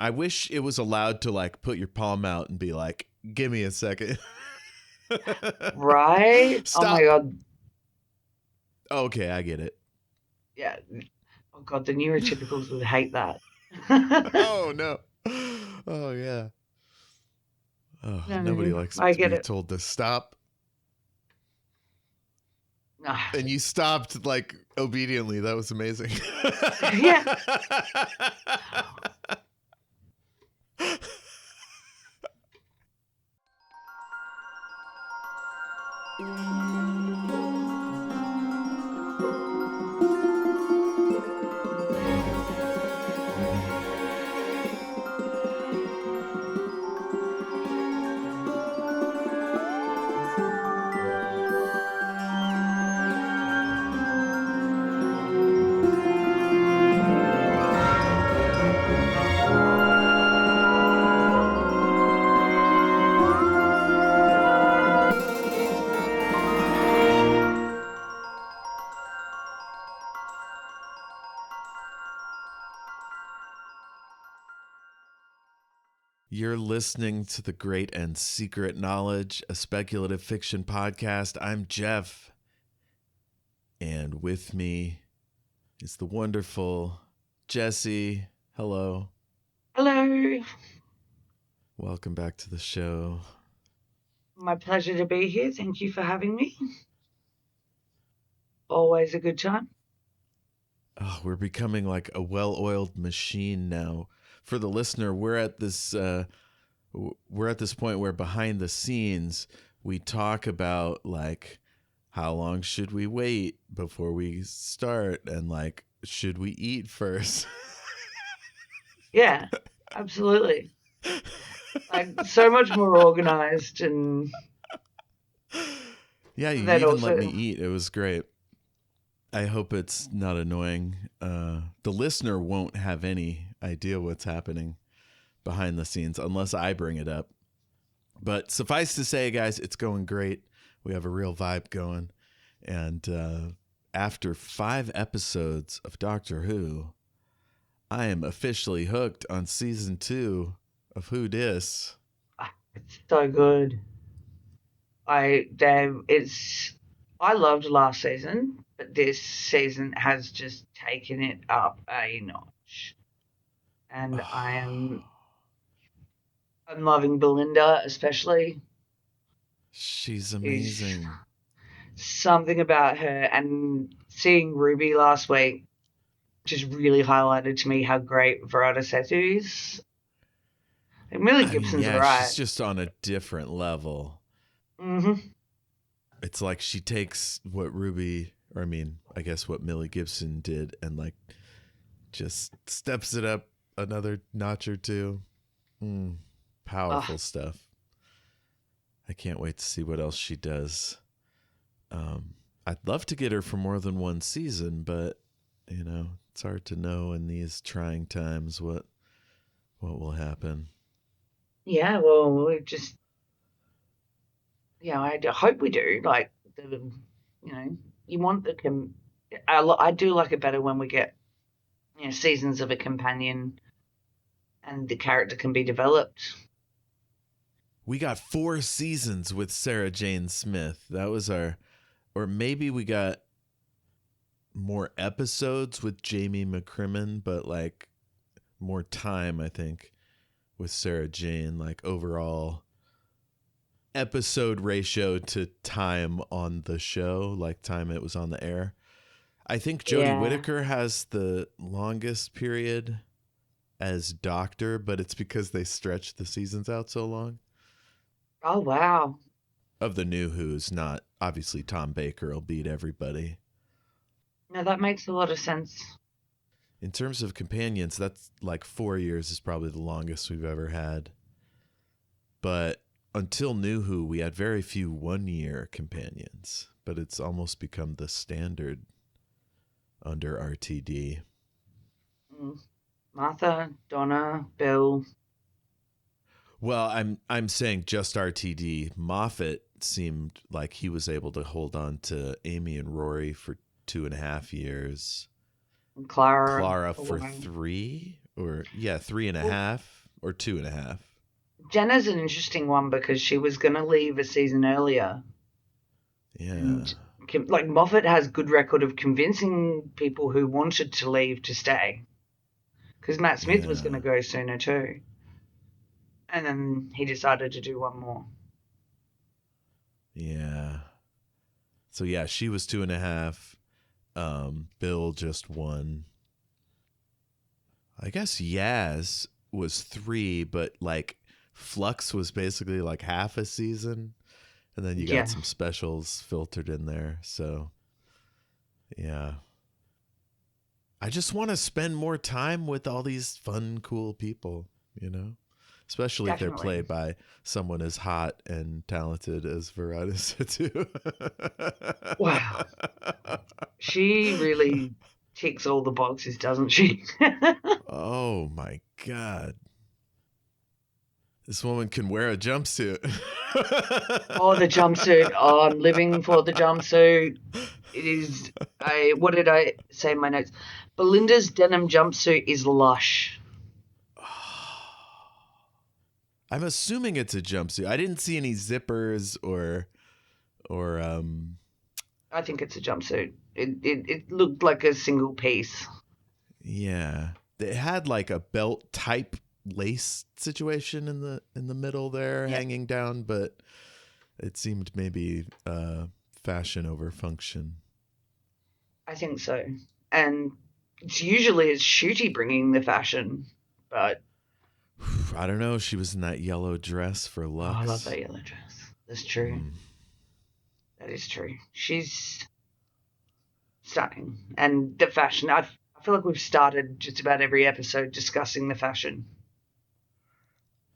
I wish it was allowed to like put your palm out and be like, give me a second. Right? Stop. Oh my God. Okay, I get it. Yeah. Oh God, the neurotypicals would hate that. Oh no. Oh yeah. Oh, nobody No, likes I to get be it. told to stop. No. And you stopped like obediently. That was amazing. Yeah. You're listening to The Great and Secret Knowledge, a speculative fiction podcast. I'm Jeff. And with me is the wonderful Jessie. Hello. Hello. Welcome back to the show. My pleasure to be here. Thank you for having me. Always a good time. Oh, we're becoming like a well-oiled machine now. For the listener, we're at this point where behind the scenes we talk about like how long should we wait before we start and like should we eat first? Yeah, absolutely. Like so much more organized and Yeah, you then even let me also, eat. It was great. I hope it's not annoying. The listener won't have any idea what's happening behind the scenes unless I bring it up. But suffice to say, guys, it's going great. We have a real vibe going. And after 5 episodes of Doctor Who, I am officially hooked on season 2 of WhoDis. it's so good. I loved last season, but this season has just taken it up a notch. And I'm loving Belinda especially. She's Is amazing. something about her, and seeing Ruby last week just really highlighted to me how great Verada Setu is. And Millie I mean, Gibson's yeah, she's right. just on a different level. Mm-hmm. It's like she takes what Ruby, or I mean, I guess what Millie Gibson did, and like just steps it up another notch or two. Powerful Oh, stuff. I can't wait to see what else she does. I'd love to get her for more than one season, but you know, it's hard to know in these trying times what will happen. yeah, well, we just, I hope we do. Like, you want I do like it better when we get, seasons of a companion and the character can be developed. We got 4 seasons with Sarah Jane Smith. That was or maybe we got more episodes with Jamie McCrimmon, but like more time, I think, with Sarah Jane, like overall episode ratio to time on the show, like time it was on the air. I think Jodie Yeah. Whittaker has the longest period as Doctor, but it's because they stretched the seasons out so long. Oh, wow. Of the new Who's, not obviously Tom Baker will beat everybody. No, that makes a lot of sense. In terms of companions, that's like 4 years is probably the longest we've ever had. But until New Who, we had very few 1-year companions, but it's almost become the standard under RTD. Martha, Donna, Bill. Well, I'm saying just RTD. Moffat seemed like he was able to hold on to Amy and Rory for 2.5 years. Clara Clara for for one. 3 Or yeah, three and a Well, half or 2.5. Jenna's an interesting one because she was going to leave a season earlier, Yeah. and like Moffat has good record of convincing people who wanted to leave to stay because Matt Smith was going Yeah. to go sooner too, and then he decided to do one more. Yeah. So yeah, she was 2.5. Bill just 1. I guess Yaz was 3, but like Flux was basically like half a season, and then you got Yeah, some specials filtered in there. So yeah, I just want to spend more time with all these fun, cool people, you know? Especially if they're definitely. played by someone as hot and talented as WhoDis too. Wow, she really ticks all the boxes, doesn't she? Oh my god. This woman can wear a jumpsuit. Oh, the jumpsuit. Oh, I'm living for the jumpsuit. It is a, what did I say in my notes? Belinda's denim jumpsuit is lush. I'm assuming it's a jumpsuit. I didn't see any zippers or I think it's a jumpsuit. It looked like a single piece. yeah. It had like a belt type lace situation in the middle there Yeah, hanging down, but it seemed maybe fashion over function. I think so. And it's Shooty bringing the fashion, but I don't know. She was in that yellow dress for oh, I love Lux. that yellow dress. That's true. Mm, That is true. She's stunning, and the fashion. I feel like we've started just about every episode discussing the fashion.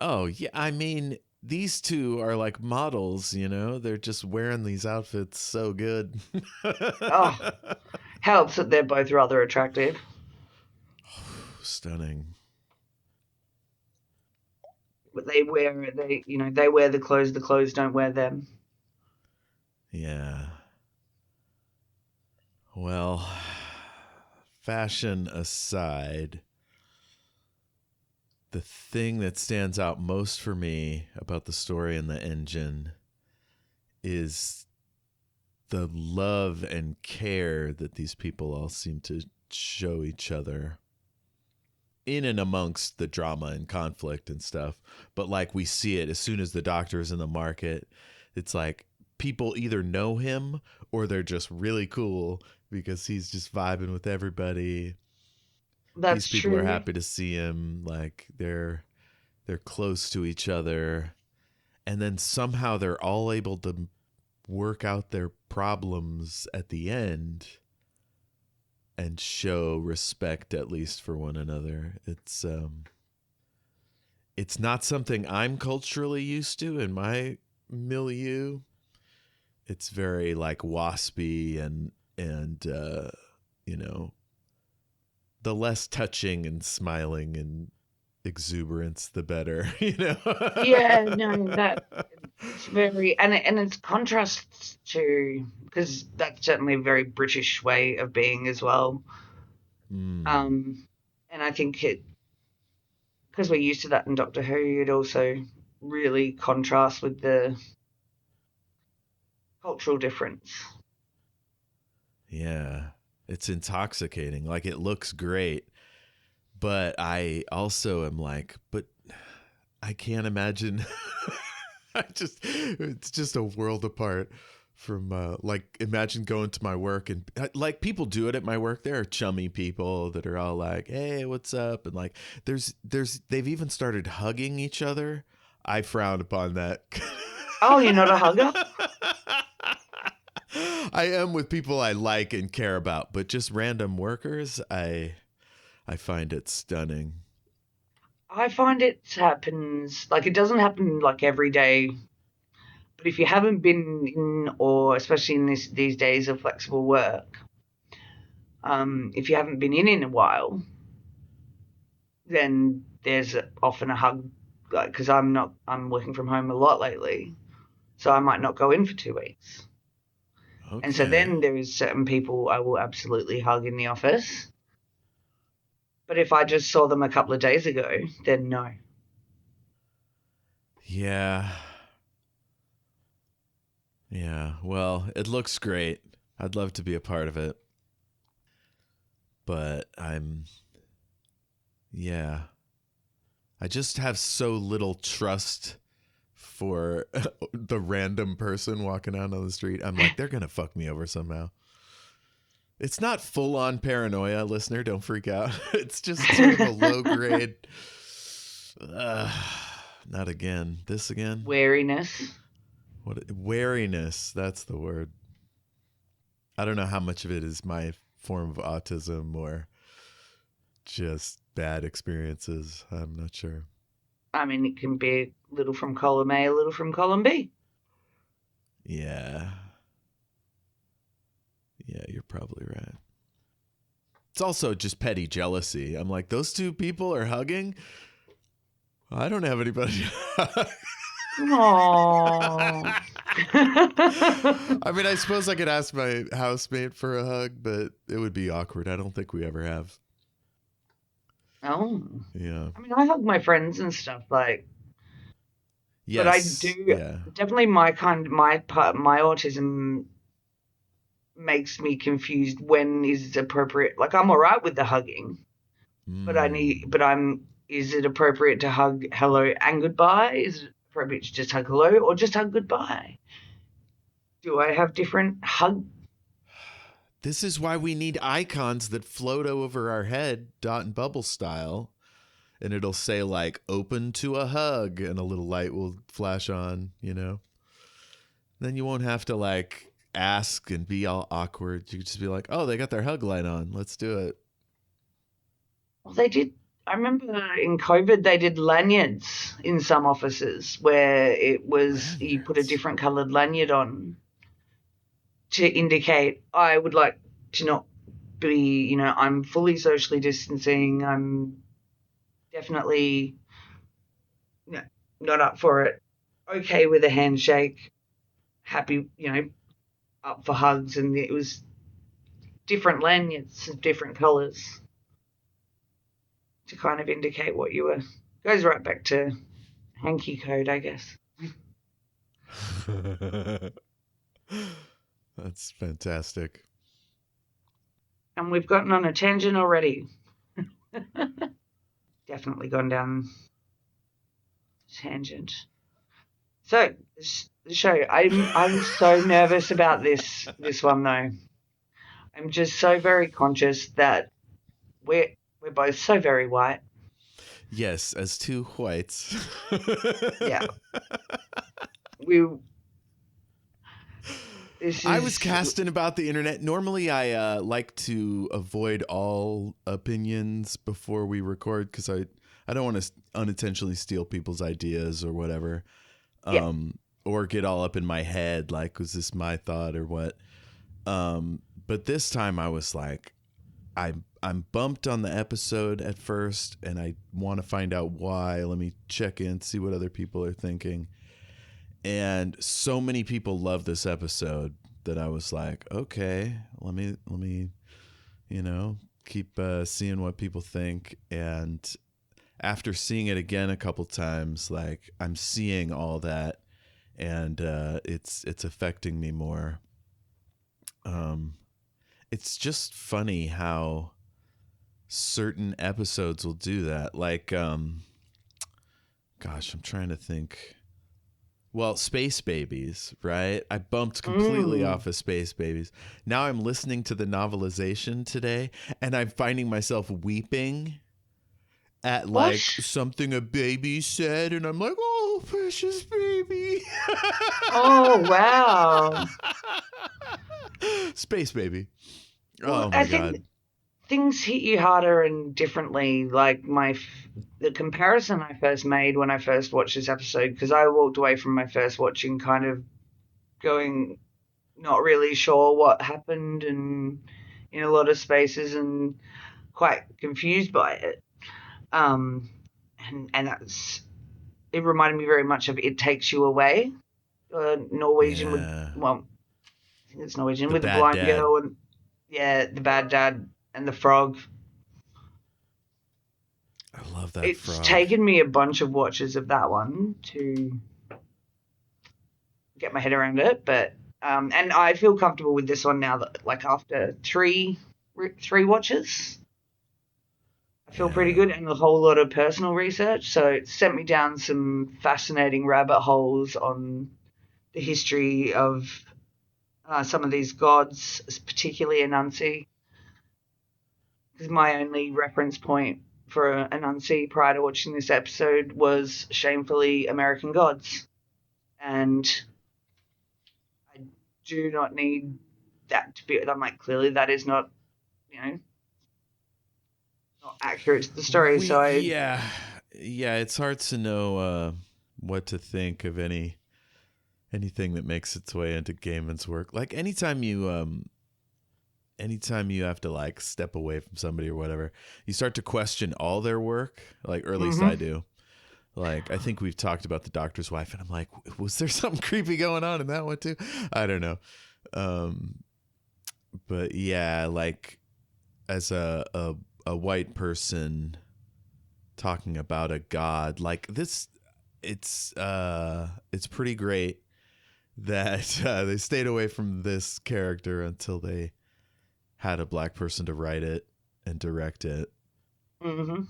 oh, yeah. I mean, these two are like models, you know? They're just wearing these outfits so good. Oh, helps that they're both rather attractive. Stunning. But they wear the clothes don't wear them. Yeah. Well, fashion aside, the thing that stands out most for me about the story and the engine is the love and care that these people all seem to show each other in and amongst the drama and conflict and stuff. But like we see it as soon as the doctor is in the market, it's like people either know him or they're just really cool because he's just vibing with everybody. These That's people are true. happy to see him, like they're close to each other, and then somehow they're all able to work out their problems at the end and show respect at least for one another. It's not something I'm culturally used to in my milieu. It's very like waspy and you know, the less touching and smiling and exuberance the better, you know. Yeah, no, that it's very and it's contrasts to because that's certainly a very British way of being as well. Mm, Um, and I think it because we're used to that in Doctor Who, it also really contrasts with the cultural difference. yeah. It's intoxicating. Like it looks great, but I also am like, but I can't imagine. It's just a world apart from like imagine going to my work and like people do it at my work. There are chummy people that are all like, "Hey, what's up?" and like there's they've even started hugging each other. I frown upon that. Oh, you're not a hugger? I am with people I like and care about, but just random workers, I find it stunning. I find it happens like it doesn't happen like every day, but if you haven't been in, or especially in these days of flexible work, if you haven't been in a while, then there's often a hug. Like, because I'm working from home a lot lately, so I might not go in for 2 weeks, and so Okay. then there is certain people I will absolutely hug in the office. But if I just saw them a couple of days ago, then no. Yeah. Yeah. Well, it looks great. I'd love to be a part of it. But yeah. I just have so little trust for the random person walking out on the street. I'm like, they're going to fuck me over somehow. It's not full on paranoia, listener. Don't freak out. It's just sort of a low grade. Not again. This again? Wariness. Wariness. That's the word. I don't know how much of it is my form of autism or just bad experiences. I'm not sure. I mean, it can be a little from column A, a little from column B. Yeah. Yeah, you're probably right. It's also just petty jealousy. I'm like, those two people are hugging? I don't have anybody. Aww. I mean, I suppose I could ask my housemate for a hug, but it would be awkward. I don't think we ever have. Oh. Yeah. I mean, I hug my friends and stuff, like, Yes. but I do definitely my autism makes me confused when is appropriate. Like, I'm all right with the hugging, but is it appropriate to hug hello and goodbye? Is it appropriate to just hug hello or just hug goodbye? Do I have different hug? This is why we need icons that float over our head, dot and bubble style. And it'll say like open to a hug and a little light will flash on, you know? Then you won't have to like ask and be all awkward. You could just be like, oh, they got their hug light on. Let's do it. Well, they did. I remember in COVID, they did lanyards in some offices where it was you put a different coloured lanyard on to indicate I would like to not be, you know, I'm fully socially distancing. I'm definitely not up for it. Okay with a handshake. Happy, you know, up for hugs. And it was different lanyards of different colours to kind of indicate what you were. Goes right back to hanky code, I guess. That's fantastic. And we've gotten on a tangent already. Definitely gone down tangent. So the show, I'm so nervous about this one though. I'm just so very conscious that we're both so very white. Yes, as two whites. Yeah. I was casting about the internet. Normally, I like to avoid all opinions before we record because I don't want to unintentionally steal people's ideas or whatever, or get all up in my head like, was this my thought or what? But this time I was like, I'm bumped on the episode at first, and I want to find out why. Let me check in, see what other people are thinking. And so many people love this episode that I was like, okay, let me, you know, keep seeing what people think. And after seeing it again a couple times, like I'm seeing all that, and it's affecting me more. It's just funny how certain episodes will do that. Like, gosh, I'm trying to think. Well, Space Babies, right? I bumped completely off of Space Babies. Now I'm listening to the novelization today, and I'm finding myself weeping at like something a baby said, and I'm like, oh, precious baby. Oh, wow. Space Baby. Well, oh my God. Things hit you harder and differently. Like the comparison I first made when I first watched this episode, because I walked away from my first watching kind of going not really sure what happened and in a lot of spaces and quite confused by it. And it reminded me very much of It Takes You Away, Norwegian with, well, I think it's Norwegian, with the blind girl and the bad dad and the frog. I love that It's frog. taken me a bunch of watches of that one to get my head around it, but and I feel comfortable with this one now that like after three watches, I feel pretty Yeah. good and a whole lot of personal research. So it sent me down some fascinating rabbit holes on the history of some of these gods, particularly Anansi, because my only reference point for Anansi prior to watching this episode was shamefully American Gods, and I do not need that to be. I'm like, clearly that is not, you know, not accurate to the story. So I, Yeah, it's hard to know what to think of anything that makes its way into Gaiman's work. Like anytime you have to like step away from somebody or whatever, you start to question all their work, like, or at least I do. Like, I think we've talked about The Doctor's Wife, and I'm like, was there something creepy going on in that one too? I don't know. Um, but yeah, like as a white person talking about a god like this, it's pretty great that they stayed away from this character until they had a black person to write it and direct it. mm-hmm.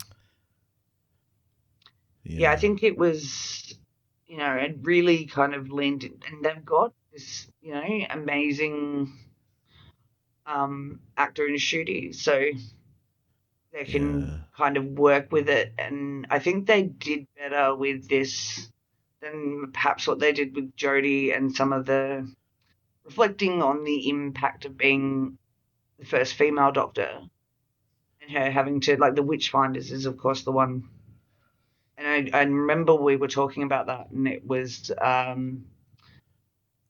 Yeah, I Yeah. think it was, it really kind of leaned in, and they've got this, amazing actor in Shooty, so they can Yeah. kind of work with it. And I think they did better with this than perhaps what they did with Jodie and some of the reflecting on the impact of being the first female doctor and her having to, like, the Witchfinders is, of course, the one. And I remember we were talking about that, and it was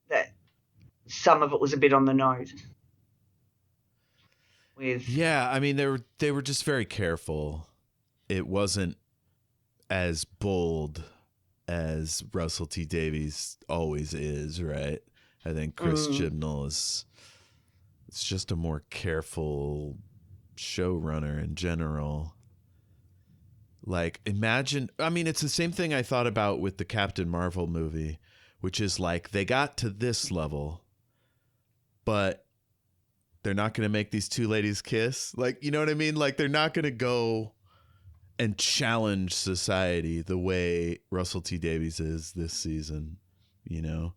that some of it was a bit on the nose with. Yeah, I mean they were just very careful. It wasn't as bold as Russell T Davies always is, right? I think Chris Mm, Chibnall is it's just a more careful showrunner in general. Like, imagine, I mean, it's the same thing I thought about with the Captain Marvel movie, which is like they got to this level, but they're not going to make these two ladies kiss. Like, you know what I mean? Like, they're not going to go and challenge society the way Russell T Davies is this season, you know?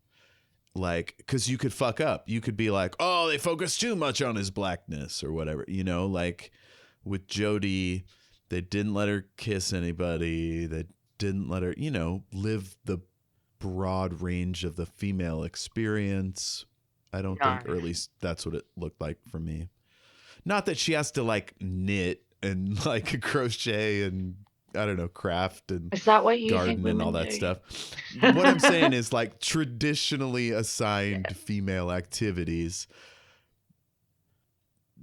Like, because you could fuck up. You could be like, oh, they focus too much on his blackness or whatever, you know? Like, with Jodie, they didn't let her kiss anybody. They didn't let her, live the broad range of the female experience. I don't no. think, or at least that's what it looked like for me. Not that she has to like knit and like crochet and I don't know, craft and Is that what you think garden and all women that do? stuff. What I'm saying is like traditionally assigned Yeah, female activities.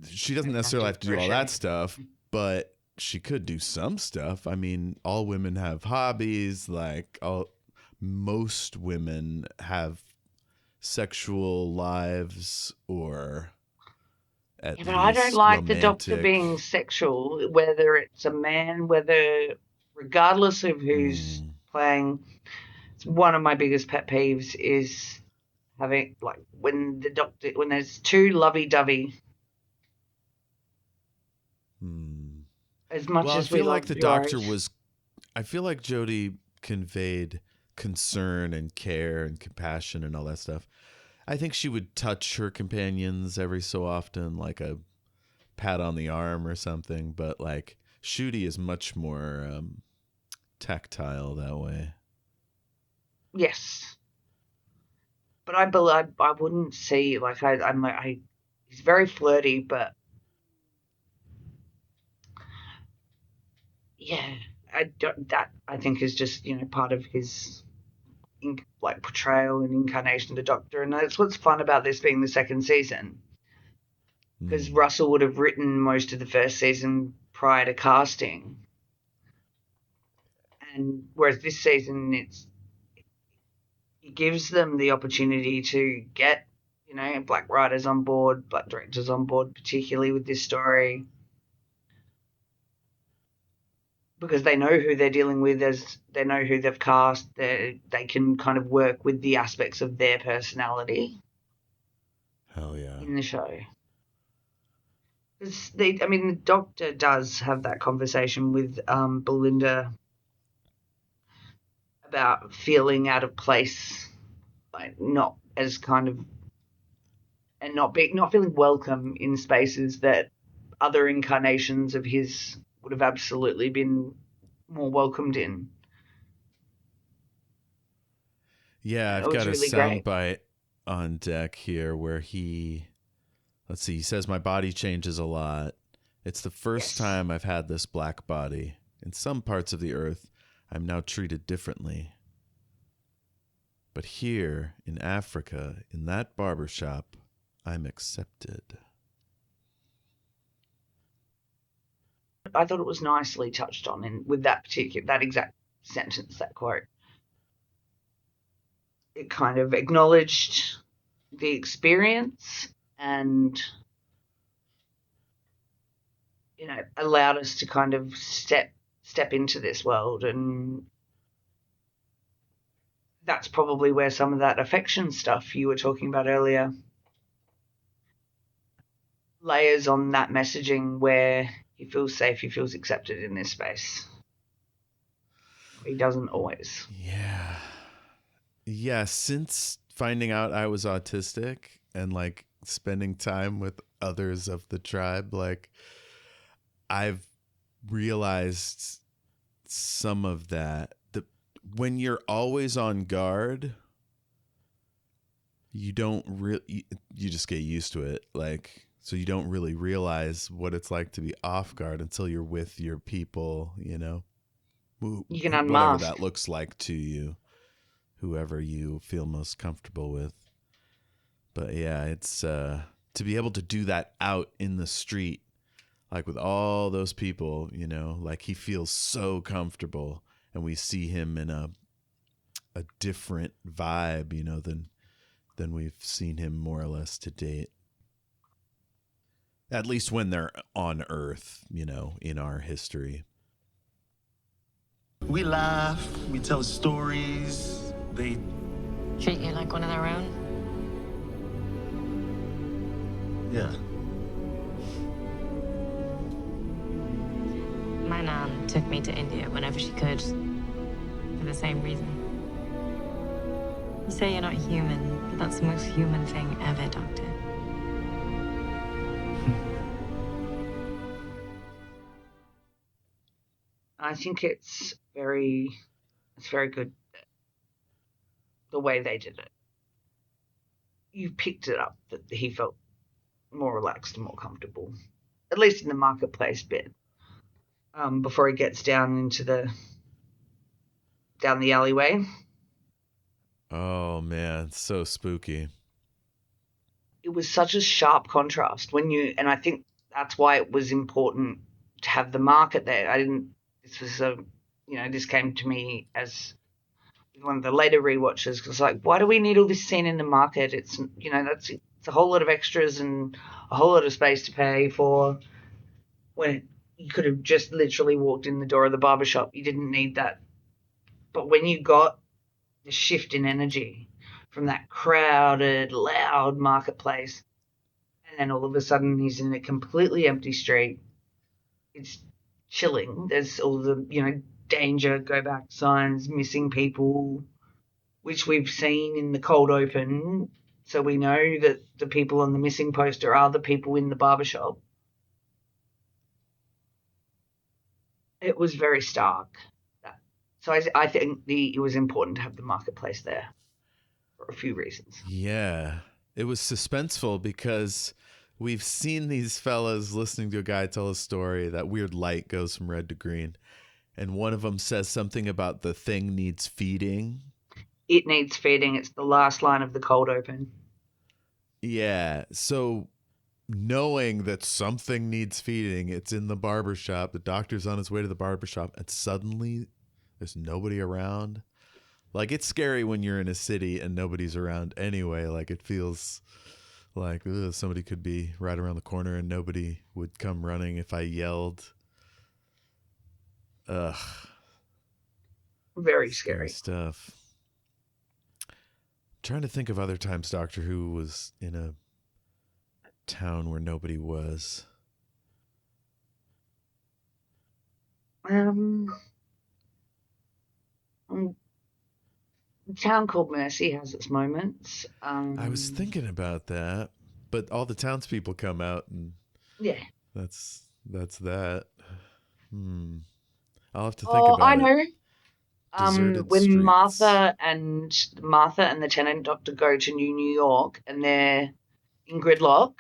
She doesn't don't have necessarily to have to do all that crochet. stuff, but she could do some stuff. I mean, all women have hobbies. Like most women have sexual lives or Yeah, at but I don't least like the Doctor romantic. being sexual, whether it's a man, regardless of who's Mm, playing. It's one of my biggest pet peeves is having, like, when there's too lovey-dovey, mm. as much Well, I as we feel like love the doctor Doris. was. I feel like Jodie conveyed concern and care and compassion and all that stuff. I think she would touch her companions every so often, like a pat on the arm or something. But like Shooty is much more tactile that way. Yes, but I wouldn't see, like, I'm like, he's very flirty, but yeah, I don't, that I think is just, part of his like portrayal and incarnation of the Doctor, and that's what's fun about this being the second season, because Mm. Russell would have written most of the first season prior to casting, and whereas this season it gives them the opportunity to get, black writers on board, black directors on board, particularly with this story. because they know who they're dealing with, as they know who they've cast. They can kind of work with the aspects of their personality Hell yeah. in the show. Because the Doctor does have that conversation with Belinda about feeling out of place, like not as kind of, and not feeling welcome in spaces that other incarnations of his would have absolutely been more welcomed in. Yeah, And it I've was got a really sound great. bite on deck here where let's see, he says, my body changes a lot. It's the first Yes. time I've had this black body. In some parts of the earth, I'm now treated differently. But here in Africa, in that barbershop, I'm accepted. I thought it was nicely touched on in with that exact sentence, that quote. It kind of acknowledged the experience and, allowed us to kind of step into this world. And that's probably where some of that affection stuff you were talking about earlier layers on that messaging, where he feels safe, he feels accepted in this space. He doesn't always. Yeah. Yeah, since finding out I was autistic and like spending time with others of the tribe, like I've realized some of that. When you're always on guard, you don't really, you just get used to it. Like, so you don't really realize what it's like to be off guard until you're with your people, You can whatever unmask. that looks like to you, whoever you feel most comfortable with. But yeah, it's to be able to do that out in the street, like with all those people, like he feels so comfortable, and we see him in a different vibe, than we've seen him more or less to date. At least when they're on Earth, in our history. We laugh, we tell stories, they treat you like one of their own. Yeah. My nan took me to India whenever she could, for the same reason. You say you're not human, but that's the most human thing ever, Doctor. I think it's very good the way they did it. You picked it up that he felt more relaxed and more comfortable, at least in the marketplace bit, before he gets down the alleyway. Oh man, so spooky. It was such a sharp contrast and I think that's why it was important to have the market there. This came to me as one of the later rewatches, because like, why do we need all this scene in the market? It's it's a whole lot of extras and a whole lot of space to pay for, when you could have just literally walked in the door of the barbershop. You didn't need that. But when you got the shift in energy from that crowded, loud marketplace, and then all of a sudden he's in a completely empty street, it's chilling. There's all the, danger, go back signs, missing people, which we've seen in the cold open. So we know that the people on the missing poster are the people in the barbershop. It was very stark. So I think it was important to have the marketplace there for a few reasons. Yeah, it was suspenseful because we've seen these fellas listening to a guy tell a story. That weird light goes from red to green, and one of them says something about the thing needs feeding. It needs feeding. It's the last line of the cold open. Yeah, so knowing that something needs feeding, it's in the barbershop. The doctor's on his way to the barbershop, and suddenly there's nobody around. Like, it's scary when you're in a city and nobody's around anyway. Like, it feels like somebody could be right around the corner and nobody would come running if I yelled. Ugh. Very Scary scary. stuff. I'm trying to think of other times Doctor Who was in a town where nobody was. A town called Mercy has its moments. I was thinking about that, but all the townspeople come out, and yeah. that's that. I'll have to think about I it. know. Deserted When streets. Martha and the tenant doctor go to New York and they're in gridlock,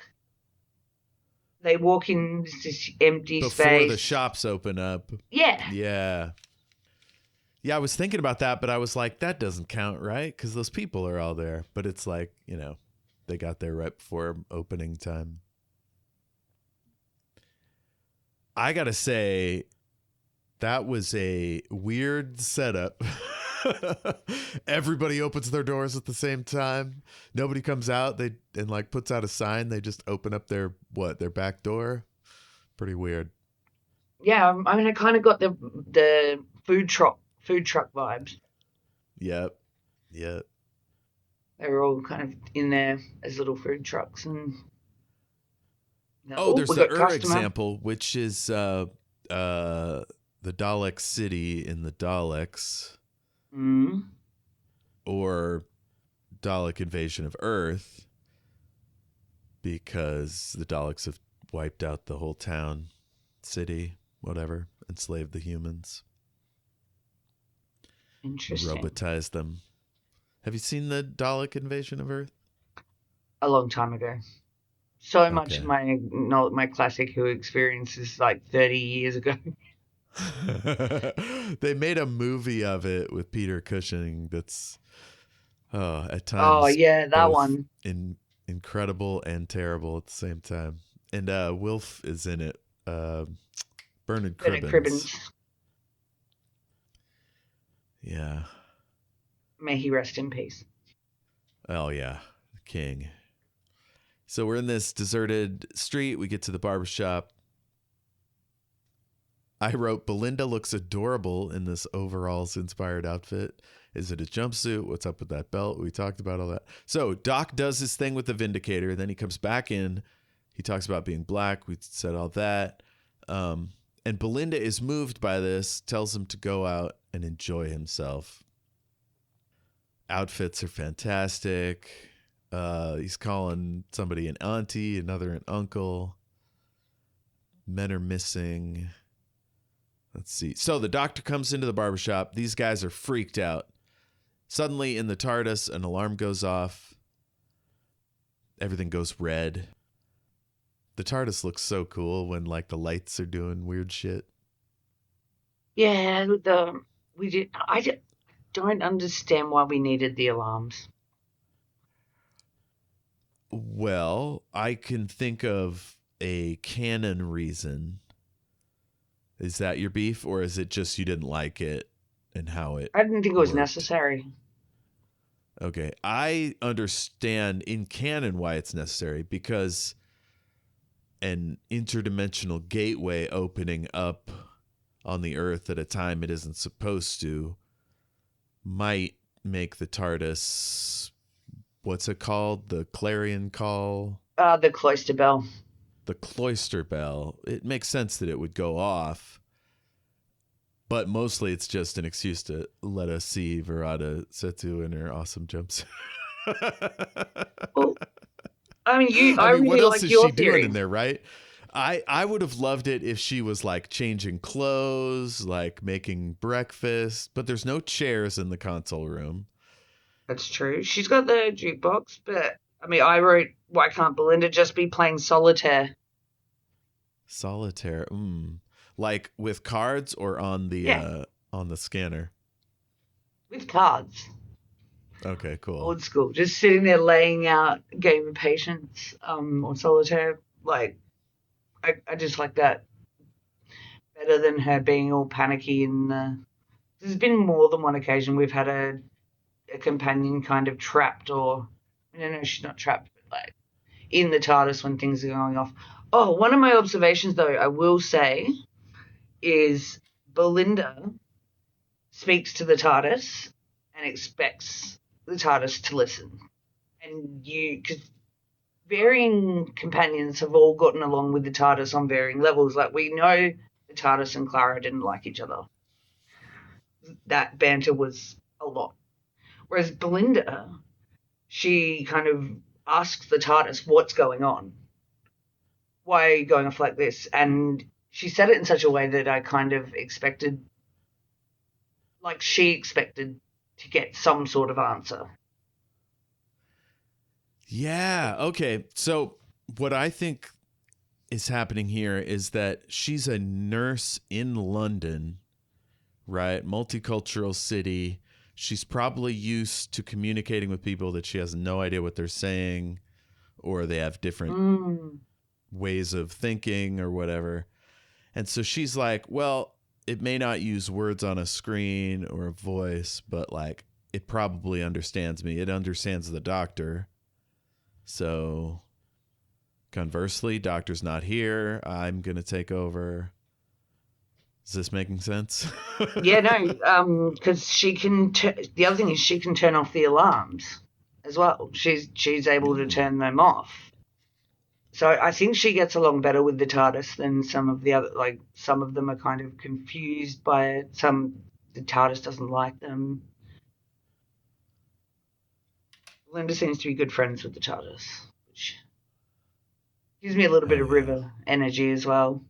they walk in this empty space before the shops open up. Yeah. Yeah, I was thinking about that, but I was like, that doesn't count, right? Because those people are all there. But it's like, they got there right before opening time. I got to say, that was a weird setup. Everybody opens their doors at the same time. Nobody comes out. And puts out a sign. They just open up their back door. Pretty weird. Yeah, I mean, I kind of got the food truck vibes. Yep. They were all kind of in there as little food trucks, and there's the example, which is the Dalek city in the Daleks, or Dalek invasion of Earth, because the Daleks have wiped out the whole town, city, whatever, enslaved the humans. Interesting. Robotized them. Have you seen the Dalek invasion of Earth? A long time ago. So much of my classic Who experience is like 30 years ago. They made a movie of it with Peter Cushing that's at times. Oh yeah, that one. Incredible and terrible at the same time. And Wilf is in it. Bernard Cribbins. Yeah. May he rest in peace. Oh yeah, the king. So we're in this deserted street. We get to the barbershop. I wrote, Belinda looks adorable in this overalls-inspired outfit. Is it a jumpsuit? What's up with that belt? We talked about all that. So Doc does his thing with the Vindicator. Then he comes back in. He talks about being black. We said all that. And Belinda is moved by this, tells him to go out and enjoy himself. Outfits are fantastic. He's calling somebody an auntie, another an uncle. Men are missing. Let's see. So the doctor comes into the barbershop. These guys are freaked out. Suddenly in the TARDIS, an alarm goes off. Everything goes red. The TARDIS looks so cool when the lights are doing weird shit. Yeah, I don't understand why we needed the alarms. Well, I can think of a canon reason. Is that your beef, or is it just you didn't like it and how it I didn't think it was worked? necessary. Okay. I understand in canon why it's necessary, because an interdimensional gateway opening up on the Earth at a time it isn't supposed to might make the TARDIS, what's it called? The clarion call? The cloister bell. The cloister bell. It makes sense that it would go off, but mostly it's just an excuse to let us see Verada Setu in her awesome jumpsuit. Well, I mean, I really what else like is your she theory. doing in there, right? I would have loved it if she was changing clothes, making breakfast, but there's no chairs in the console room. That's true. She's got the jukebox, but I mean, I wrote, why can't Belinda just be playing solitaire? Solitaire, with cards or on the scanner? With cards. Okay, cool. Old school, just sitting there laying out Game of Patience, or solitaire. I just like that better than her being all panicky. And there's been more than one occasion we've had a companion kind of trapped, or no, she's not trapped, but in the TARDIS when things are going off. Oh, one of my observations though, I will say, is Belinda speaks to the TARDIS and expects the TARDIS to listen. And because varying companions have all gotten along with the TARDIS on varying levels. Like, we know the TARDIS and Clara didn't like each other. That banter was a lot. Whereas Belinda, she kind of asks the TARDIS, what's going on? Why are you going off like this? And she said it in such a way that I kind of expected, like she expected to get some sort of answer. Yeah. Okay. So what I think is happening here is that she's a nurse in London, right? Multicultural city. She's probably used to communicating with people that she has no idea what they're saying, or they have different ways of thinking or whatever. And so she's like, well, it may not use words on a screen or a voice, but like it probably understands me. It understands the doctor. So conversely, doctor's not here. I'm going to take over. Is this making sense? Yeah, no, because she can. The other thing is she can turn off the alarms as well. She's able to turn them off. So I think she gets along better with the TARDIS than some of the other. Like, some of them are kind of confused by it. The TARDIS doesn't like them. Linda seems to be good friends with the TARDIS, which gives me a little bit of River energy as well.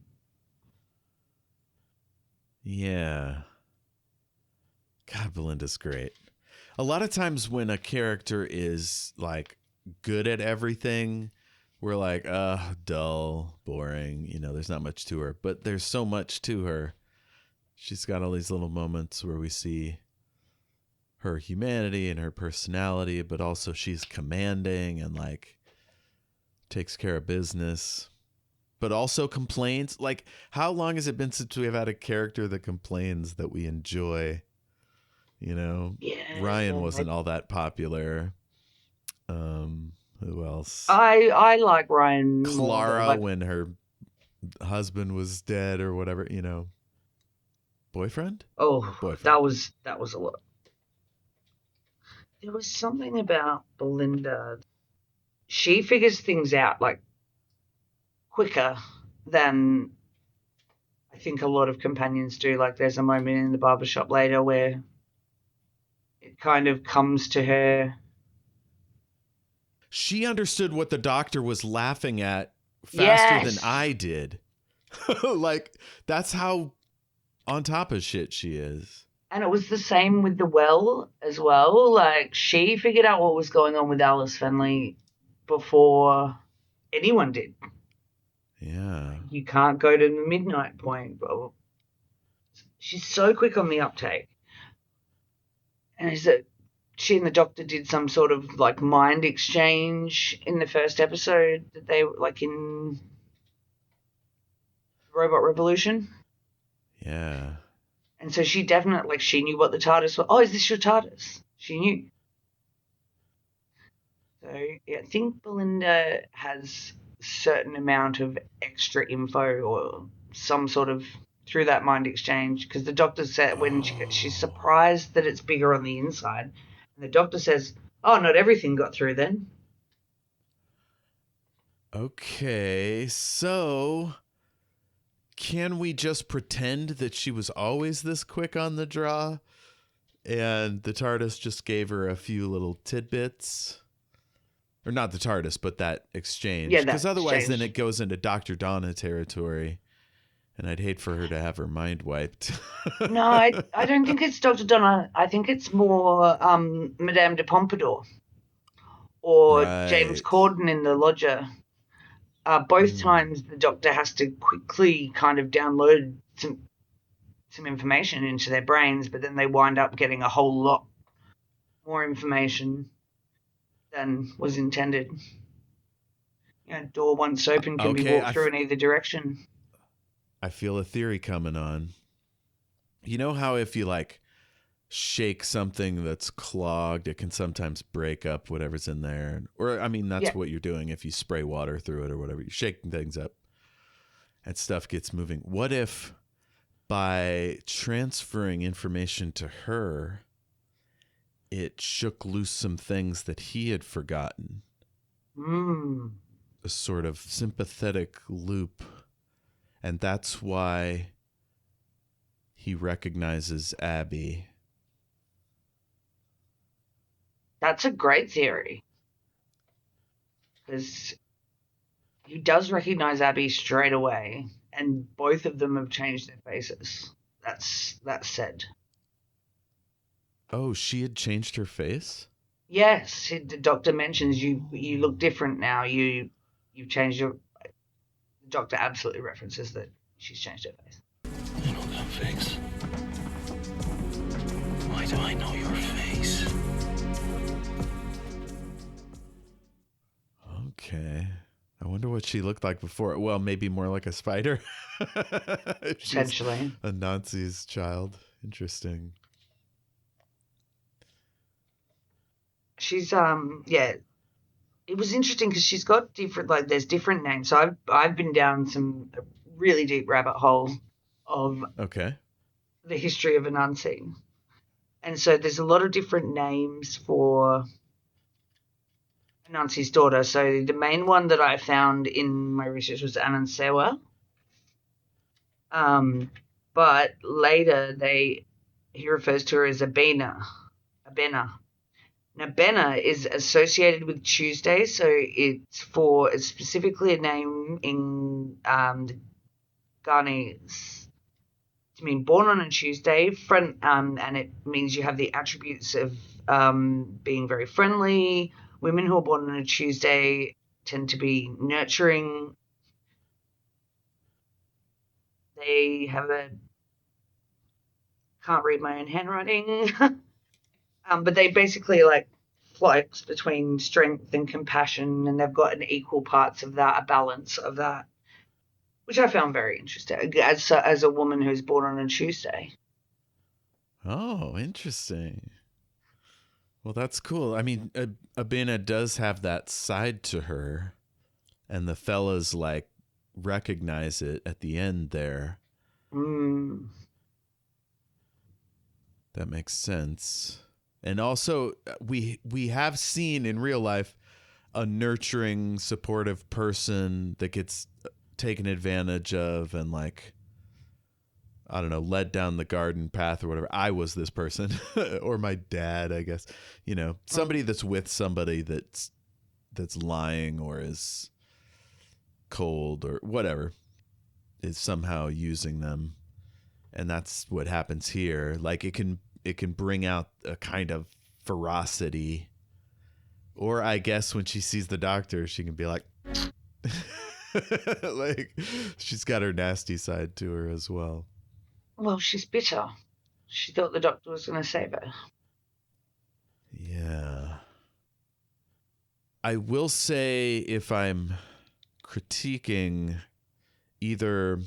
Yeah. God, Belinda's great. A lot of times when a character is like good at everything, we're like, dull, boring. You know, there's not much to her, but there's so much to her. She's got all these little moments where we see her humanity and her personality, but also she's commanding and like takes care of business, but also complains. Like, how long has it been since we've had a character that complains that we enjoy? You know, Yeah, Ryan wasn't all that popular. Who else? I like Ryan Clara, more, when her husband was dead or whatever, you know. Boyfriend? Boyfriend. that was a lot. There was something about Belinda. She figures things out like quicker than I think a lot of companions do. Like, there's a moment in the barbershop later where it kind of comes to her. She understood what the doctor was laughing at faster than I did. Like, that's how on top of shit she is. And it was the same with the well as well. Like, she figured out what was going on with Alice Fenley before anyone did. Yeah. You can't go to the midnight point, but she's so quick on the uptake. And is it she and the doctor did some sort of like mind exchange in the first episode that they like in Robot Revolution? Yeah. And so she definitely, like, she knew what the TARDIS was. Oh, is this your TARDIS? She knew. So yeah, I think Belinda has a certain amount of extra info or some sort of through that mind exchange, because the doctor said when she's surprised that it's bigger on the inside, and the doctor says, "Oh, not everything got through then." Okay, so can we just pretend that she was always this quick on the draw and the TARDIS just gave her a few little tidbits? Or not the TARDIS, but that exchange. Yeah, because otherwise exchange. then it goes into Dr. Donna territory, and I'd hate for her to have her mind wiped. No, I don't think it's Dr. Donna. I think it's more Madame de Pompadour or James Corden in The Lodger. Both times the doctor has to quickly kind of download some information into their brains, but then they wind up getting a whole lot more information than was intended. You know, door once open can be walked through in either direction. I feel a theory coming on. You know how if you like shake something that's clogged, it can sometimes break up whatever's in there? Or, I mean, that's what you're doing if you spray water through it or whatever. You're shaking things up and stuff gets moving. What if by transferring information to her, it shook loose some things that he had forgotten. A sort of sympathetic loop. And that's why he recognizes Abby. That's a great theory. Because he does recognize Abby straight away, and both of them have changed their faces. That's said. Oh, she had changed her face? Yes, the doctor mentions you look different now. You've changed your... The doctor absolutely references that she's changed her face. I know that face. Why do I know your face? Okay. I wonder what she looked like before. Well, maybe more like a spider. Potentially. A Nazi's child. Interesting. She's yeah. It was interesting because she's got different, like, there's different names. So I've been down some really deep rabbit hole of Okay. the history of Anansi. And so there's a lot of different names for Anansi's daughter. So the main one that I found in my research was Anansewa. But later he refers to her as Abena. Now, Bena is associated with Tuesday, so it's specifically a name in the Ghanese to mean born on a Tuesday, and it means you have the attributes of being very friendly. Women who are born on a Tuesday tend to be nurturing. They have can't read my own handwriting. But they basically like flex between strength and compassion, and they've got an equal parts of that, a balance of that, which I found very interesting as a woman who's born on a Tuesday. Oh, interesting. Well, that's cool. I mean, Abena does have that side to her, and the fellas like recognize it at the end there. That makes sense. And also, we have seen in real life a nurturing, supportive person that gets taken advantage of and, like, I don't know, led down the garden path or whatever. I was this person, or my dad, I guess. You know, somebody that's with somebody that's lying or is cold or whatever, is somehow using them. And that's what happens here. Like, it can bring out a kind of ferocity. Or I guess when she sees the doctor, she can be like, like, she's got her nasty side to her as well. Well, she's bitter. She thought the doctor was going to save her. Yeah. I will say, if I'm critiquing either,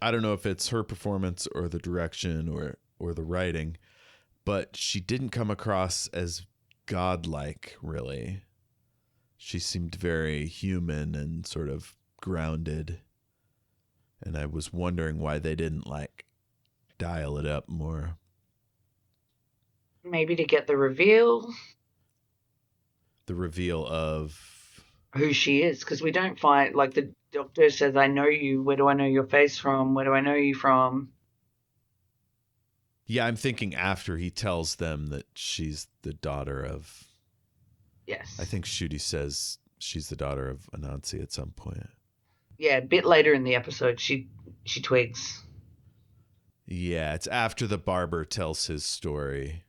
I don't know if it's her performance or the direction or the writing, but she didn't come across as godlike, really. She seemed very human and sort of grounded. And I was wondering why they didn't, like, dial it up more. Maybe to get the reveal. The reveal of who she is, because we don't find, like, the doctor says, I know you. Where do I know your face from? Where do I know you from? Yeah, I'm thinking after he tells them that she's the daughter of... Yes. I think Shooty says she's the daughter of Anansi at some point. Yeah, a bit later in the episode, she twigs. Yeah, it's after the barber tells his story.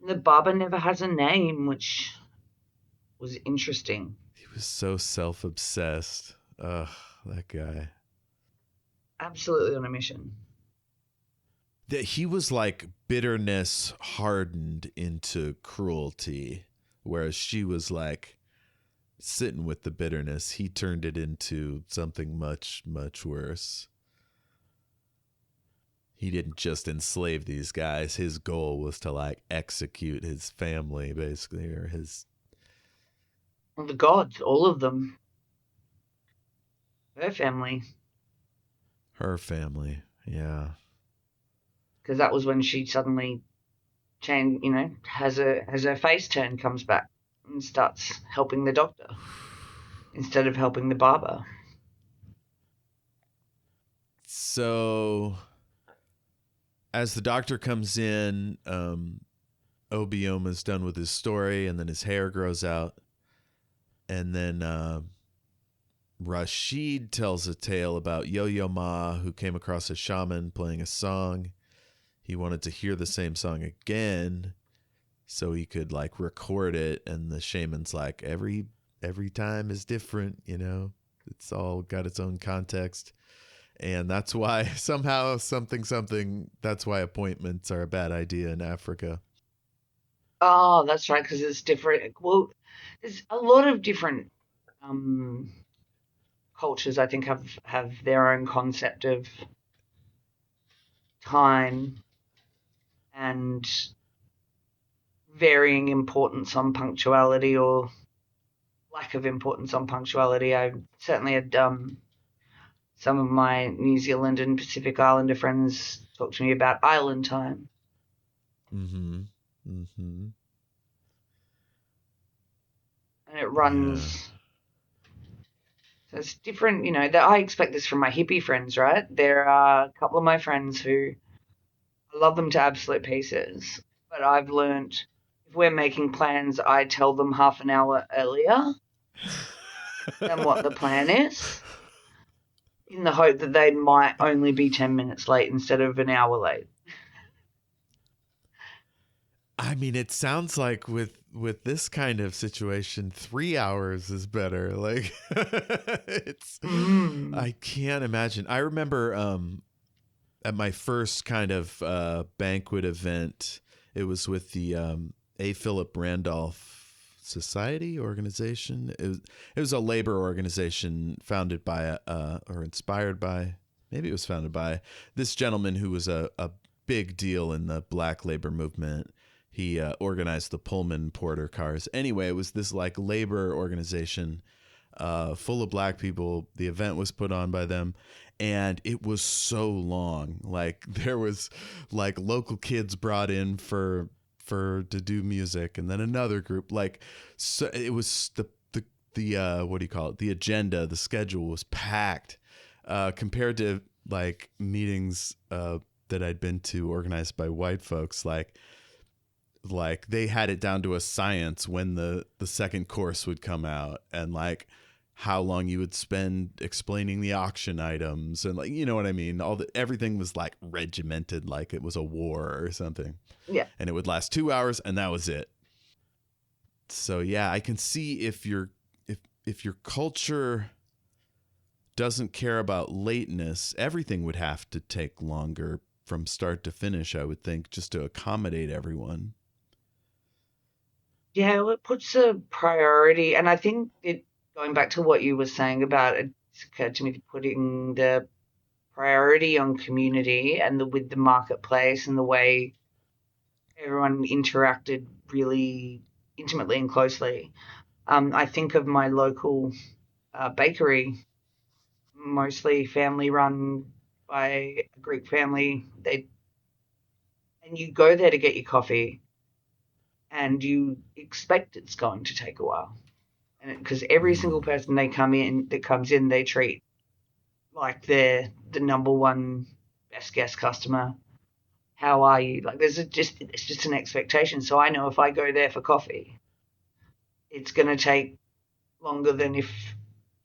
The barber never has a name, which was interesting. He was so self-obsessed. Ugh, that guy. Absolutely on a mission. That he was like bitterness hardened into cruelty, whereas she was like sitting with the bitterness. He turned it into something much, much worse. He didn't just enslave these guys. His goal was to, like, execute his family, basically, or his... The gods, all of them. Her family. Her family. Yeah. Because that was when she suddenly has her face turn, comes back and starts helping the doctor instead of helping the barber. So as the doctor comes in, Obioma's done with his story, and then his hair grows out. And then Rashid tells a tale about Yo-Yo Ma, who came across a shaman playing a song. He wanted to hear the same song again so he could like record it. And the shaman's like, every time is different, you know, it's all got its own context. And that's why somehow that's why appointments are a bad idea in Africa. Oh, that's right, because it's different. Well, there's a lot of different cultures, I think, have their own concept of time and varying importance on punctuality or lack of importance on punctuality. I certainly had some of my New Zealand and Pacific Islander friends talk to me about island time. Mm-hmm. Mm-hmm. And it runs... So it's different, that I expect this from my hippie friends, right? There are a couple of my friends who I love them to absolute pieces, but I've learned if we're making plans, I tell them half an hour earlier than what the plan is, in the hope that they might only be 10 minutes late instead of an hour late. I mean, it sounds like with this kind of situation, 3 hours is better. Like I can't imagine. I remember at my first kind of banquet event, it was with the A. Philip Randolph Society organization. It was a labor organization founded by or inspired by, maybe it was founded by this gentleman who was a big deal in the Black labor movement. He organized the Pullman Porter cars. Anyway, it was this like labor organization full of Black people. The event was put on by them, and it was so long. Like there was like local kids brought in for to do music, and then another group. Like so it was the what do you call it? The agenda, the schedule was packed compared to like meetings that I'd been to organized by white folks. Like they had it down to a science when the second course would come out, and like how long you would spend explaining the auction items, and like, you know what I mean? Everything was like regimented, like it was a war or something. Yeah. And it would last 2 hours, and that was it. So yeah, I can see if your culture doesn't care about lateness, everything would have to take longer from start to finish, I would think, just to accommodate everyone. Yeah, well, it puts a priority, and I think going back to what you were saying about it, it's occurred to me putting the priority on community and with the marketplace and the way everyone interacted really intimately and closely. I think of my local bakery, mostly family run by a Greek family. And you go there to get your coffee, and you expect it's going to take a while, and because every single person that comes in, they treat like they're the number one best guest customer. How are you? Like it's just an expectation. So I know if I go there for coffee, it's going to take longer than if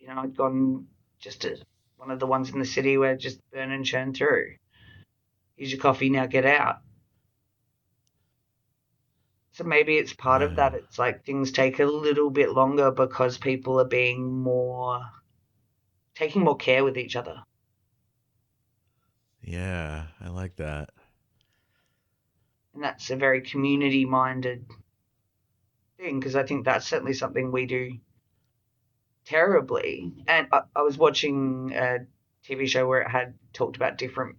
I'd gone just to one of the ones in the city where just burn and churn through. Here's your coffee, now get out. So maybe it's part of that. It's like things take a little bit longer because people are taking more care with each other. Yeah, I like that. And that's a very community-minded thing, because I think that's certainly something we do terribly. And I was watching a TV show where it had talked about different,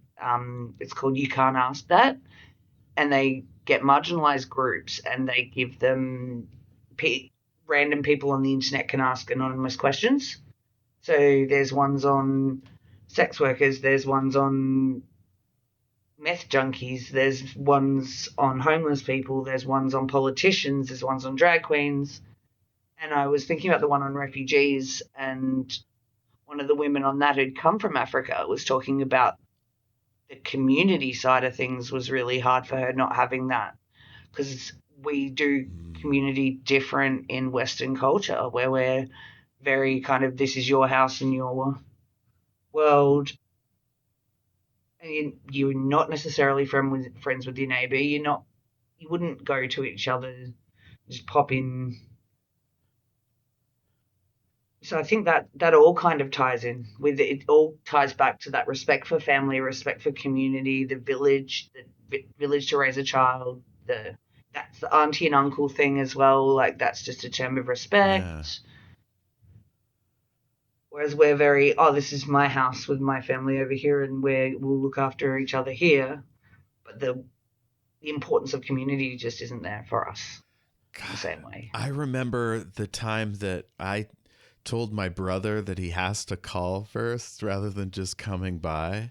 it's called You Can't Ask That, and they get marginalized groups and they give them random people on the internet can ask anonymous questions. So there's ones on sex workers, there's ones on meth junkies, there's ones on homeless people, there's ones on politicians, there's ones on drag queens. And I was thinking about the one on refugees, and one of the women on that who'd come from Africa was talking about the community side of things was really hard for her not having that, because we do community different in Western culture where we're very kind of, this is your house and your world. And you're not necessarily friends with your neighbour. You wouldn't go to each other, just pop in. So I think that all kind of ties in with it. It all ties back to that respect for family, respect for community, the village to raise a child. That's the auntie and uncle thing as well. Like, that's just a term of respect. Yeah. Whereas we're very, this is my house with my family over here, and we'll look after each other here. But the importance of community just isn't there for us in the same way. I remember the time that I told my brother that he has to call first rather than just coming by,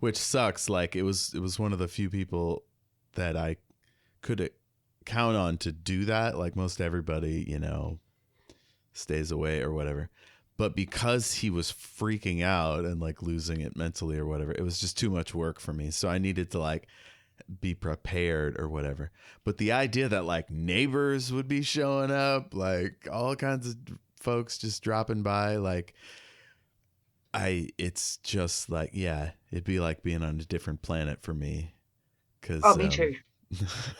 which sucks. Like, it was one of the few people that I could count on to do that. Like, most everybody, stays away or whatever. But because he was freaking out and like losing it mentally or whatever, it was just too much work for me. So I needed to like be prepared or whatever. But the idea that like neighbors would be showing up, like all kinds of folks just dropping by, like it's just like, yeah, it'd be like being on a different planet for me. Me too.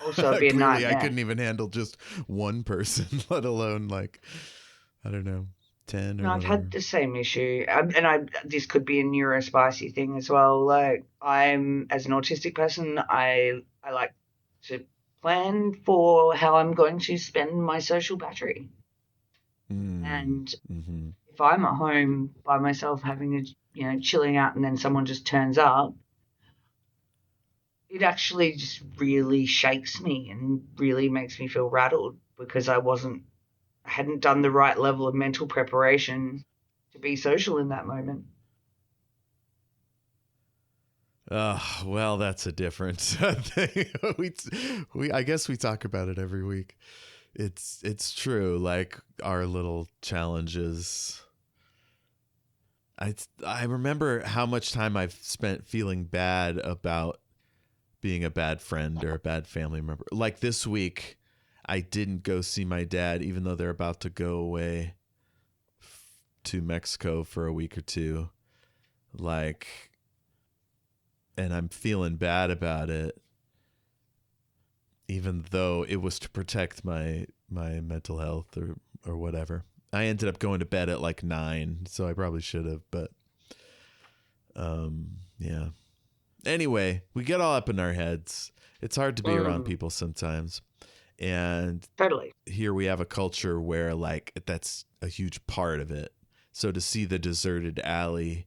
Also, it'd be a nightmare. I couldn't even handle just one person, let alone like, I don't know, 10 or No, I've whatever. had the same issue, and this could be a neurospicy thing as well. Like, I'm, as an autistic person, I like to plan for how I'm going to spend my social battery. And if I'm at home by myself having chilling out, and then someone just turns up, it actually just really shakes me and really makes me feel rattled, because I hadn't done the right level of mental preparation to be social in that moment. Well, that's a different thing. I guess we talk about it every week. It's true. Like, our little challenges. I remember how much time I've spent feeling bad about being a bad friend or a bad family member. Like, this week, I didn't go see my dad, even though they're about to go away to Mexico for a week or two. Like, and I'm feeling bad about it, even though it was to protect my mental health or whatever. I ended up going to bed at like 9, so I probably should have, but yeah. Anyway, we get all up in our heads. It's hard to be around people sometimes. And totally, here we have a culture where like that's a huge part of it. So to see the deserted alley,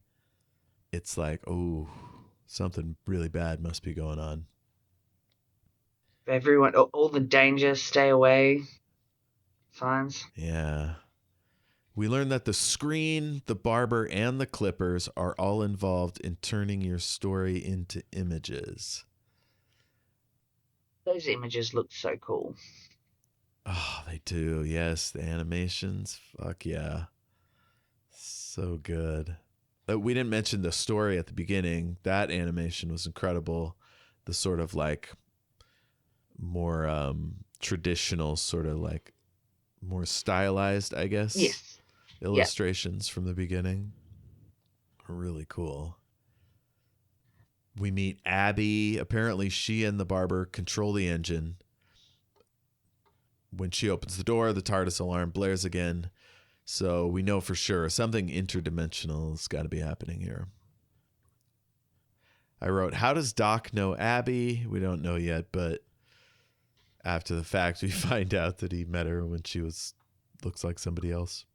it's like, oh, something really bad must be going on. Everyone, all the danger, stay away signs. Yeah. We learned that the screen, the barber, and the clippers are all involved in turning your story into images. Those images look so cool. Oh, they do. Yes, the animations. Fuck yeah. So good. We didn't mention the story at the beginning. That animation was incredible. The sort of like more traditional, sort of like more stylized, I guess. Yes. Illustrations from the beginning are really cool. We meet Abby. Apparently she and the barber control the engine. When she opens the door, the TARDIS alarm blares again. So we know for sure something interdimensional has got to be happening here. I wrote, how does Doc know Abby? We don't know yet, but after the fact, we find out that he met her when she looks like somebody else.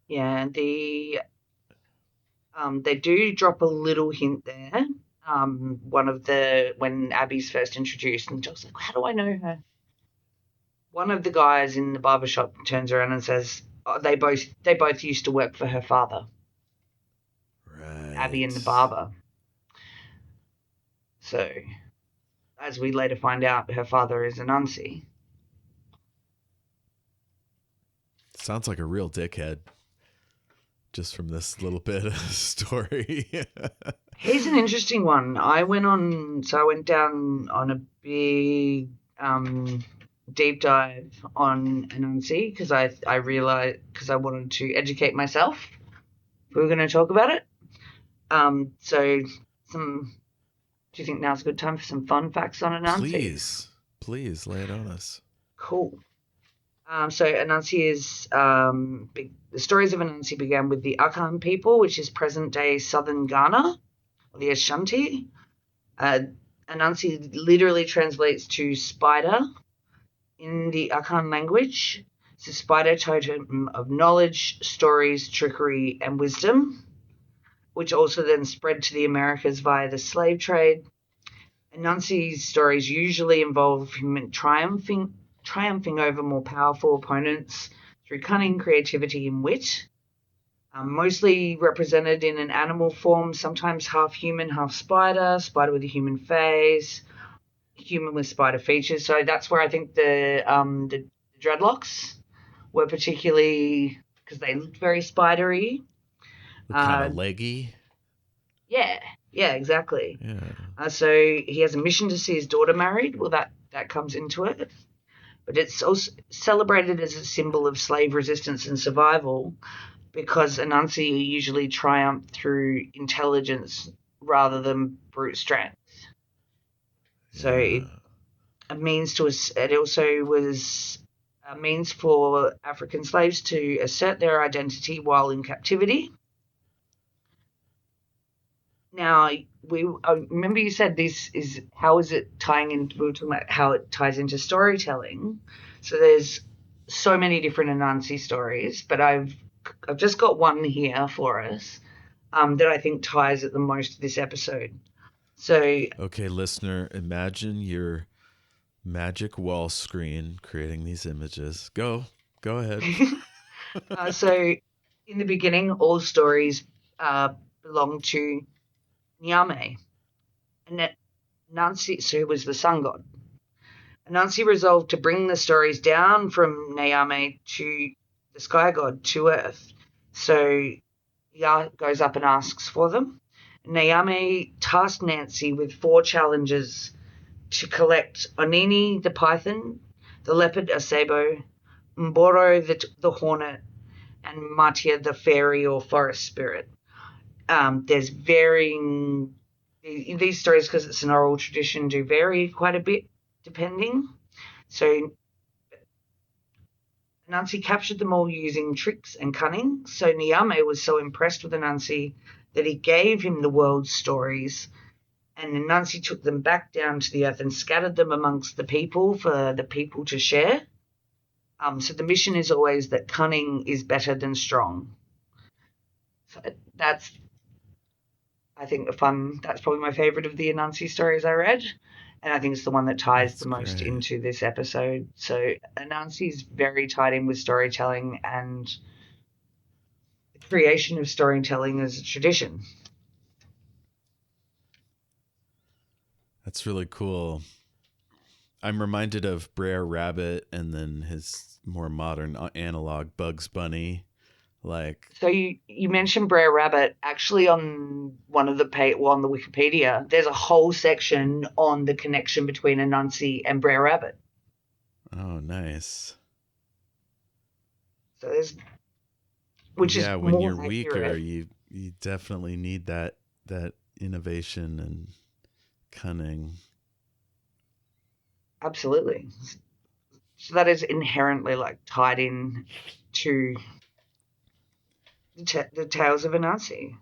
Yeah, they do drop a little hint there. When Abby's first introduced, and Joel's like, how do I know her? One of the guys in the barbershop turns around and says, they both used to work for her father. Right. Abby and the barber. So, as we later find out, her father is Anansi. Sounds like a real dickhead. Just from this little bit of story. Here's an interesting one. I went down on a big deep dive on Anansi because I realized, because I wanted to educate myself. We were going to talk about it. Do you think now's a good time for some fun facts on Anansi? Please lay it on us. Cool. So Anansi is the stories of Anansi began with the Akan people, which is present-day southern Ghana, or the Ashanti. Anansi literally translates to spider in the Akan language. It's a spider totem of knowledge, stories, trickery, and wisdom, which also then spread to the Americas via the slave trade. Anansi's stories usually involve him triumphing over more powerful opponents through cunning, creativity, and wit. Mostly represented in an animal form, sometimes half human, half spider, spider with a human face, human with spider features. So that's where I think the dreadlocks were particularly, because they looked very spidery. Kind of leggy. Yeah, exactly. Yeah. So he has a mission to see his daughter married. Well, that comes into it. But it's also celebrated as a symbol of slave resistance and survival because Anansi usually triumph through intelligence rather than brute strength. So it also was a means for African slaves to assert their identity while in captivity. Now, I remember you said this is, how is it tying in? We were talking about how it ties into storytelling. So there's so many different Anansi stories, but I've just got one here for us that I think ties it the most to this episode. So, okay, listener, imagine your magic wall screen creating these images. Go ahead. So in the beginning, all stories belong to Nyame, and Nancy, who was the sun god. Anansi resolved to bring the stories down from Nyame to the sky god, to Earth. So Yah goes up and asks for them. Nyame tasked Nancy with 4 challenges to collect Onini the python, the leopard Asebo, Mboro the hornet, and Matia the fairy or forest spirit. There's varying, these stories, because it's an oral tradition, do vary quite a bit depending. So Anansi captured them all using tricks and cunning. So Nyame was so impressed with Anansi that he gave him the world's stories, and Anansi took them back down to the earth and scattered them amongst the people for the people to share. So the mission is always that cunning is better than strong. So that's, I think, that's probably my favorite of the Anansi stories I read. And I think it's the one that ties the most into this episode. So Anansi is very tied in with storytelling and the creation of storytelling as a tradition. That's really cool. I'm reminded of Brer Rabbit and then his more modern analog Bugs Bunny. So you mentioned Brer Rabbit. Actually, on one of the on the Wikipedia, there's a whole section on the connection between Anansi and Brer Rabbit. Oh, nice. So there's, which is when more you're accurate. weaker, you definitely need that innovation and cunning. Absolutely. So that is inherently tied in to the tales of Anansi.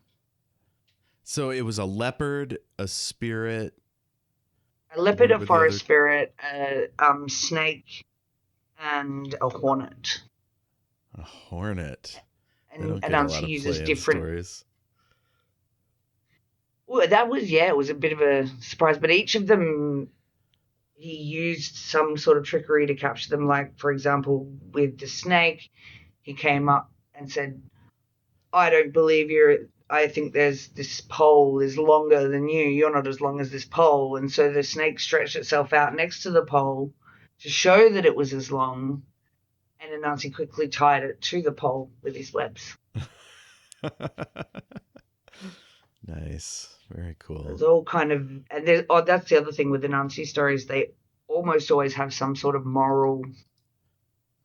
So it was a leopard, a spirit, a leopard, a forest spirit, a snake, and a hornet. A hornet. And Anansi uses different stories. Well, it was a bit of a surprise, but each of them, he used some sort of trickery to capture them. Like, for example, with the snake, he came up and said, I don't believe I think there's this pole is longer than you. You're not as long as this pole. And so the snake stretched itself out next to the pole to show that it was as long. And Anansi quickly tied it to the pole with his webs. Nice. Very cool. It's all kind of, and that's the other thing with Anansi stories. They almost always have some sort of moral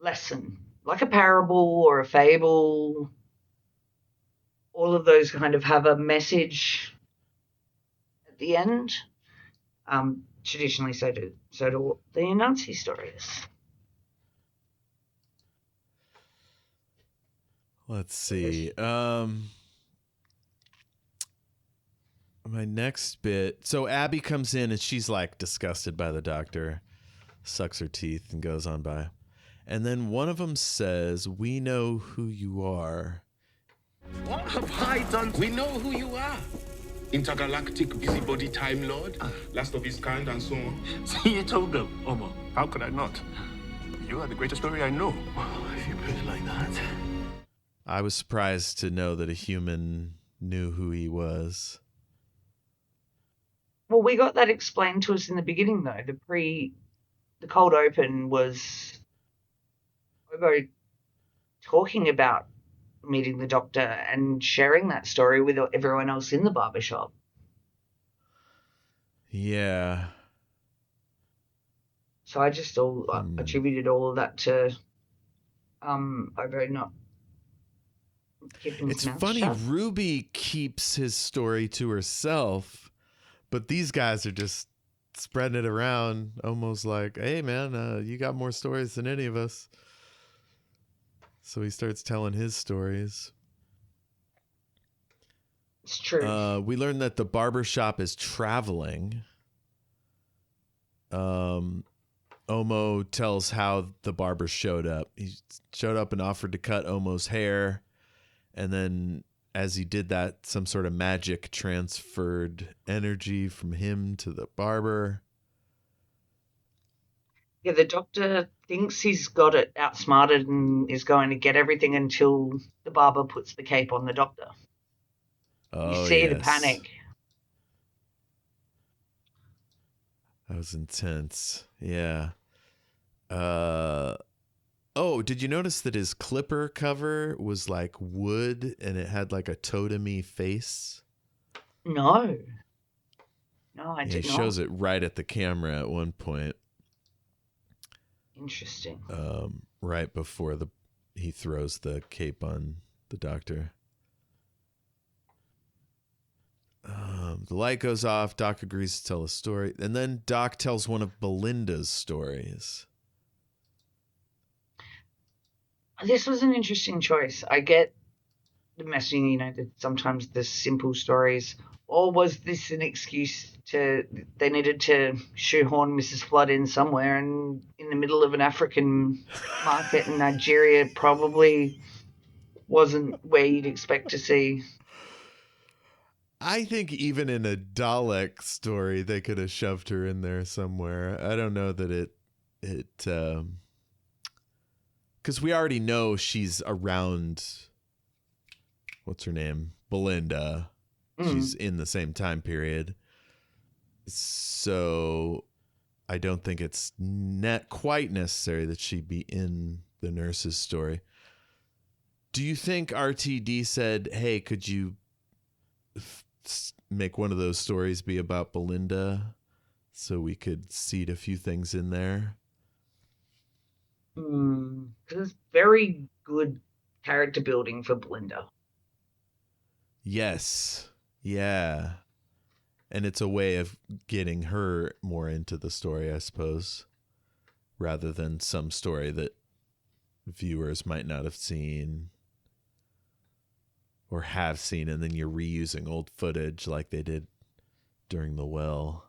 lesson, like a parable or a fable. All of those kind of have a message at the end. Traditionally, so do the Anansi stories. Let's see. My next bit. So Abby comes in and she's like disgusted by the doctor, sucks her teeth and goes on by. And then one of them says, "We know who you are." What have I done? We know who you are. Intergalactic busybody Time Lord, last of his kind and so on. So you told them, Omo. How could I not? You are the greatest story I know. If you put it like that. I was surprised to know that a human knew who he was. Well, we got that explained to us in the beginning, though. The cold open was Obo talking about meeting the doctor and sharing that story with everyone else in the barbershop. Yeah. So I just attributed all of that to Obo not keeping his It's mouth funny, shut. Ruby keeps his story to herself, but these guys are just spreading it around almost like, "Hey, man, you got more stories than any of us." So he starts telling his stories. It's true. We learned that the barbershop is traveling. Omo tells how the barber showed up. He showed up and offered to cut Omo's hair. And then as he did that, some sort of magic transferred energy from him to the barber. Yeah, the doctor thinks he's got it outsmarted and is going to get everything until the barber puts the cape on the doctor. Oh, You see the yes. panic. That was intense. Yeah. Oh, did you notice that his clipper cover was like wood and it had like a totemy face? No, I He did not. shows it right at the camera at one point. Interesting. Right before he throws the cape on the doctor. The light goes off. Doc agrees to tell a story. And then Doc tells one of Belinda's stories. This was an interesting choice. I get the messaging, that sometimes the simple stories, or was this an excuse they needed to shoehorn Mrs. Flood in somewhere, and in the middle of an African market in Nigeria probably wasn't where you'd expect to see. I think even in a Dalek story, they could have shoved her in there somewhere. I don't know that it because we already know she's around, what's her name? Belinda. She's in the same time period. So I don't think it's quite necessary that she be in the nurse's story. Do you think RTD said, "Hey, could you make one of those stories be about Belinda so we could seed a few things in there"? Because it's very good character building for Belinda. Yes. Yeah. And it's a way of getting her more into the story, I suppose, rather than some story that viewers might not have seen or have seen, and then you're reusing old footage like they did during The Well.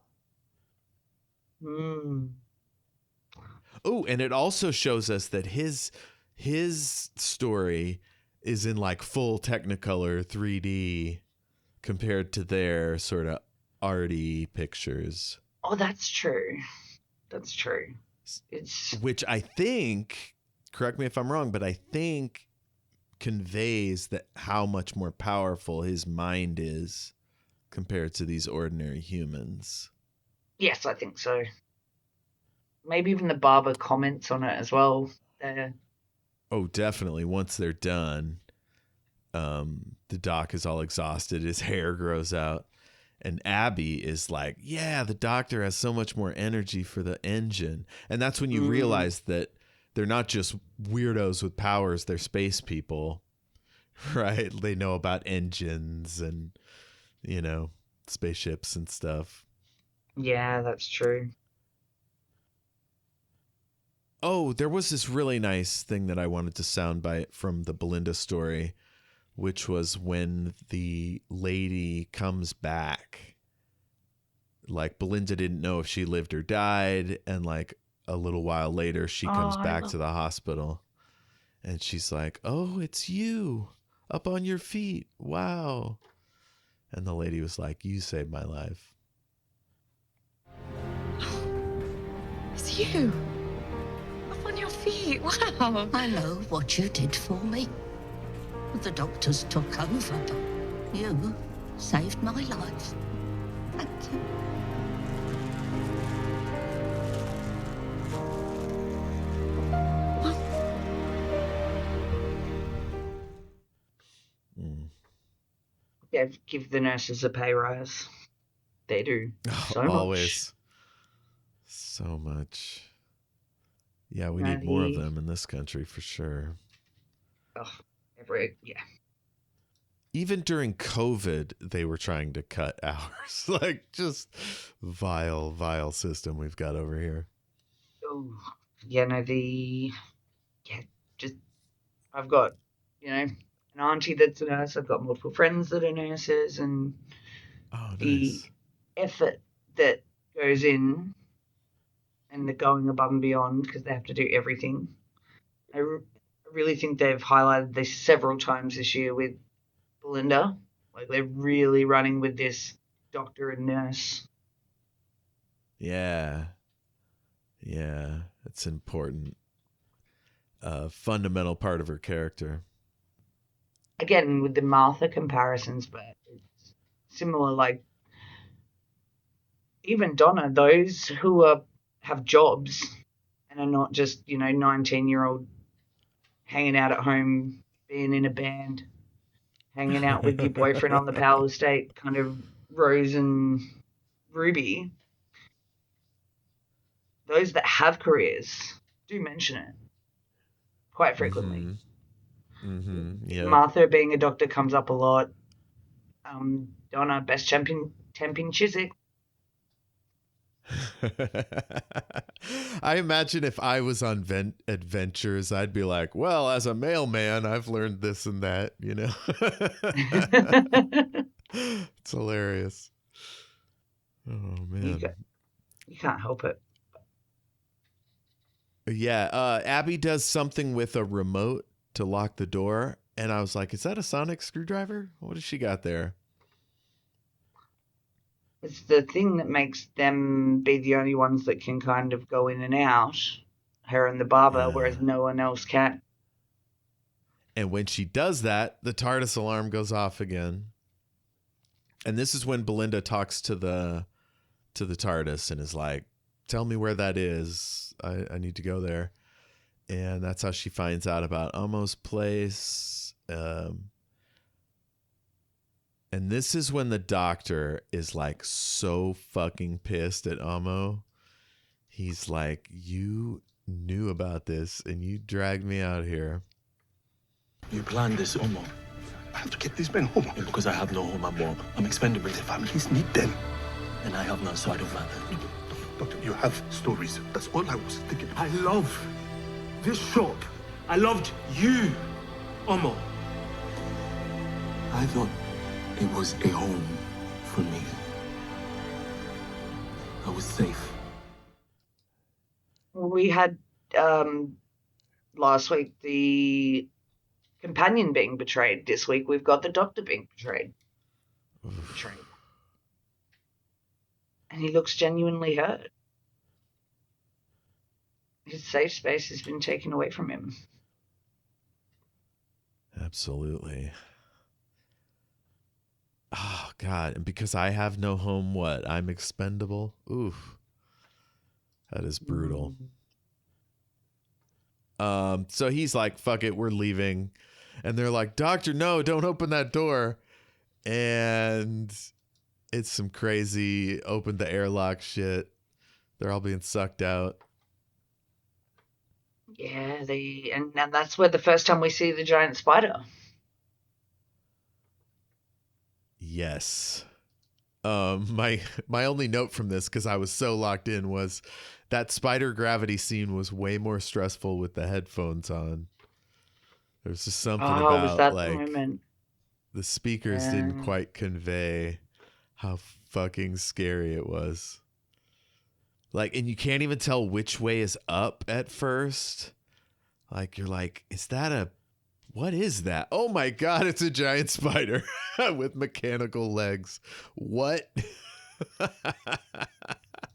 Oh, and it also shows us that his story is in like full Technicolor 3D compared to their sort of arty pictures. Oh, that's true. That's true. Which I think, correct me if I'm wrong, but I think conveys that how much more powerful his mind is compared to these ordinary humans. Yes, I think so. Maybe even the barber comments on it as well. Oh, definitely. Once they're done, the doc is all exhausted. His hair grows out. And Abby is like, yeah, the doctor has so much more energy for the engine. And that's when you realize that they're not just weirdos with powers. They're space people, right? They know about engines and, you know, spaceships and stuff. Yeah, that's true. Oh, there was this really nice thing that I wanted to soundbite from the Belinda story, which was when the lady comes back. Like, Belinda didn't know if she lived or died, and like a little while later she comes back to the hospital and she's like, oh, it's you up on your feet. Wow. And the lady was like, you saved my life. It's you. Up on your feet. Wow. I know what you did for me. The doctors took over, but you saved my life. Thank you. Yeah, give the nurses a pay rise. They do so Always. So much. Yeah, we need more of them in this country for sure. Oh, yeah. Even during COVID, they were trying to cut hours. Like, just vile system we've got over here. Oh, yeah, no, I've got, an auntie that's a nurse. I've got multiple friends that are nurses, and the effort that goes in and the going above and beyond because they have to do everything. I really think they've highlighted this several times this year with Belinda. Like, they're really running with this doctor and nurse. Yeah, it's important. Fundamental part of her character. Again, with the Martha comparisons, but it's similar. Like, even Donna, those who have jobs and are not just 19-year-old hanging out at home, being in a band, hanging out with your boyfriend on the Powell estate, kind of Rose and Ruby. Those that have careers do mention it quite frequently. Yeah. Martha being a doctor comes up a lot. Donna, best champion Chiswick. I imagine if I was on adventures, I'd be like, well, as a mailman, I've learned this and that, It's hilarious. Oh, man. You can't help it. Yeah. Abby does something with a remote to lock the door. And I was like, is that a sonic screwdriver? What has she got there? It's the thing that makes them be the only ones that can kind of go in and out, her and the barber, whereas no one else can. And when she does that, the TARDIS alarm goes off again. And this is when Belinda talks to the TARDIS and is like, tell me where that is. I need to go there. And that's how she finds out about Omo's place. And this is when the doctor is like so fucking pissed at Omo. He's like, you knew about this and you dragged me out here. You planned this, Omo. I have to get these men home. Yeah, because I have no home abroad. I'm expendable. The families need them. And I have no side of matter. Doctor, you have stories. That's all I was thinking. I love this shop. I loved you, Omo. I thought it was a home for me. I was safe. We had last week the companion being betrayed. This week we've got the doctor being betrayed. And he looks genuinely hurt. His safe space has been taken away from him. Absolutely. Oh, God. And because I have no home, what? I'm expendable? Oof. That is brutal. So he's like, fuck it, we're leaving. And they're like, Doctor, no, don't open that door. And it's some crazy open the airlock shit. They're all being sucked out. Yeah, and that's where the first time we see the giant spider. Yes. My only note from this, because I was so locked in, was that spider gravity scene was way more stressful with the headphones on. There's just something Was about that like the moment? the speakers didn't quite convey how fucking scary it was. Like, and you can't even tell which way is up at first. Like, you're like, what is that? Oh my God, it's a giant spider with mechanical legs. What?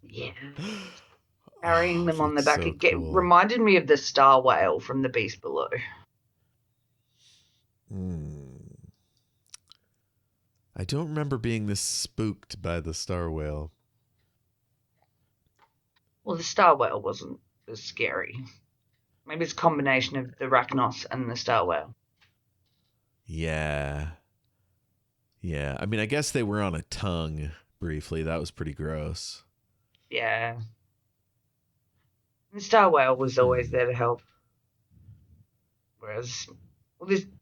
Yeah. Carrying them on the back. So It reminded me of the star whale from The Beast Below. I don't remember being this spooked by the star whale. Well, the star whale wasn't as scary. Maybe it's a combination of the Rachnos and the star whale. Yeah. Yeah. I mean, I guess they were on a tongue briefly. That was pretty gross. Yeah. The star whale was always there to help. Whereas,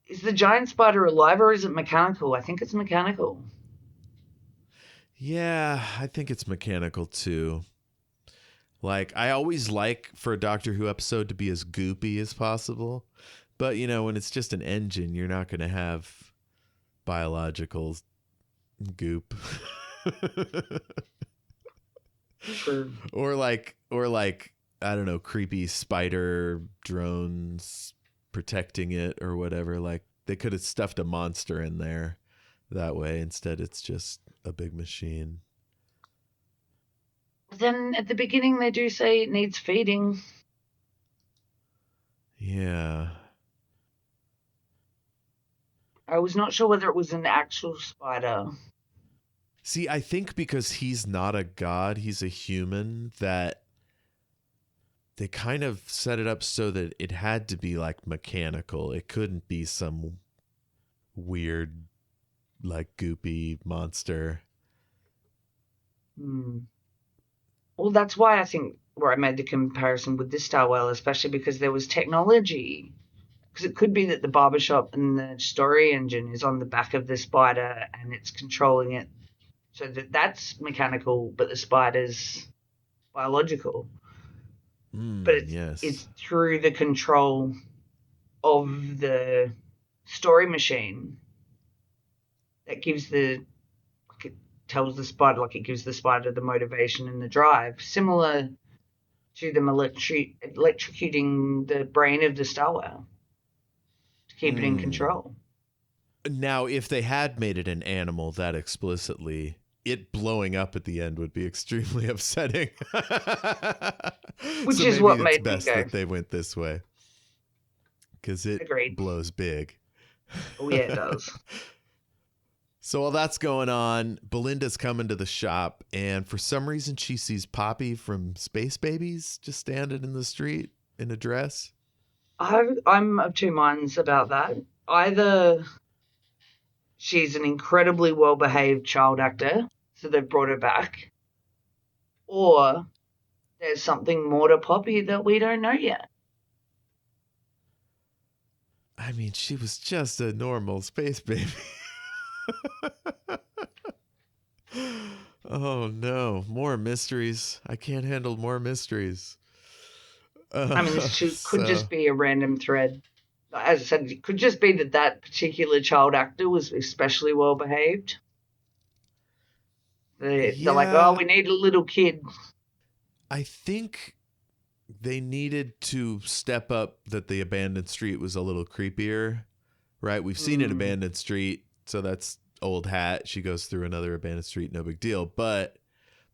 is the giant spider alive or is it mechanical? I think it's mechanical. Yeah, I think it's mechanical too. Like, I always like for a Doctor Who episode to be as goopy as possible. But, you know, when it's just an engine, you're not going to have biological goop. True. Or like, I don't know, creepy spider drones protecting it or whatever. Like, they could have stuffed a monster in there that way. Instead, it's just a big machine. Then at the beginning, they do say it needs feeding. Yeah. I was not sure whether it was an actual spider. See, I think because he's not a god, he's a human, that they kind of set it up so that it had to be like mechanical. It couldn't be some weird, like goopy monster. Well, that's why I think where I made the comparison with this star whale, especially because there was technology. Because it could be that the barbershop and the story engine is on the back of the spider and it's controlling it. So that's mechanical, but the spider's biological. But it's through the control of the story machine that gives it tells the spider, like it gives the spider the motivation and the drive, similar to them electrocuting the brain of the star whale to keep it in control. Now, if they had made it an animal that explicitly, it blowing up at the end would be extremely upsetting. Which so is maybe what it's made best me go. that they went this way. Because it blows big. Oh, yeah, it does. So while that's going on, Belinda's coming to the shop, and for some reason she sees Poppy from Space Babies just standing in the street in a dress. I'm of two minds about that. Either she's an incredibly well-behaved child actor, so they've brought her back, or there's something more to Poppy that we don't know yet. I mean, she was just a normal space baby. Oh no, more mysteries. I can't handle more mysteries. I mean, this could just be a random thread. As I said, it could just be that particular child actor was especially well behaved. They're like, oh, we need a little kid. I think they needed to step up that the abandoned street was a little creepier, right? We've seen an abandoned street, so that's old hat. She goes through another abandoned street, no big deal. But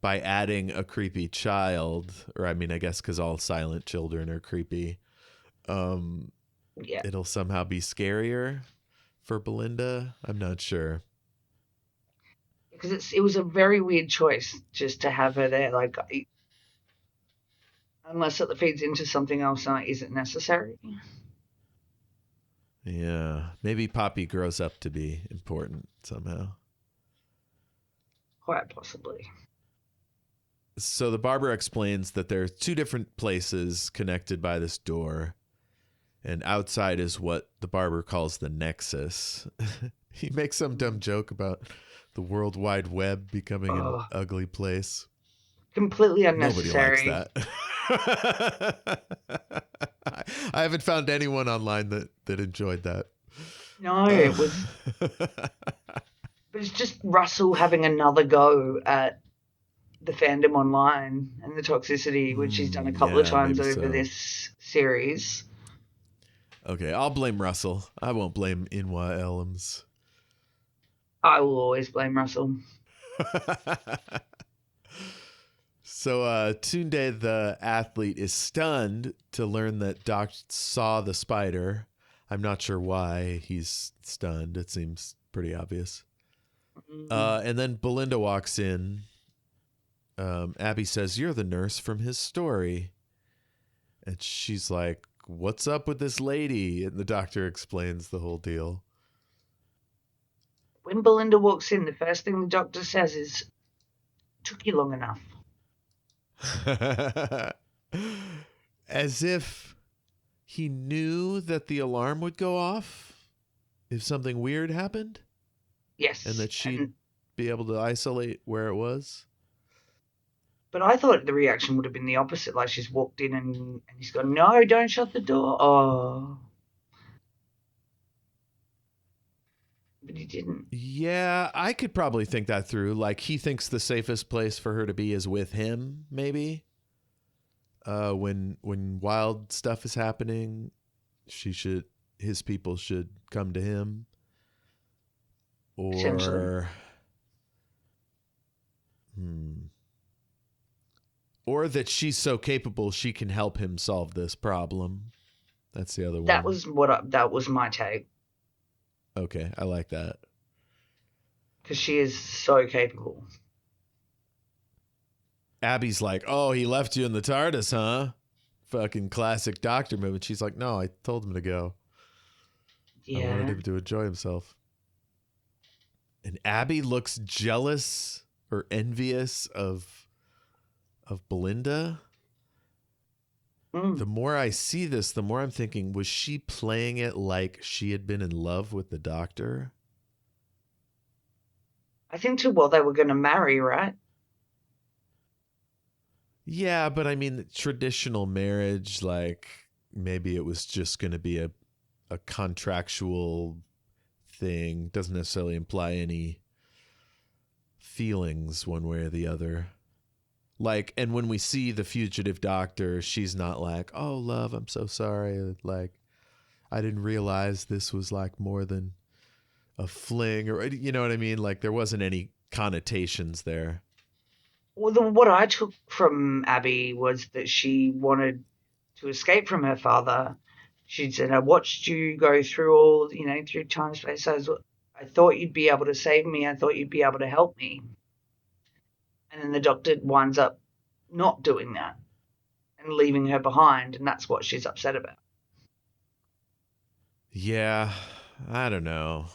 by adding a creepy child, or I mean, I guess because all silent children are creepy, it'll somehow be scarier. for Belinda? I'm not sure. Because it was a very weird choice just to have her there. Like, unless it feeds into something else, is it necessary? Yeah, maybe Poppy grows up to be important somehow. Quite possibly. So the barber explains that there are two different places connected by this door, and outside is what the barber calls the nexus. He makes some dumb joke about the World Wide Web becoming an ugly place. Completely Nobody unnecessary. likes that. I haven't found anyone online that enjoyed that. No, it was. But it's just Russell having another go at the fandom online and the toxicity, which he's done a couple of times over this series. Okay, I'll blame Russell. I won't blame Inwa Elms. I will always blame Russell. So Tunde, the athlete, is stunned to learn that Doc saw the spider. I'm not sure why he's stunned. It seems pretty obvious. And then Belinda walks in. Abby says, "You're the nurse from his story." And she's like, "What's up with this lady?" And the doctor explains the whole deal. When Belinda walks in, the first thing the doctor says is, "Took you long enough." As if he knew that the alarm would go off if something weird happened. Yes. And that she'd be able to isolate where it was. But I thought the reaction would have been the opposite. Like she's walked in and he's gone, "No, don't shut the door." Oh. But he didn't. Yeah, I could probably think that through. Like, he thinks the safest place for her to be is with him, maybe. When wild stuff is happening, his people should come to him. Or that she's so capable she can help him solve this problem. That's the other one. That was my take. Okay, I like that. Because she is so capable. Abby's like, "Oh, he left you in the TARDIS, huh?" Fucking classic doctor move. And she's like, "No, I told him to go. Yeah. I wanted him to enjoy himself." And Abby looks jealous or envious of Belinda. The more I see this, the more I'm thinking, was she playing it like she had been in love with the doctor? I think they were going to marry, right? Yeah, but I mean, traditional marriage, like maybe it was just going to be a contractual thing. Doesn't necessarily imply any feelings one way or the other. Like, and when we see the fugitive doctor, she's not like, "Oh, love, I'm so sorry. Like, I didn't realize this was like more than a fling," or, you know what I mean? Like, there wasn't any connotations there. Well, what I took from Abby was that she wanted to escape from her father. She said, "I watched you go through all, through time, space. I thought you'd be able to save me. I thought you'd be able to help me." And then the doctor winds up not doing that and leaving her behind, and that's what she's upset about. Yeah, I don't know.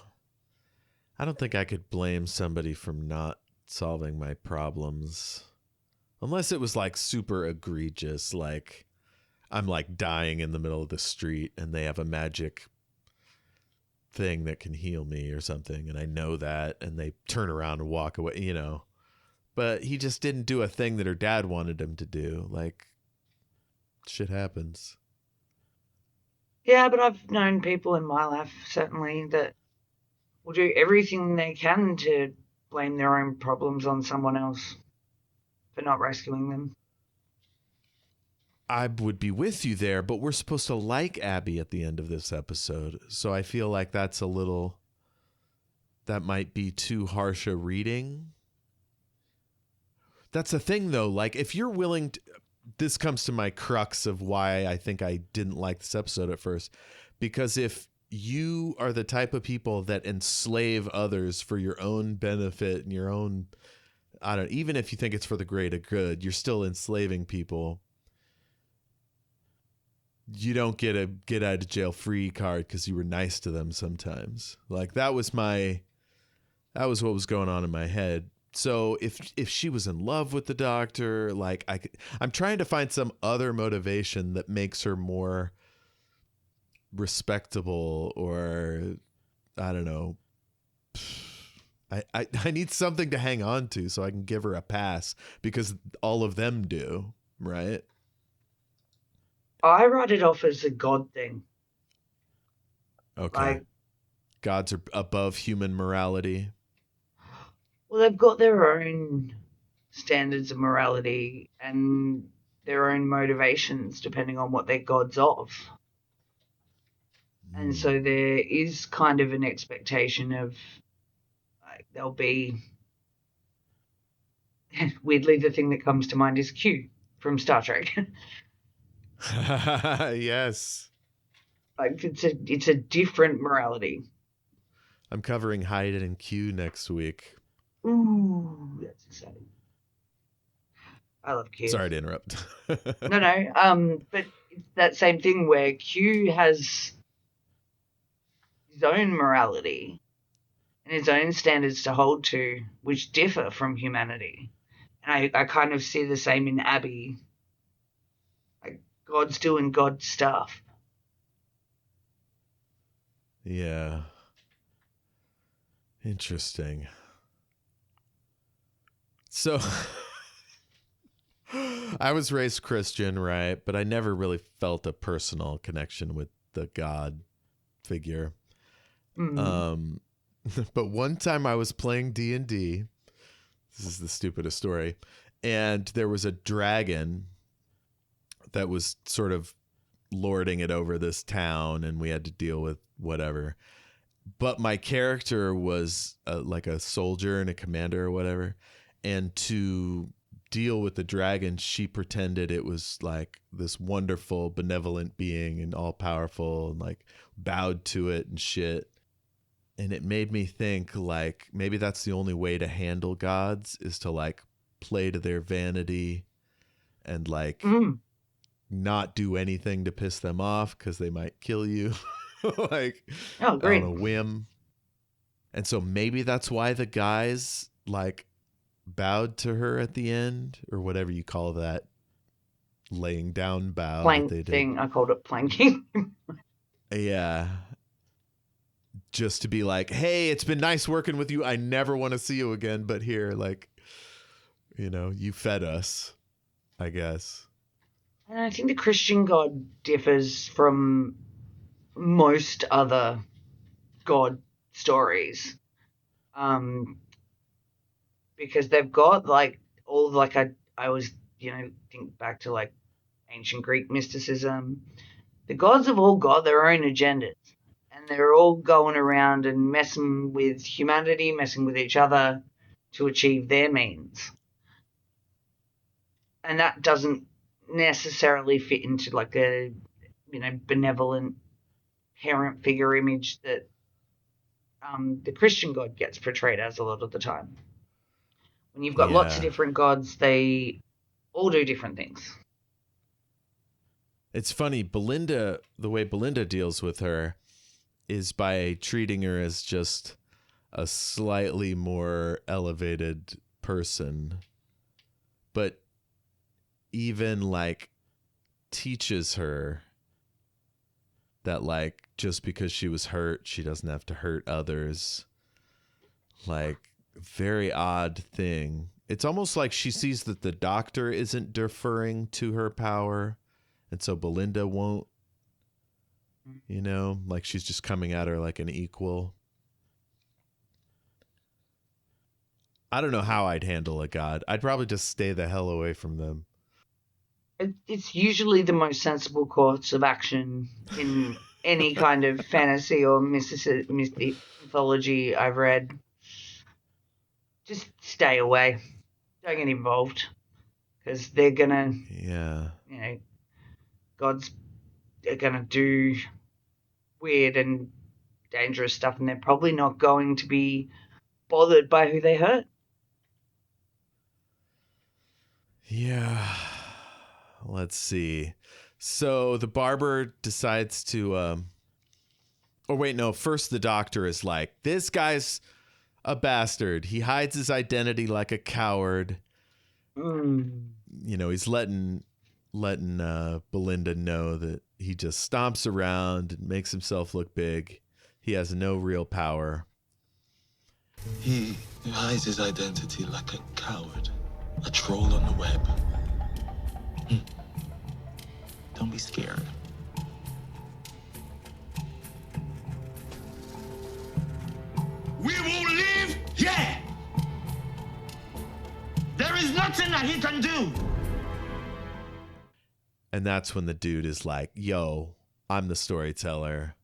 I don't think I could blame somebody for not solving my problems. Unless it was like super egregious, like I'm like dying in the middle of the street and they have a magic thing that can heal me or something, and I know that, and they turn around and walk away, But he just didn't do a thing that her dad wanted him to do. Like, shit happens. Yeah, but I've known people in my life, certainly, that will do everything they can to blame their own problems on someone else for not rescuing them. I would be with you there, but we're supposed to like Abby at the end of this episode. So I feel like that might be too harsh a reading. That's the thing, though. Like, if you're willing to, this comes to my crux of why I think I didn't like this episode at first. Because if you are the type of people that enslave others for your own benefit and your own, even if you think it's for the greater good, you're still enslaving people. You don't get a get out of jail free card because you were nice to them sometimes. Like that was what was going on in my head. So if she was in love with the doctor, like I'm trying to find some other motivation that makes her more respectable, or I don't know. I need something to hang on to so I can give her a pass, because all of them do, right? I write it off as a God thing. Okay. Like, gods are above human morality. well, they've got their own standards of morality and their own motivations depending on what they're gods of. And so there is kind of an expectation of, like, they'll be... Weirdly, the thing that comes to mind is Q from Star Trek. Yes. Like, it's a different morality. I'm covering Hide and Q next week. Ooh, that's exciting. I love Q. Sorry to interrupt. No. But it's that same thing where Q has his own morality and his own standards to hold to, which differ from humanity. And I kind of see the same in Abby. Like, God's doing God stuff. Yeah. Interesting. So I was raised Christian, right? But I never really felt a personal connection with the God figure. Mm. But one time I was playing D&D. This is the stupidest story. And there was a dragon that was sort of lording it over this town, and we had to deal with whatever. But my character was like a soldier and a commander or whatever. And to deal with the dragon, she pretended it was like this wonderful, benevolent being and all powerful, and like bowed to it and shit. And it made me think, like, maybe that's the only way to handle gods, is to like play to their vanity and like not do anything to piss them off because they might kill you. Like, Oh, great. on a whim. And so maybe that's why the guys like bowed to her at the end, or whatever you call that laying down bow that they did. Thing, I called it planking. Yeah. Just to be like, hey, it's been nice working with you. I never want to see you again, but here, like, you know, you fed us, I guess. And I think the Christian God differs from most other God stories. Because they've got like all of, like, I always, think back to like ancient Greek mysticism. The gods have all got their own agendas, and they're all going around and messing with humanity, messing with each other to achieve their means. And that doesn't necessarily fit into like a, benevolent parent figure image that the Christian God gets portrayed as a lot of the time. When you've got lots of different gods, they all do different things. It's funny, Belinda, the way Belinda deals with her is by treating her as just a slightly more elevated person, but even like teaches her that like just because she was hurt, she doesn't have to hurt others. Like, very odd thing. It's almost like she sees that the doctor isn't deferring to her power, and so Belinda won't, like she's just coming at her like an equal. I don't know how I'd handle a god. I'd probably just stay the hell away from them. It's usually the most sensible course of action in any kind of fantasy or mythology I've read. Just stay away. Don't get involved. Because they're going to, gods are going to do weird and dangerous stuff, and they're probably not going to be bothered by who they hurt. Yeah. Let's see. So the barber decides to oh wait, no, first the doctor is like, this guy's a bastard. He hides his identity like a coward. You know, he's letting Belinda know that he just stomps around and makes himself look big. He has no real power. He hides his identity like a coward, a troll on the web. Don't be scared. We will live here. There is nothing that he can do. And that's when the dude is like, yo, I'm the storyteller.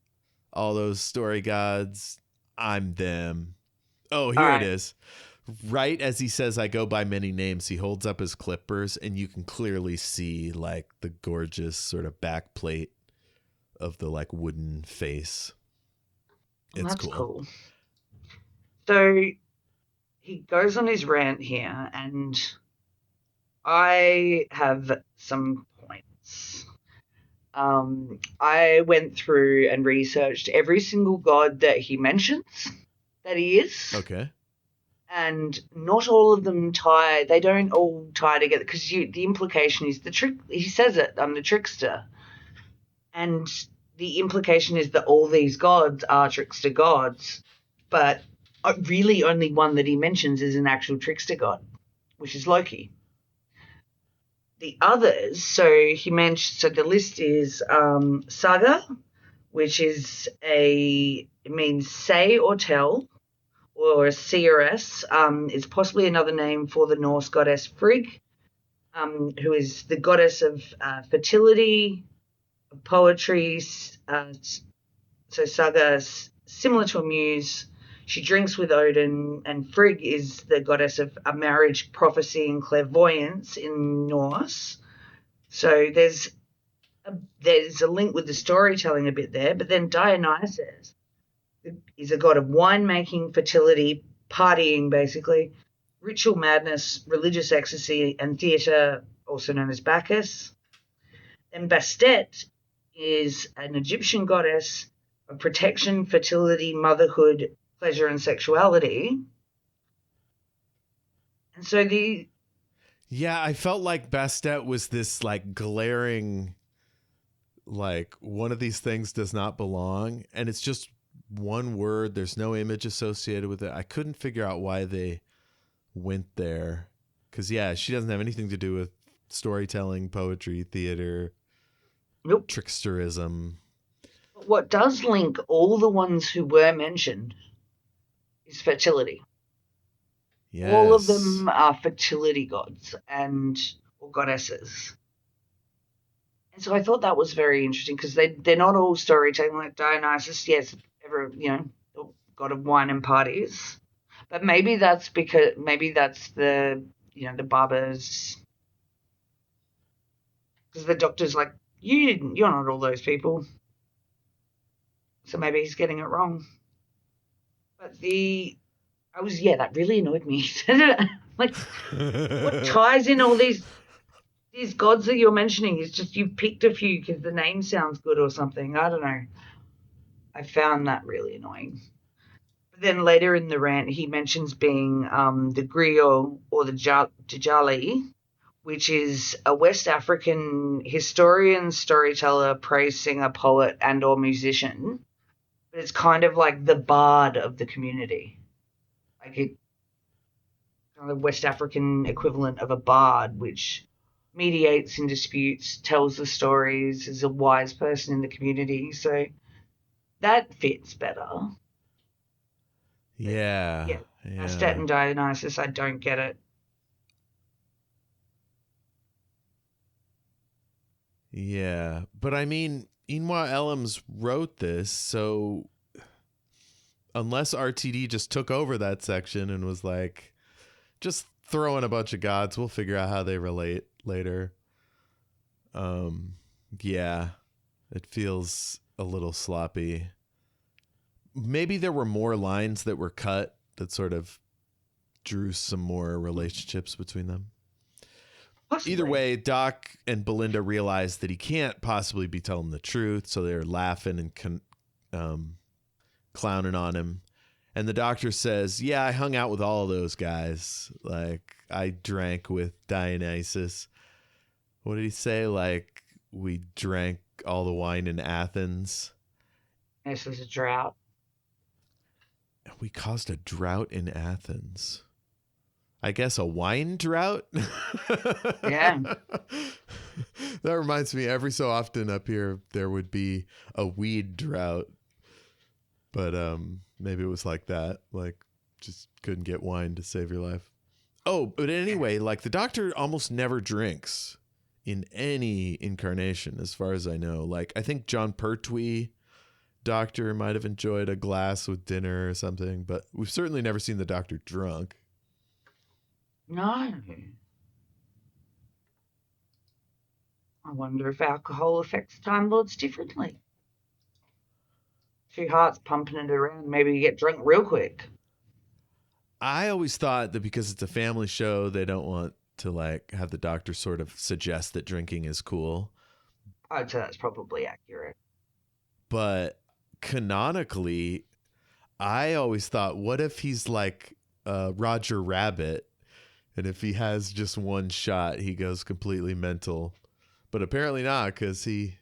All those story gods, I'm them. Oh, here it is. Right as he says, I go by many names, he holds up his clippers, and you can clearly see like the gorgeous sort of back plate of the like wooden face. It's That's cool. So he goes on his rant here, and I have some points. I went through and researched every single god that he mentions that he is. Okay. And not all of them tie, they don't all tie together, because the implication is the trick, he says it, I'm the trickster. And the implication is that all these gods are trickster gods, but really only one that he mentions is an actual trickster god, which is Loki. The others, so the list is Saga, which is it means say or tell, or a seeress, is possibly another name for the Norse goddess Frigg, who is the goddess of fertility, poetry. So Saga is similar to a muse. She drinks with Odin, and Frigg is the goddess of a marriage, prophecy, and clairvoyance in Norse. So there's a link with the storytelling a bit there, but then Dionysus is a god of winemaking, fertility, partying, basically, ritual madness, religious ecstasy, and theatre, also known as Bacchus. And Bastet is an Egyptian goddess of protection, fertility, motherhood, pleasure, and sexuality. And so Yeah, I felt like Bastet was this like glaring, like one of these things does not belong, and it's just one word. There's no image associated with it. I couldn't figure out why they went there, because yeah, she doesn't have anything to do with storytelling, poetry, theater, tricksterism. What does link all the ones who were mentioned is fertility. Yes. All of them are fertility gods or goddesses. And so I thought that was very interesting, because they're not all storytelling. Like Dionysus, yes, god of wine and parties. But maybe that's the barbers, because the doctor's like, you're not all those people. So maybe he's getting it wrong. But that really annoyed me. Like, what ties in all these gods that you're mentioning? It's just you've picked a few because the name sounds good or something. I don't know. I found that really annoying. But then later in the rant, he mentions being the griot or the Djali, which is a West African historian, storyteller, praise singer, poet, and or musician. But it's kind of like the bard of the community. Like the West African equivalent of a bard, which mediates in disputes, tells the stories, is a wise person in the community. So that fits better. Yeah. Bastet and Dionysus, I don't get it. Yeah, but I mean, Inwa Ellams wrote this, so unless RTD just took over that section and was like, just throw in a bunch of gods, we'll figure out how they relate later. Yeah, it feels a little sloppy. maybe there were more lines that were cut that sort of drew some more relationships between them. Possibly. Either way, Doc and Belinda realize that he can't possibly be telling the truth, so they're laughing and clowning on him. And the doctor says, yeah, I hung out with all of those guys. Like, I drank with Dionysus. What did he say? Like, we drank all the wine in Athens. This was a drought. We caused a drought in Athens. I guess a wine drought? Yeah. That reminds me, every so often up here, there would be a weed drought. But maybe it was like that. Like, just couldn't get wine to save your life. Oh, but anyway, like the doctor almost never drinks in any incarnation, as far as I know. Like, I think John Pertwee doctor might have enjoyed a glass with dinner or something, but we've certainly never seen the doctor drunk. No. I wonder if alcohol affects Time Lords differently. Two hearts pumping it around, maybe you get drunk real quick. I always thought that because it's a family show, they don't want to like have the doctor sort of suggest that drinking is cool. I'd say that's probably accurate. But canonically, I always thought, what if he's like Roger Rabbit, and if he has just one shot, he goes completely mental? But apparently not, because he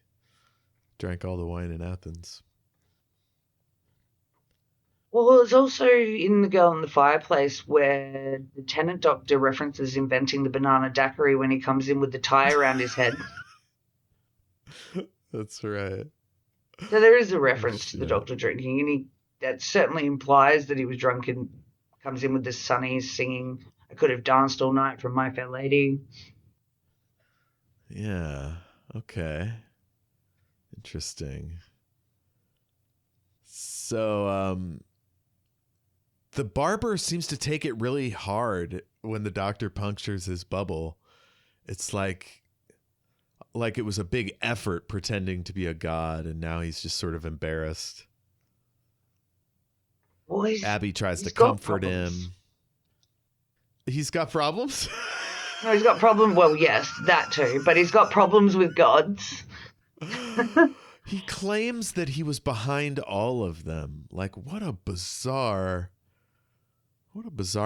drank all the wine in Athens. Well, it's also in The Girl in the Fireplace where the tenant doctor references inventing the banana daiquiri when he comes in with the tie around his head. That's right. So there is a reference to the doctor drinking, and that certainly implies that he was drunk and comes in with the Sunnies singing I Could Have Danced All Night from My Fair Lady. Yeah. Okay. Interesting. So, the barber seems to take it really hard when the doctor punctures his bubble. It's like it was a big effort pretending to be a god, and now he's just sort of embarrassed. Well, Abby tries to comfort him. He's got problems? No, he's got problems. Well, yes, that too. But he's got problems with gods. He claims that he was behind all of them. Like, what a bizarre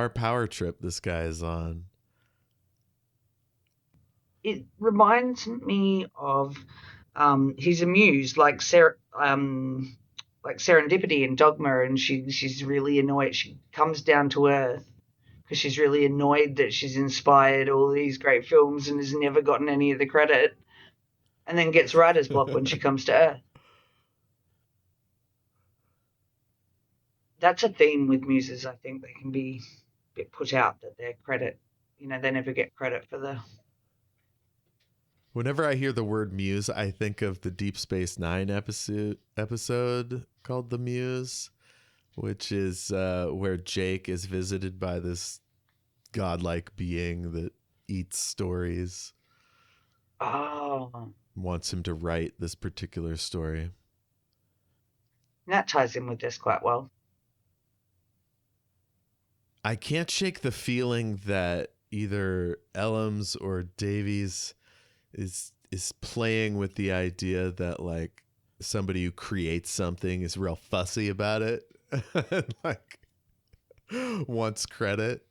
power trip this guy is on. It reminds me of he's a muse, like Serendipity in Dogma, and she's really annoyed. She comes down to earth because she's really annoyed that she's inspired all these great films and has never gotten any of the credit, and then gets writer's block when she comes to earth. That's a theme with muses. I think they can be a bit put out that their credit, they never get credit for the. Whenever I hear the word muse, I think of the Deep Space Nine episode called The Muse, which is where Jake is visited by this godlike being that eats stories. Oh. Wants him to write this particular story. That ties in with this quite well. I can't shake the feeling that either Ellams or Davies is playing with the idea that like somebody who creates something is real fussy about it and like wants credit.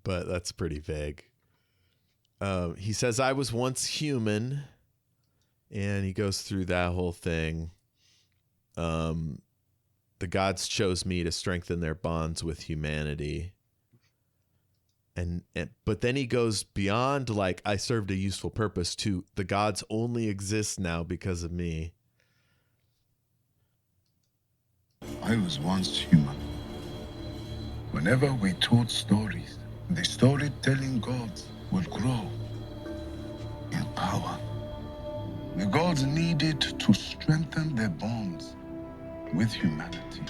But that's pretty vague. He says, I was once human, and he goes through that whole thing. The gods chose me to strengthen their bonds with humanity. But then he goes beyond like I served a useful purpose to the gods only exist now because of me. I was once human. Whenever we told stories, the storytelling gods would grow in power. The gods needed to strengthen their bonds with humanity.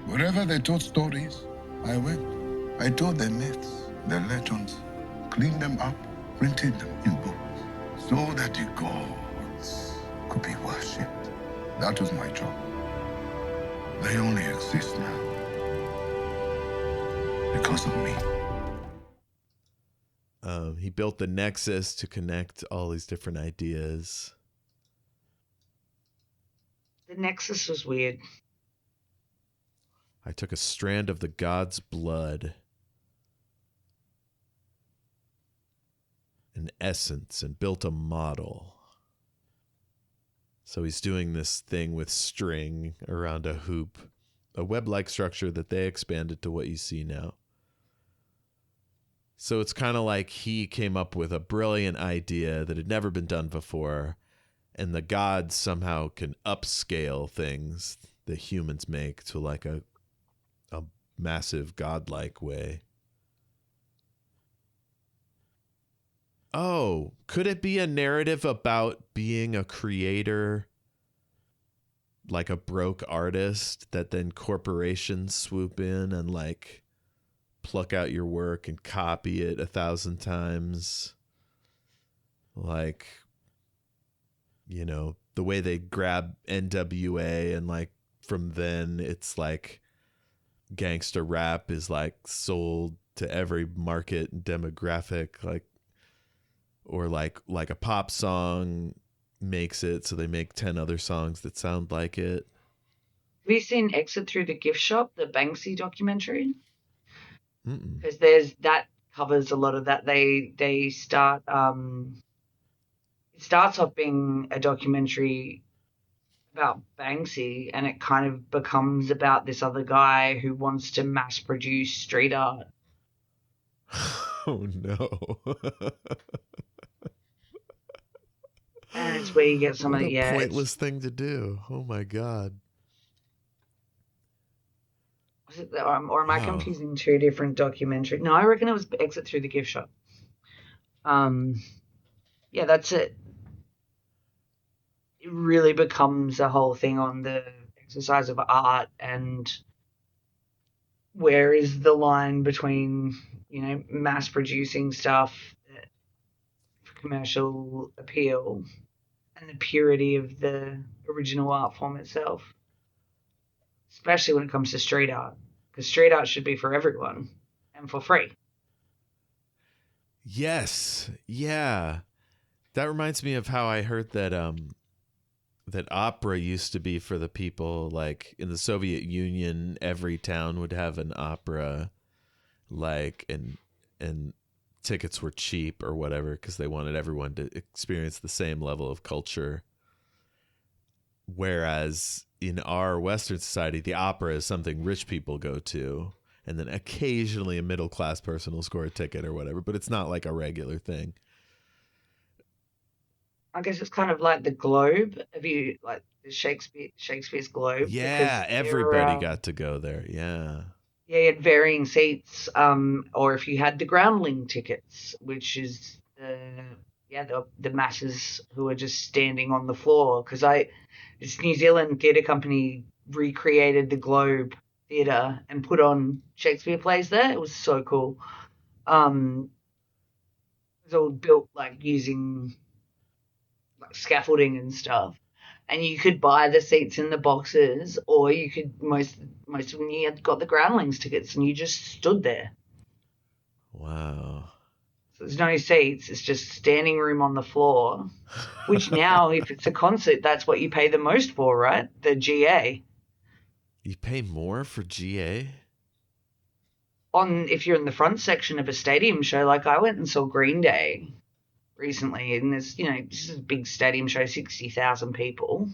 Wherever they told stories, I went. I told their myths, their legends, cleaned them up, printed them in books, so that the gods could be worshipped. That was my job. They only exist now because of me. He built the Nexus to connect all these different ideas. The Nexus was weird. I took a strand of the god's blood, an essence, and built a model. So he's doing this thing with string around a hoop, a web-like structure that they expanded to what you see now. So it's kind of like he came up with a brilliant idea that had never been done before, and the gods somehow can upscale things that humans make to like a massive godlike way. Oh, could it be a narrative about being a creator, like a broke artist, that then corporations swoop in and like pluck out your work and copy it 1,000 times? Like, you know, the way they grab NWA, and like from then it's like gangster rap is like sold to every market and demographic, like, or like a pop song makes it, so they make 10 other songs that sound like it. Have you seen Exit Through the Gift Shop, the Banksy documentary? Mm-mm. Because that covers a lot of that. They start it starts off being a documentary about Banksy, and it kind of becomes about this other guy who wants to mass produce street art. Oh no. And it's where you get some what of the a pointless thing to do. Oh my god. Was it or am I confusing two different documentaries? No, I reckon it was Exit Through the Gift Shop. Yeah, that's it. It really becomes a whole thing on the exercise of art and where is the line between, you know, mass producing stuff for commercial appeal and the purity of the original art form itself, especially when it comes to street art, because street art should be for everyone and for free. Yes. Yeah. That reminds me of how I heard that that opera used to be for the people. Like in the Soviet Union, every town would have an opera, like, and tickets were cheap or whatever because they wanted everyone to experience the same level of culture. Whereas in our Western society, the opera is something rich people go to, and then occasionally a middle-class person will score a ticket or whatever, but it's not like a regular thing. I guess it's kind of like the Globe. Have you, like, the Shakespeare's Globe? Yeah, everybody got to go there. Yeah. Yeah, you had varying seats, or if you had the groundling tickets, which is the masses who are just standing on the floor. Because this New Zealand theatre company recreated the Globe Theatre and put on Shakespeare plays there. It was so cool. It was all built like using like scaffolding and stuff. And you could buy the seats in the boxes, or you could most of them you had got the groundlings tickets, and you just stood there. Wow. So there's no seats; it's just standing room on the floor. Which now, if it's a concert, that's what you pay the most for, right? The GA. You pay more for GA? If you're in the front section of a stadium show, like I went and saw Green Day recently, and this is a big stadium show, 60,000 people,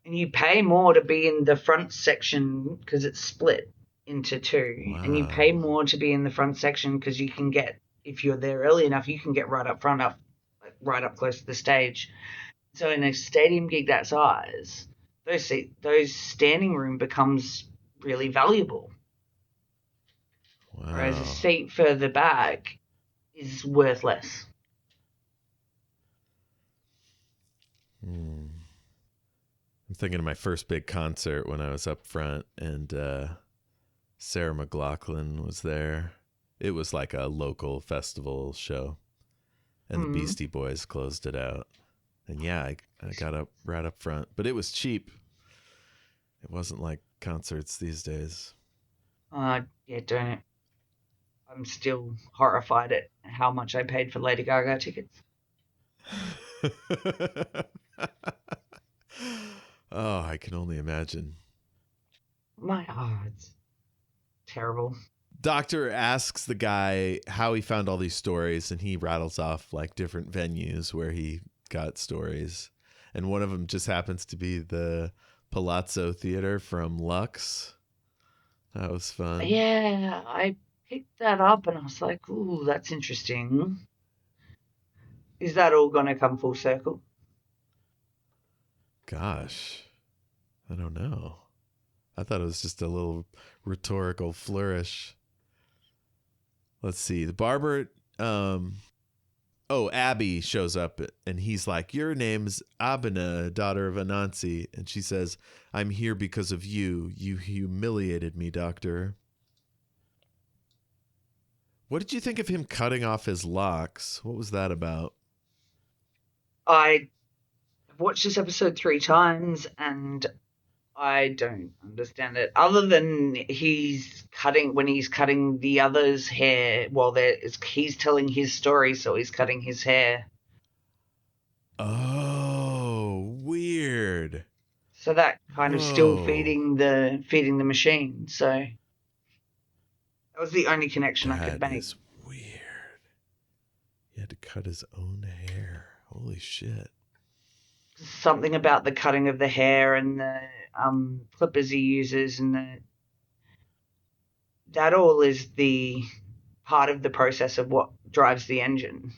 and you pay more to be in the front section because it's split into two. Wow. And you pay more to be in the front section because you can get, if you're there early enough, you can get right up front, right up close to the stage. So in a stadium gig that size, those standing room becomes really valuable. Wow. Whereas a seat further back is worth less. I'm thinking of my first big concert when I was up front, and Sarah McLachlan was there. It was like a local festival show, and the Beastie Boys closed it out. And yeah, I got up right up front, but it was cheap. It wasn't like concerts these days. Yeah, don't. I'm still horrified at how much I paid for Lady Gaga tickets. Oh, I can only imagine. It's terrible. Doctor asks the guy how he found all these stories, and he rattles off like different venues where he got stories. And one of them just happens to be the Palazzo Theater from Lux. That was fun. Yeah, I picked that up and I was like, ooh, that's interesting. Is that all going to come full circle? Gosh, I don't know. I thought it was just a little rhetorical flourish. Let's see. The barber, Abby shows up and he's like, your name's Abena, daughter of Anansi. And she says, I'm here because of you. You humiliated me, doctor. What did you think of him cutting off his locks? What was that about? I've watched this episode 3 times and I don't understand it. Other than when he's cutting the other's hair while he's telling his story, so he's cutting his hair. Oh, weird. So that kind of still feeding the machine. So that was the only connection I could make. That is weird. He had to cut his own hair. Holy shit. Something about the cutting of the hair and the clippers he uses, and that all is the part of the process of what drives the engine.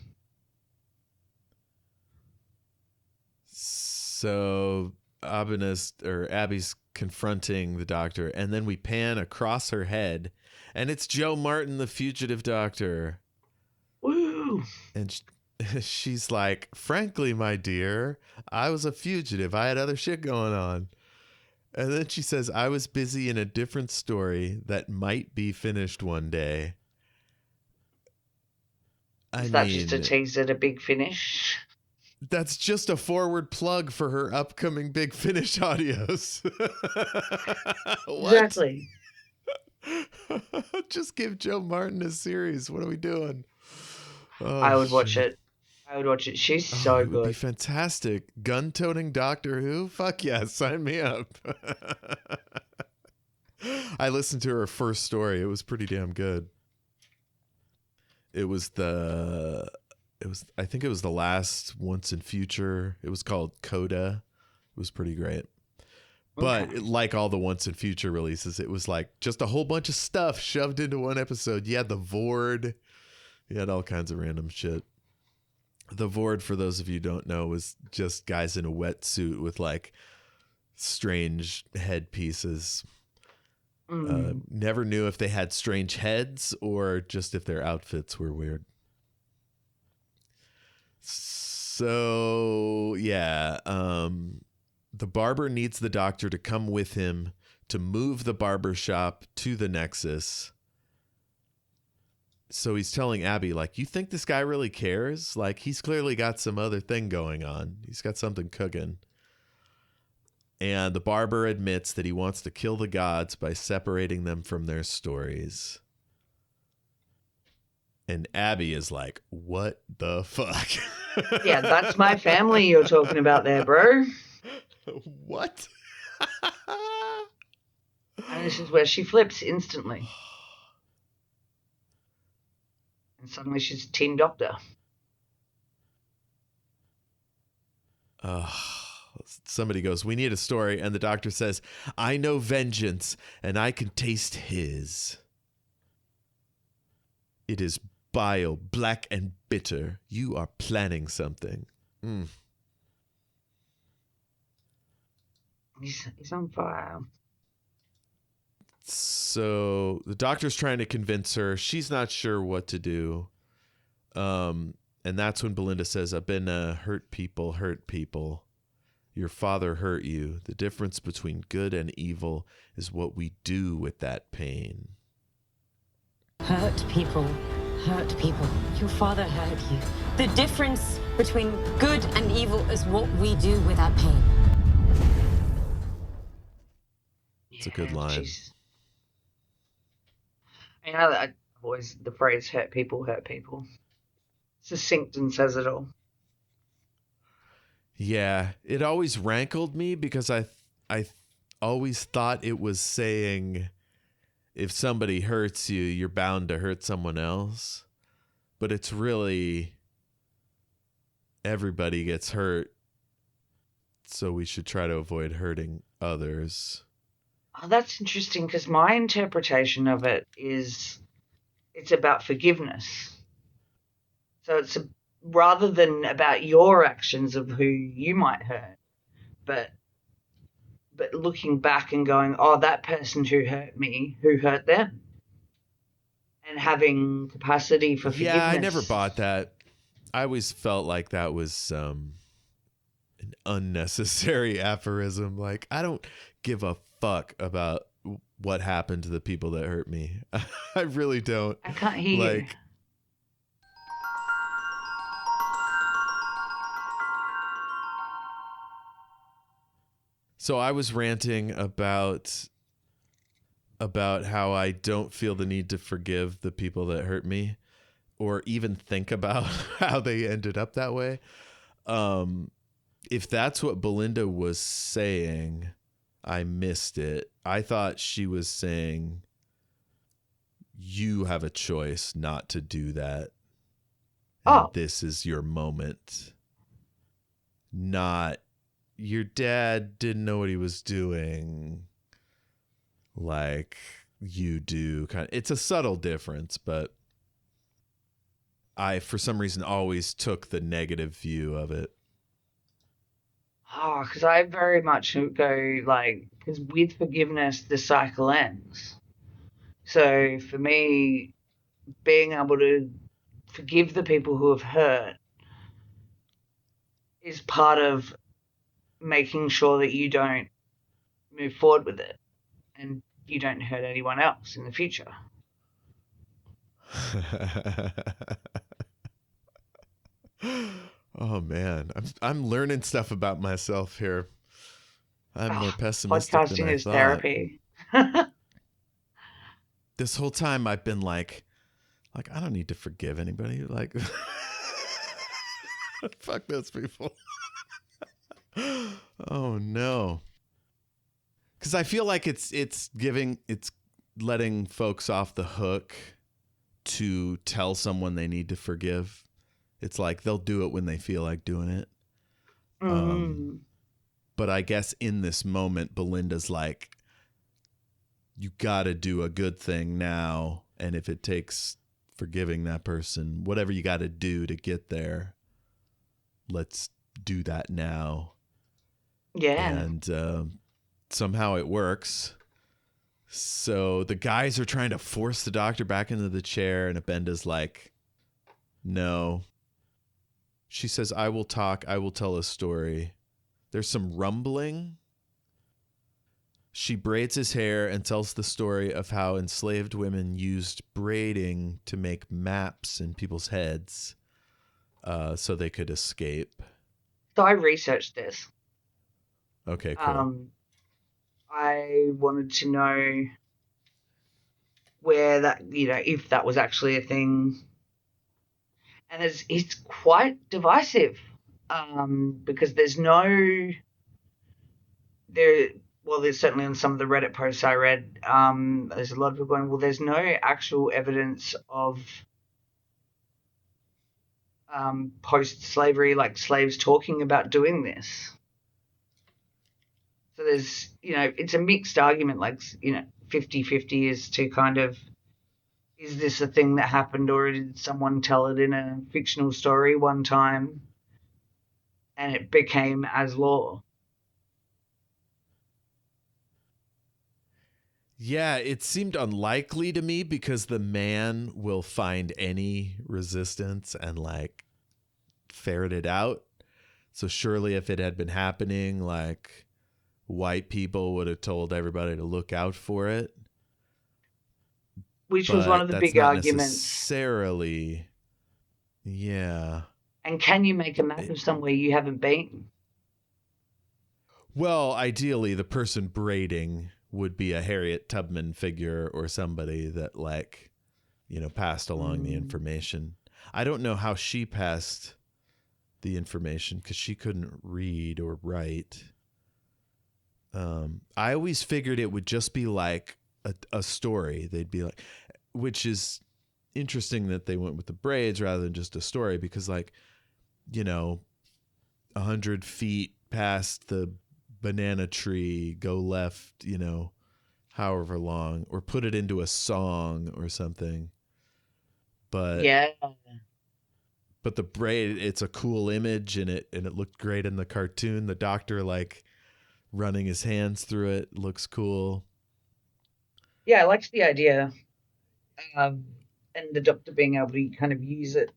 So Abby's confronting the doctor, and then we pan across her head, and it's Joe Martin, the fugitive doctor. Woo! And she's like, frankly, my dear, I was a fugitive. I had other shit going on. And then she says, I was busy in a different story that might be finished one day. Is that just a teaser to Big Finish? That's just a forward plug for her upcoming Big Finish audios. Exactly. Just give Joe Martin a series. What are we doing? Oh, I would watch it. She's so it would good. be fantastic. Gun-toting Doctor Who? Fuck yeah, sign me up. I listened to her first story. It was pretty damn good. I think it was the last Once and Future. It was called Coda. It was pretty great. But like all the Once and Future releases, it was like just a whole bunch of stuff shoved into one episode. You had the Vord. You had all kinds of random shit. The Vord, for those of you who don't know, was just guys in a wetsuit with like strange headpieces. Never knew if they had strange heads or just if their outfits were weird. So, yeah. The barber needs the doctor to come with him to move the barber shop to the Nexus. So he's telling Abby, like, you think this guy really cares? Like, he's clearly got some other thing going on. He's got something cooking. And the barber admits that he wants to kill the gods by separating them from their stories. And Abby is like, what the fuck? Yeah, that's my family you're talking about there, bro. What? And this is where she flips instantly. And suddenly she's Team Doctor. Somebody goes, we need a story. And the doctor says, I know vengeance and I can taste his. It is bile, black and bitter. You are planning something. He's on fire. So the doctor's trying to convince her. She's not sure what to do. And that's when Belinda says, I've been hurt people. Your father hurt you. The difference between good and evil is what we do with that pain. Hurt people hurt people. Your father hurt you. The difference between good and evil is what we do with our pain. It's a good line. She's... You know, I've always, the phrase hurt people, hurt people. Succinct and says it all. Yeah, it always rankled me because I always thought it was saying if somebody hurts you, you're bound to hurt someone else. But it's really everybody gets hurt, so we should try to avoid hurting others. Oh, that's interesting, because my interpretation of it is it's about forgiveness. So it's rather than about your actions of who you might hurt, but looking back and going, oh, that person who hurt me, who hurt them? And having capacity for forgiveness. Yeah, I never bought that. I always felt like that was an unnecessary aphorism. Like, I don't give a fuck about what happened to the people that hurt me. I really don't. I can't hear you. So I was ranting about how I don't feel the need to forgive the people that hurt me or even think about how they ended up that way. If that's what Belinda was saying, I missed it. I thought she was saying you have a choice not to do that. And this is your moment. Not your dad didn't know what he was doing like you do. It's a subtle difference, but I, for some reason, always took the negative view of it. Oh, because I very much go like, because with forgiveness, the cycle ends. So for me, being able to forgive the people who have hurt is part of making sure that you don't move forward with it and you don't hurt anyone else in the future. Oh man, I'm learning stuff about myself here. I'm more pessimistic podcasting than I is thought. therapy. This whole time I've been like I don't need to forgive anybody. Like, fuck those people. Oh no. Because I feel like it's letting folks off the hook to tell someone they need to forgive. It's like they'll do it when they feel like doing it. But I guess in this moment, Belinda's like, you got to do a good thing now. And if it takes forgiving that person, whatever you got to do to get there, let's do that now. Yeah. And somehow it works. So the guys are trying to force the doctor back into the chair, and Abenda's like, no. She says, I will talk. I will tell a story. There's some rumbling. She braids his hair and tells the story of how enslaved women used braiding to make maps in people's heads so they could escape. So I researched this. Okay, cool. I wanted to know where that, if that was actually a thing. And it's quite divisive because there's certainly on some of the Reddit posts I read, there's a lot of people going, well, there's no actual evidence of post-slavery, like slaves talking about doing this. So there's, it's a mixed argument, like, 50-50 as to kind of, is this a thing that happened or did someone tell it in a fictional story one time and it became as law? Yeah, it seemed unlikely to me because the man will find any resistance and ferret it out. So surely if it had been happening, white people would have told everybody to look out for it. which was one of the that's big not arguments. necessarily. Yeah. And can you make a map of somewhere you haven't been? Well, ideally, the person braiding would be a Harriet Tubman figure or somebody that, like, you know, passed along the information. I don't know how she passed the information because she couldn't read or write. I always figured it would just be like a story. They'd be like, which is interesting that they went with the braids rather than just a story, because, like, you know, 100 feet past the banana tree, go left, you know, however long, or put it into a song or something. But Yeah. But the braid, it's a cool image, and it looked great in the cartoon. The doctor, like, running his hands through it looks cool. Yeah, I liked the idea. And the doctor being able to kind of use it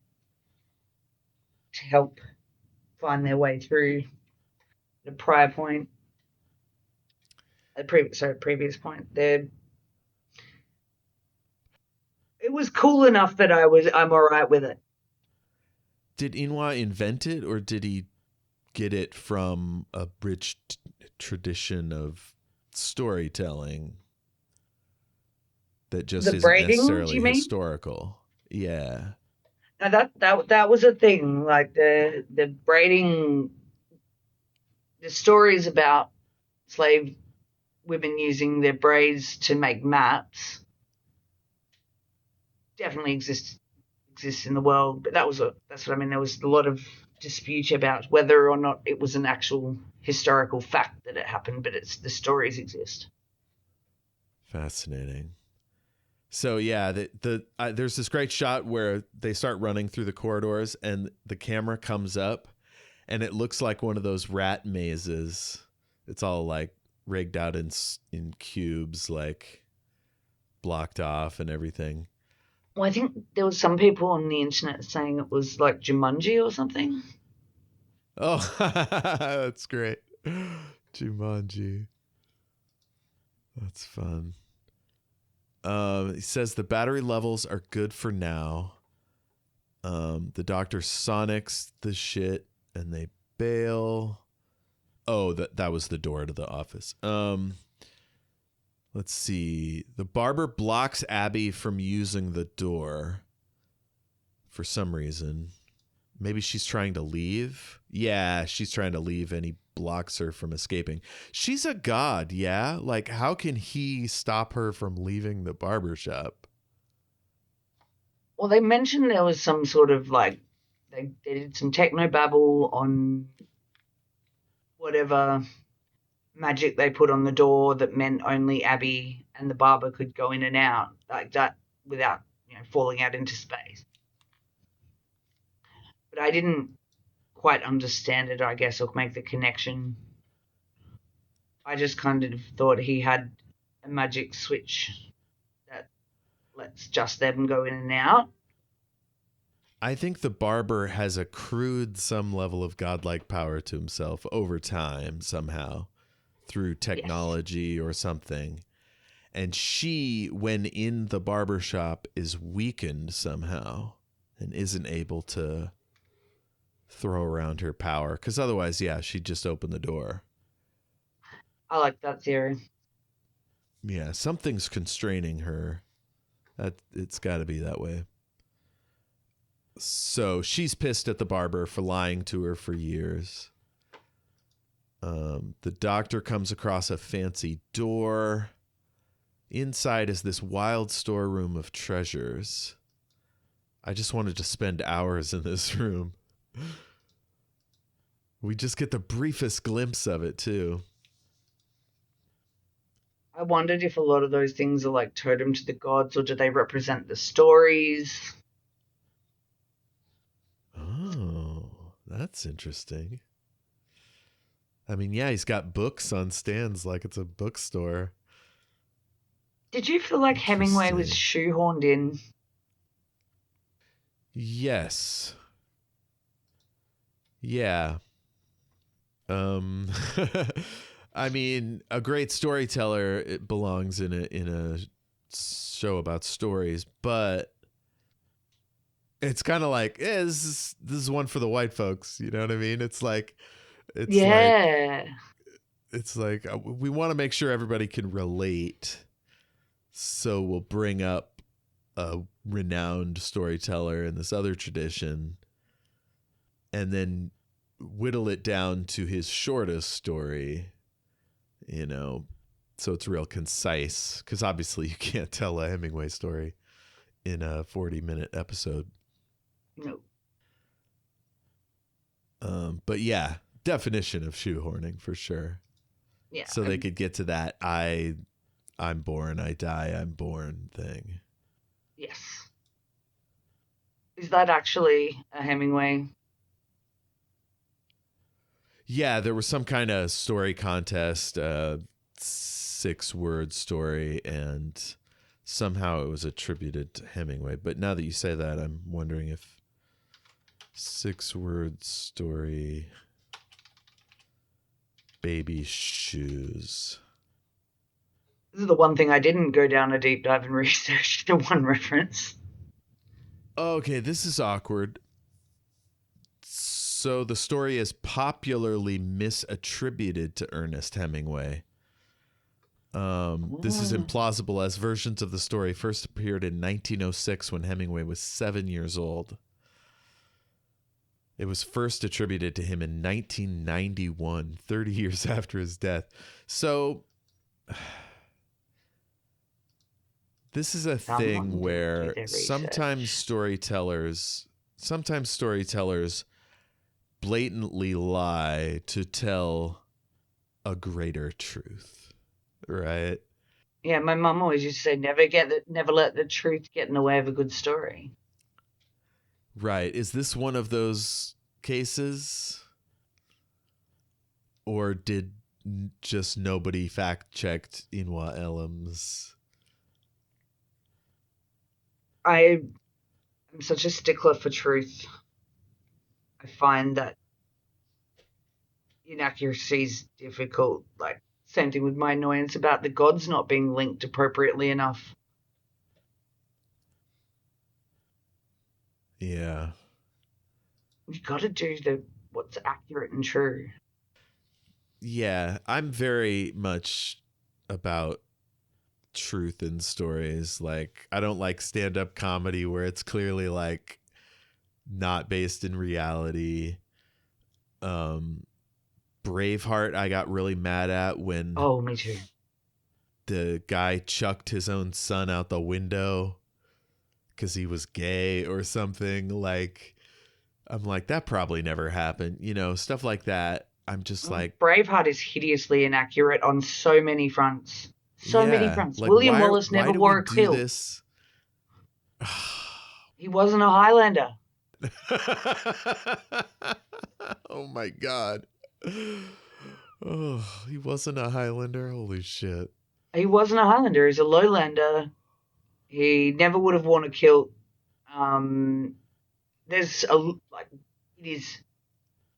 to help find their way through the prior point. Previous point. It was cool enough that I'm all right with it. Did Inwa invent it, or did he get it from a rich tradition of storytelling that just isn't braiding, necessarily do you mean? historical? Yeah. Now that was a thing. Like the braiding, the stories about slave women using their braids to make maps definitely exists in the world. But that's what I mean. There was a lot of dispute about whether or not it was an actual historical fact that it happened, but the stories exist. Fascinating. So yeah, there's this great shot where they start running through the corridors, and the camera comes up, and it looks like one of those rat mazes. It's all like rigged out in cubes, like blocked off and everything. Well, I think there was some people on the internet saying it was like Jumanji or something. Oh, that's great. Jumanji. That's fun. He says the battery levels are good for now. The doctor sonics the shit and they bail. Oh, that was the door to the office. Let's see. The barber blocks Abby from using the door for some reason. Maybe she's trying to leave. Yeah, she's trying to leave, and he blocks her from escaping. She's a god, yeah? Like, how can he stop her from leaving the barbershop? Well, they mentioned there was some sort of, like, they did some technobabble on whatever magic they put on the door that meant only Abby and the barber could go in and out like that without, falling out into space. But I didn't quite understand it, I guess, or make the connection. I just kind of thought he had a magic switch that lets just them go in and out. I think the barber has accrued some level of godlike power to himself over time somehow through technology or something. And she, when in the barbershop, is weakened somehow and isn't able to throw around her power. Because otherwise, yeah, she'd just open the door. I like that theory. Yeah, something's constraining her. It's got to be that way. So she's pissed at the barber for lying to her for years. The doctor comes across a fancy door. Inside is this wild storeroom of treasures. I just wanted to spend hours in this room. We just get the briefest glimpse of it, too. I wondered if a lot of those things are like totem to the gods, or do they represent the stories? Oh, that's interesting. I mean, yeah, he's got books on stands like it's a bookstore. Did you feel like Hemingway was shoehorned in? Yes. Yeah. I mean, a great storyteller, it belongs in a show about stories, but it's kind of like, this is one for the white folks. You know what I mean? It's like, it's like we want to make sure everybody can relate. So we'll bring up a renowned storyteller in this other tradition and then whittle it down to his shortest story, you know, so it's real concise, because obviously you can't tell a Hemingway story in a 40-minute episode. No. But yeah, definition of shoehorning for sure. Yeah. So they could get to that I'm born, I die, I'm born thing. Yes. Is that actually a Hemingway? Yeah, there was some kind of story contest, 6-word story, and somehow it was attributed to Hemingway. But now that you say that, I'm wondering if 6-word story, baby shoes. This is the one thing I didn't go down a deep dive and research the one reference. Okay, this is awkward. So the story is popularly misattributed to Ernest Hemingway. This is implausible, as versions of the story first appeared in 1906 when Hemingway was 7 years old. It was first attributed to him in 1991, 30 years after his death. So this is a thing where sometimes storytellers blatantly lie to tell a greater truth, right? Yeah, my mum always used to say, never let the truth get in the way of a good story. Right. Is this one of those cases? Or did just nobody fact-checked Inwa Ellam's? I'm such a stickler for truth. I find that inaccuracy is difficult. Like, same thing with my annoyance about the gods not being linked appropriately enough. Yeah. You got to do what's accurate and true. Yeah, I'm very much about truth in stories. Like, I don't like stand-up comedy where it's clearly like not based in reality. Braveheart, I got really mad at when me too. the guy chucked his own son out the window because he was gay or something. Like, I'm like, that probably never happened. You know, stuff like that. I'm just like, Braveheart is hideously inaccurate on so many fronts. Many fronts. Like, William Wallace never wore a kilt. This? He wasn't a Highlander. Oh my God. Oh, he wasn't a Highlander? Holy shit. He wasn't a Highlander. He's a Lowlander. He never would have worn a kilt. It is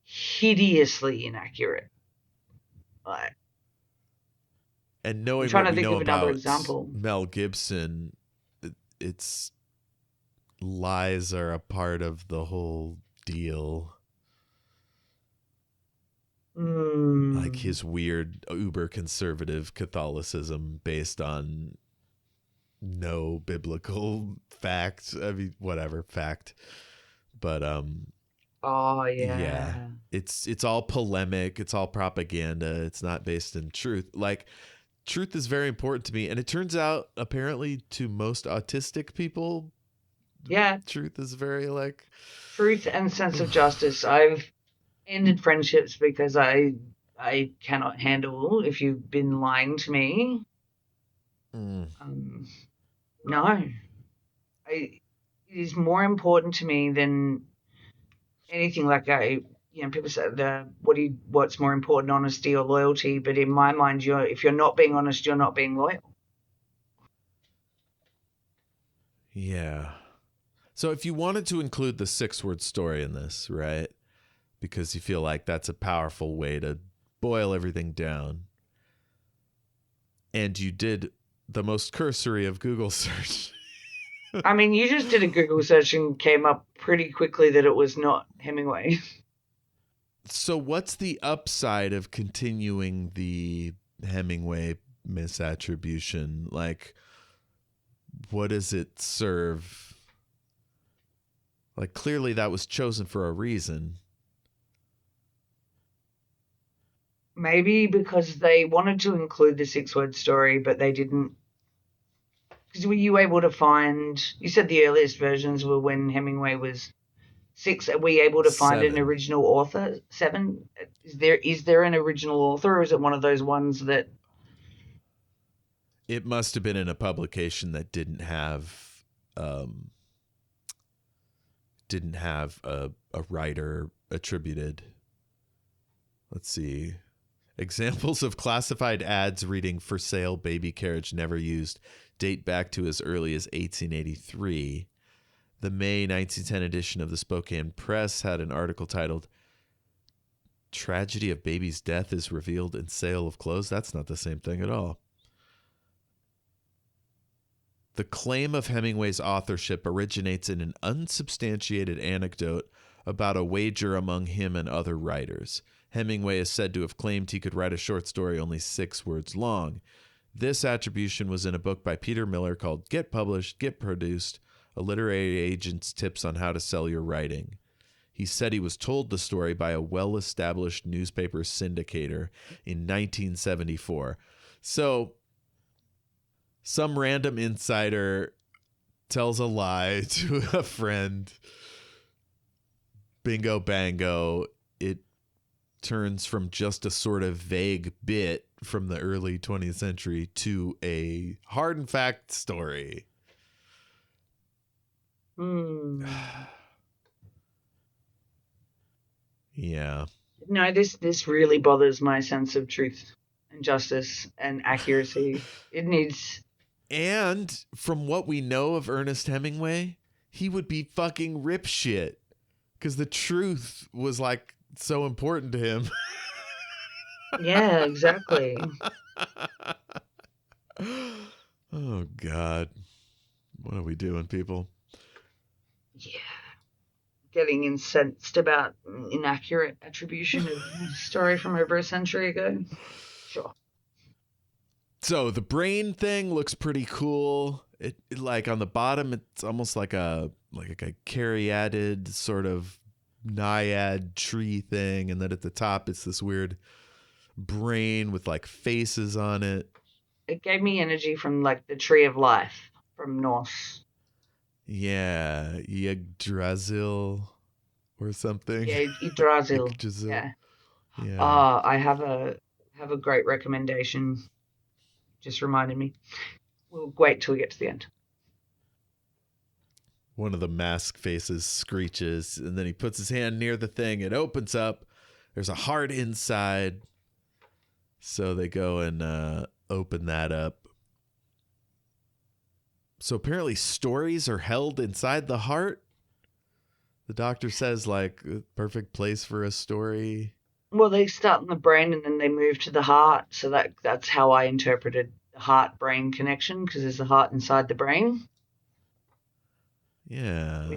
hideously inaccurate. Like, and knowing I'm trying what to we think know of another about example. Mel Gibson, it's lies are a part of the whole deal. Like his weird uber conservative Catholicism based on no biblical fact. I mean, whatever fact, but yeah, it's all polemic. It's all propaganda. It's not based in truth. Like, truth is very important to me, and it turns out apparently to most autistic people, truth is very like truth and sense of justice. I've ended friendships because I cannot handle if you've been lying to me. No, it is more important to me than anything. Like people say what's more important, honesty or loyalty? But in my mind, if you're not being honest, you're not being loyal. Yeah. So if you wanted to include the 6-word story in this, right? Because you feel like that's a powerful way to boil everything down. And you did the most cursory of Google search. I mean, you just did a Google search and came up pretty quickly that it was not Hemingway. So what's the upside of continuing the Hemingway misattribution? Like, what does it serve? Like, clearly that was chosen for a reason. Maybe because they wanted to include the 6-word story, but they didn't. Because were you able to find, you said the earliest versions were when Hemingway was 6. Are we able to find 7. an original author? 7? Is there an original author, or is it one of those ones that... It must have been in a publication that didn't have a writer attributed. Let's see. Examples of classified ads reading "for sale baby carriage never used" date back to as early as 1883. The May 1910 edition of the Spokane Press had an article titled "Tragedy of Baby's Death is Revealed in Sale of Clothes." That's not the same thing at all. The claim of Hemingway's authorship originates in an unsubstantiated anecdote about a wager among him and other writers. Hemingway is said to have claimed he could write a short story only 6 words long. This attribution was in a book by Peter Miller called Get Published, Get Produced, A Literary Agent's Tips on How to Sell Your Writing. He said he was told the story by a well-established newspaper syndicator in 1974. So, some random insider tells a lie to a friend. Bingo bango. It turns from just a sort of vague bit from the early 20th century to a hard and fact story. Yeah. No, this really bothers my sense of truth and justice and accuracy. It needs... And from what we know of Ernest Hemingway, he would be fucking rip shit because the truth was like so important to him. Yeah, exactly. Oh, God. What are we doing, people? Yeah. Getting incensed about inaccurate attribution of a story from over a century ago. Sure. So the brain thing looks pretty cool. It like on the bottom, it's almost like a caryatid sort of naiad tree thing, and then at the top it's this weird brain with like faces on it. It gave me energy from like the Tree of Life from Norse. Yeah, Yggdrasil or something. Yeah, Yggdrasil. Yggdrasil. Yeah. Yeah. I have a great recommendation. Just reminded me. We'll wait till we get to the end. One of the mask faces screeches, and then he puts his hand near the thing. It opens up. There's a heart inside. So they go and open that up. So apparently stories are held inside the heart. The doctor says, like, perfect place for a story. Well, they start in the brain and then they move to the heart. So that's how I interpreted the heart-brain connection, because there's a heart inside the brain. Yeah.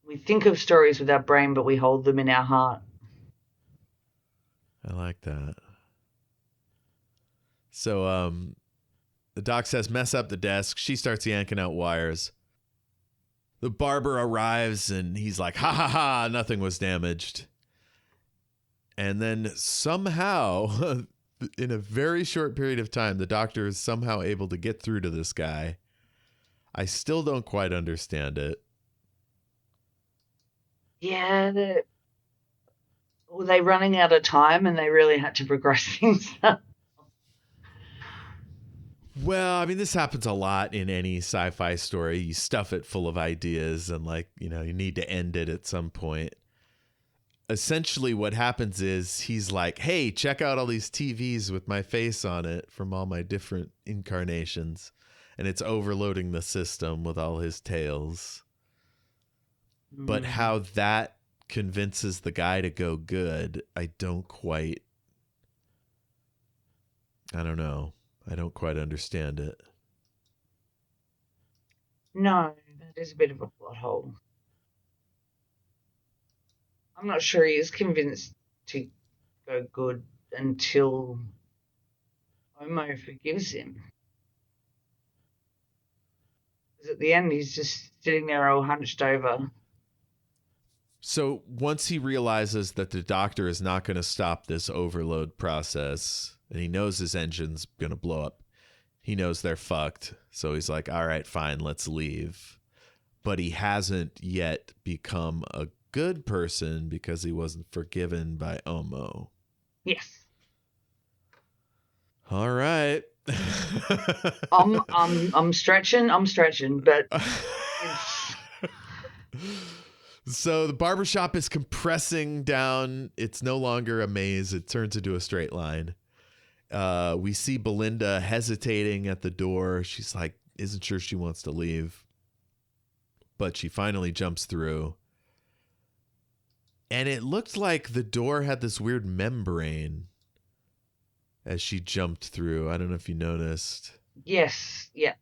We think of stories with our brain, but we hold them in our heart. I like that. So the doc says, mess up the desk. She starts yanking out wires. The barber arrives and he's like, ha ha ha, nothing was damaged. And then somehow, in a very short period of time, the doctor is somehow able to get through to this guy. I still don't quite understand it. Yeah, were they running out of time and they really had to progress things? Well, I mean, this happens a lot in any sci-fi story. You stuff it full of ideas and, like, you know, you need to end it at some point. Essentially what happens is he's like, hey, check out all these TVs with my face on it from all my different incarnations. And it's overloading the system with all his tales. But how that convinces the guy to go good, I don't know. I don't quite understand it. No, that is a bit of a plot hole. I'm not sure he is convinced to go good until Omo forgives him. Because at the end, he's just sitting there all hunched over. So once he realizes that the doctor is not going to stop this overload process, and he knows his engine's going to blow up, he knows they're fucked. So he's like, all right, fine, let's leave. But he hasn't yet become a good person because he wasn't forgiven by Omo. Yes. All right. I'm stretching, but it's... So the barbershop is compressing down. It's no longer a maze. It turns into a straight line. We see Belinda hesitating at the door. She's like, isn't sure she wants to leave. But she finally jumps through. And it looked like the door had this weird membrane as she jumped through. I don't know if you noticed. Yes, yeah.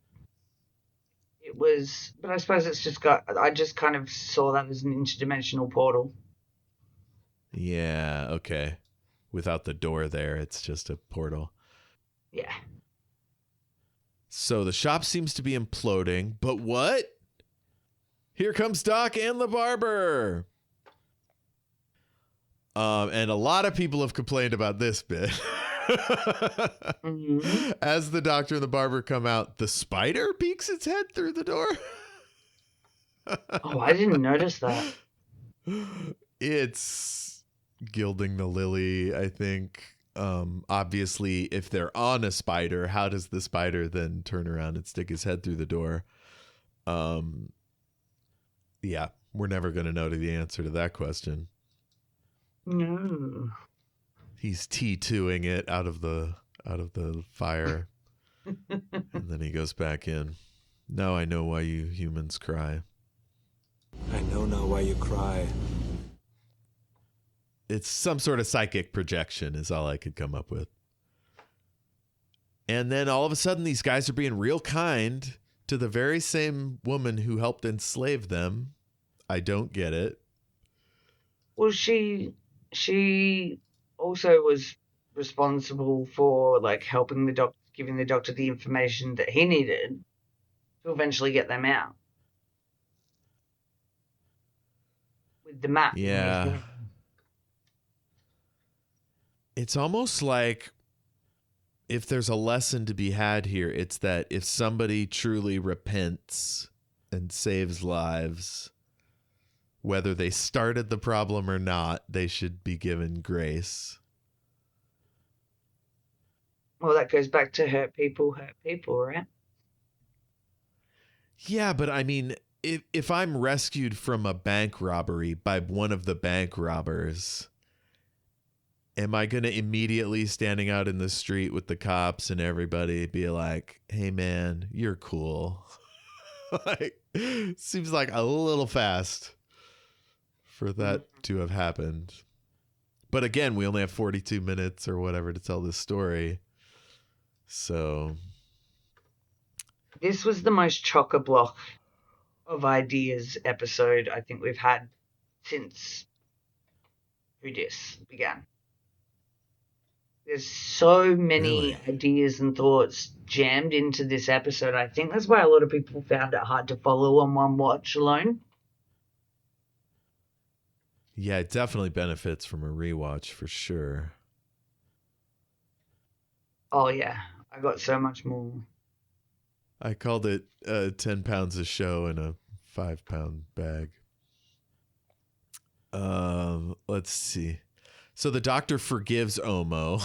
It was, but I suppose it's just I just kind of saw that as an interdimensional portal. Yeah, okay. Without the door there, it's just a portal. Yeah. So the shop seems to be imploding, but what? Here comes Doc and the barber. And a lot of people have complained about this bit. Mm-hmm. As the doctor and the barber come out, the spider peeks its head through the door. Oh, I didn't notice that. It's gilding the lily, I think. Obviously, if they're on a spider, how does the spider then turn around and stick his head through the door? Yeah, we're never going to know the answer to that question. No. He's T2ing it out of the fire. And then he goes back in. Now I know why you humans cry. I know now why you cry. It's some sort of psychic projection is all I could come up with. And then all of a sudden these guys are being real kind to the very same woman who helped enslave them. I don't get it. Well, she also was responsible for like helping the doctor, giving the doctor the information that he needed to eventually get them out. With the map. Yeah. It's almost like if there's a lesson to be had here, it's that if somebody truly repents and saves lives, whether they started the problem or not, they should be given grace. Well, that goes back to hurt people, right? Yeah, but I mean, if I'm rescued from a bank robbery by one of the bank robbers, am I going to immediately standing out in the street with the cops and everybody be like, hey man, you're cool? Like, seems like a little fast for that to have happened. But again, we only have 42 minutes or whatever to tell this story. So this was the most chock-a-block of ideas episode I think we've had since WhoDis began. There's so many ideas and thoughts jammed into this episode. I think that's why a lot of people found it hard to follow on one watch alone. Yeah, it definitely benefits from a rewatch for sure. Oh, yeah. I got so much more. I called it 10 pounds a show in a 5-pound bag. Let's see. So the doctor forgives Omo.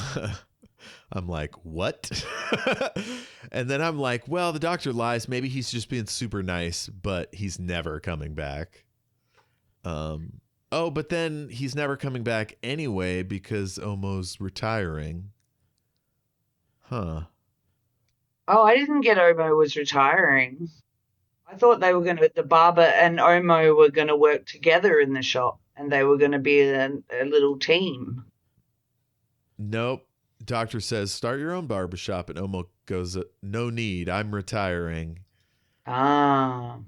I'm like, what? And then I'm like, well, the doctor lies. Maybe he's just being super nice, but he's never coming back. Oh, but then he's never coming back anyway because Omo's retiring. Huh. Oh, I didn't get Omo was retiring. I thought they were the barber and Omo were going to work together in the shop and they were going to be a little team. Nope. Doctor says, start your own barbershop. And Omo goes, no need. I'm retiring. Ah.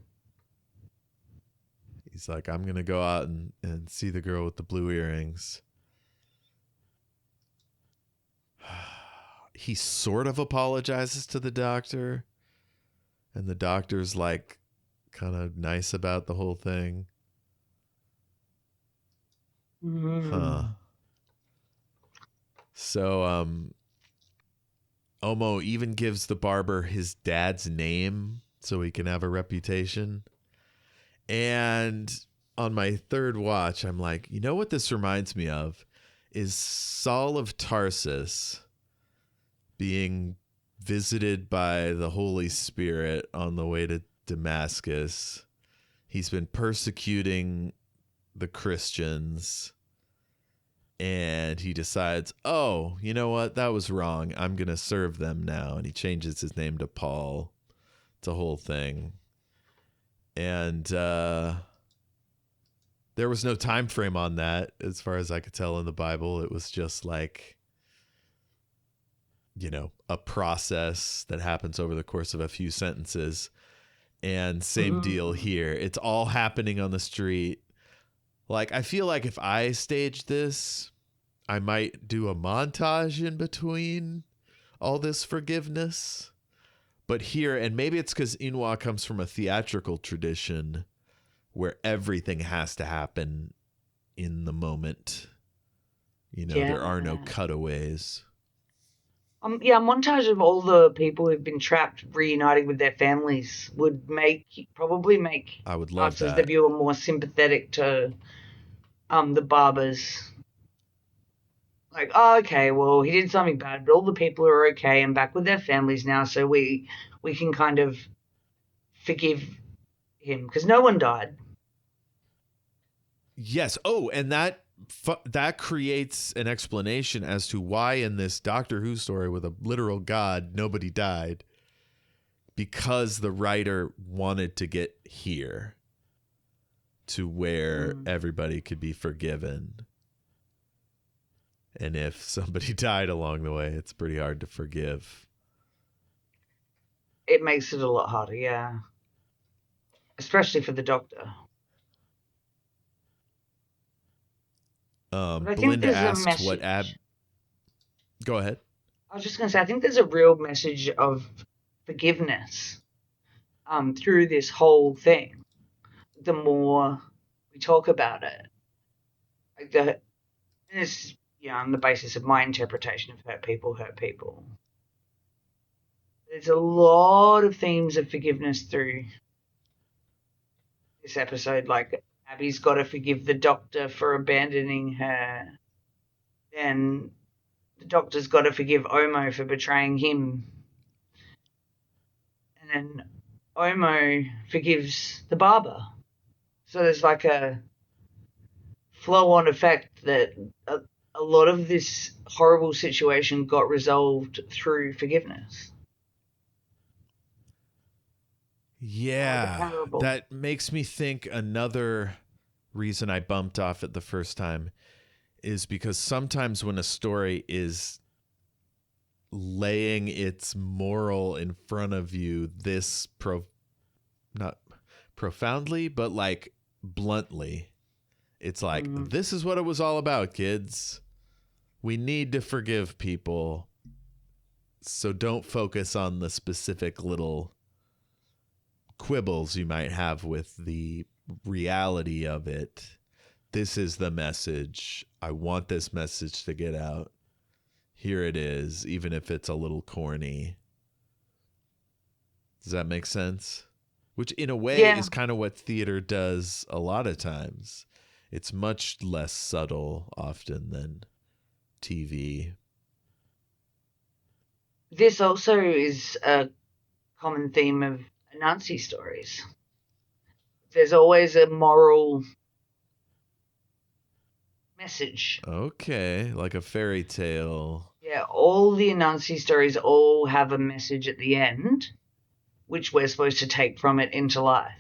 He's like, I'm going to go out and see the girl with the blue earrings. He sort of apologizes to the doctor. And the doctor's like kind of nice about the whole thing. Huh. So, Omo even gives the barber his dad's name so he can have a reputation. And on my third watch, I'm like, you know what this reminds me of is Saul of Tarsus being visited by the Holy Spirit on the way to Damascus. He's been persecuting the Christians. And he decides, oh, you know what? That was wrong. I'm going to serve them now. And he changes his name to Paul. It's a whole thing. And there was no time frame on that, as far as I could tell in the Bible. It was just like, you know, a process that happens over the course of a few sentences. And same deal here. It's all happening on the street. Like, I feel like if I staged this, I might do a montage in between all this forgiveness. But here, and maybe it's because Inwa comes from a theatrical tradition where everything has to happen in the moment. You know, there are no cutaways. A montage of all the people who've been trapped reuniting with their families would probably make I would love us as that. the viewer more sympathetic to the barbers. Like, oh, okay, well, he did something bad, but all the people are okay and back with their families now, so we can kind of forgive him because no one died. Yes. Oh, and that creates an explanation as to why in this Doctor Who story with a literal god, nobody died. Because the writer wanted to get here to where everybody could be forgiven. And if somebody died along the way, it's pretty hard to forgive. It makes it a lot harder, yeah. Especially for the Doctor. Belinda asked what Go ahead. I was just going to say, I think there's a real message of forgiveness through this whole thing. The more we talk about it, and it's on the basis of my interpretation of hurt people. There's a lot of themes of forgiveness through this episode, like Abby's got to forgive the Doctor for abandoning her, and the Doctor's got to forgive Omo for betraying him, and then Omo forgives the barber. So there's like a flow-on effect that a lot of this horrible situation got resolved through forgiveness. Yeah, that makes me think another reason I bumped off it the first time is because sometimes when a story is laying its moral in front of you this not profoundly, but like bluntly, it's like, this is what it was all about, kids. We need to forgive people. So don't focus on the specific little quibbles you might have with the reality of it. This is the message. I want this message to get out. Here it is, even if it's a little corny. Does that make sense? Which in a way is kind of what theater does a lot of times. It's much less subtle often than TV. This also is a common theme of Anansi stories. There's always a moral message. Okay, like a fairy tale. Yeah, all the Anansi stories all have a message at the end, which we're supposed to take from it into life.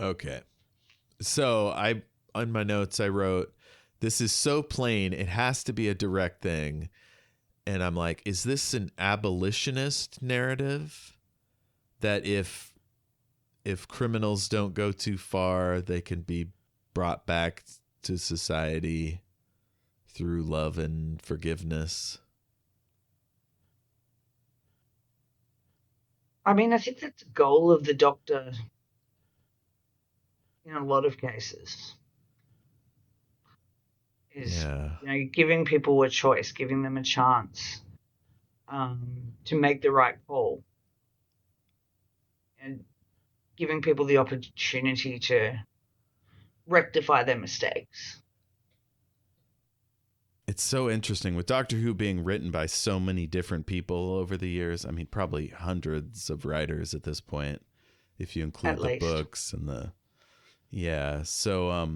Okay. So on my notes, I wrote, this is so plain, it has to be a direct thing. And I'm like, is this an abolitionist narrative? that if criminals don't go too far, they can be brought back to society through love and forgiveness. I mean, I think that's the goal of the Doctor in a lot of cases. Is, giving people a choice, giving them a chance to make the right call, and giving people the opportunity to rectify their mistakes. It's so interesting with Doctor Who being written by so many different people over the years. I mean, probably hundreds of writers at this point, if you include the books and the... Yeah, so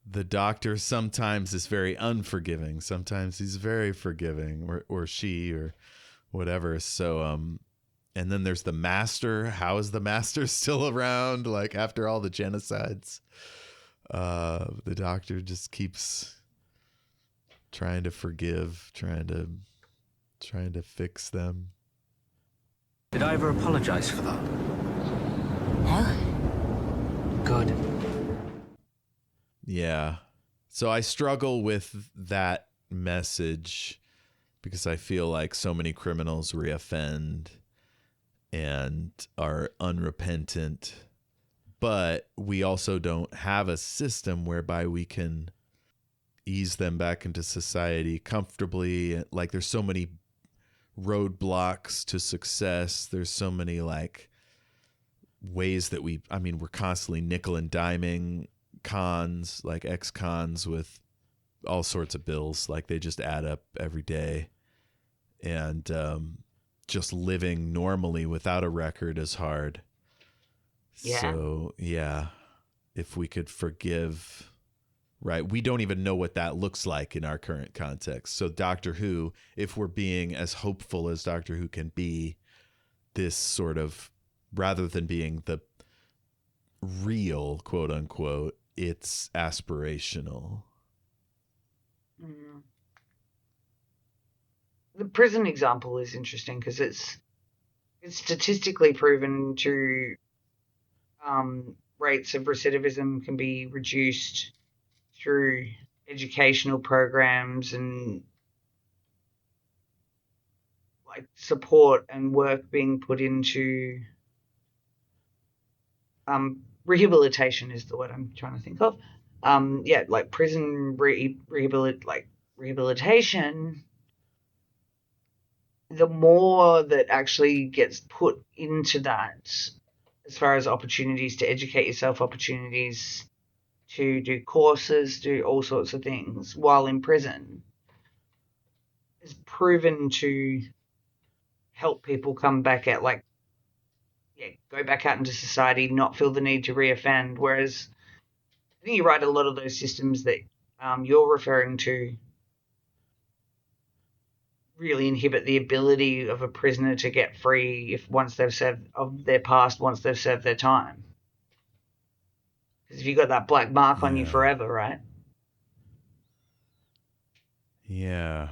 the Doctor sometimes is very unforgiving. Sometimes he's very forgiving, or she, or whatever. So, and then there's the Master. How is the Master still around? Like, after all the genocides, the Doctor just keeps trying to forgive, trying to fix them. Did I ever apologize for that? Huh? Good. Yeah. So I struggle with that message because I feel like so many criminals reoffend and are unrepentant, but we also don't have a system whereby we can ease them back into society comfortably. Like, there's so many roadblocks to success. There's so many like ways that we're constantly nickel and diming cons, like ex-cons, with all sorts of bills. Like, they just add up every day. And just living normally without a record is hard. Yeah. So, yeah, if we could forgive... Right. We don't even know what that looks like in our current context. So Doctor Who, if we're being as hopeful as Doctor Who can be, this sort of, rather than being the real, quote unquote, it's aspirational. Mm. The prison example is interesting because it's statistically proven to rates of recidivism can be reduced through educational programs and like support and work being put into rehabilitation is the word I'm trying to think of. Like prison rehabilitation. The more that actually gets put into that, as far as opportunities to educate yourself, opportunities to do courses, do all sorts of things while in prison, is proven to help people come back at go back out into society, not feel the need to reoffend. Whereas I think you're right, a lot of those systems that you're referring to really inhibit the ability of a prisoner to get free once they've served their time. Because if you've got that black mark on you forever, right? Yeah.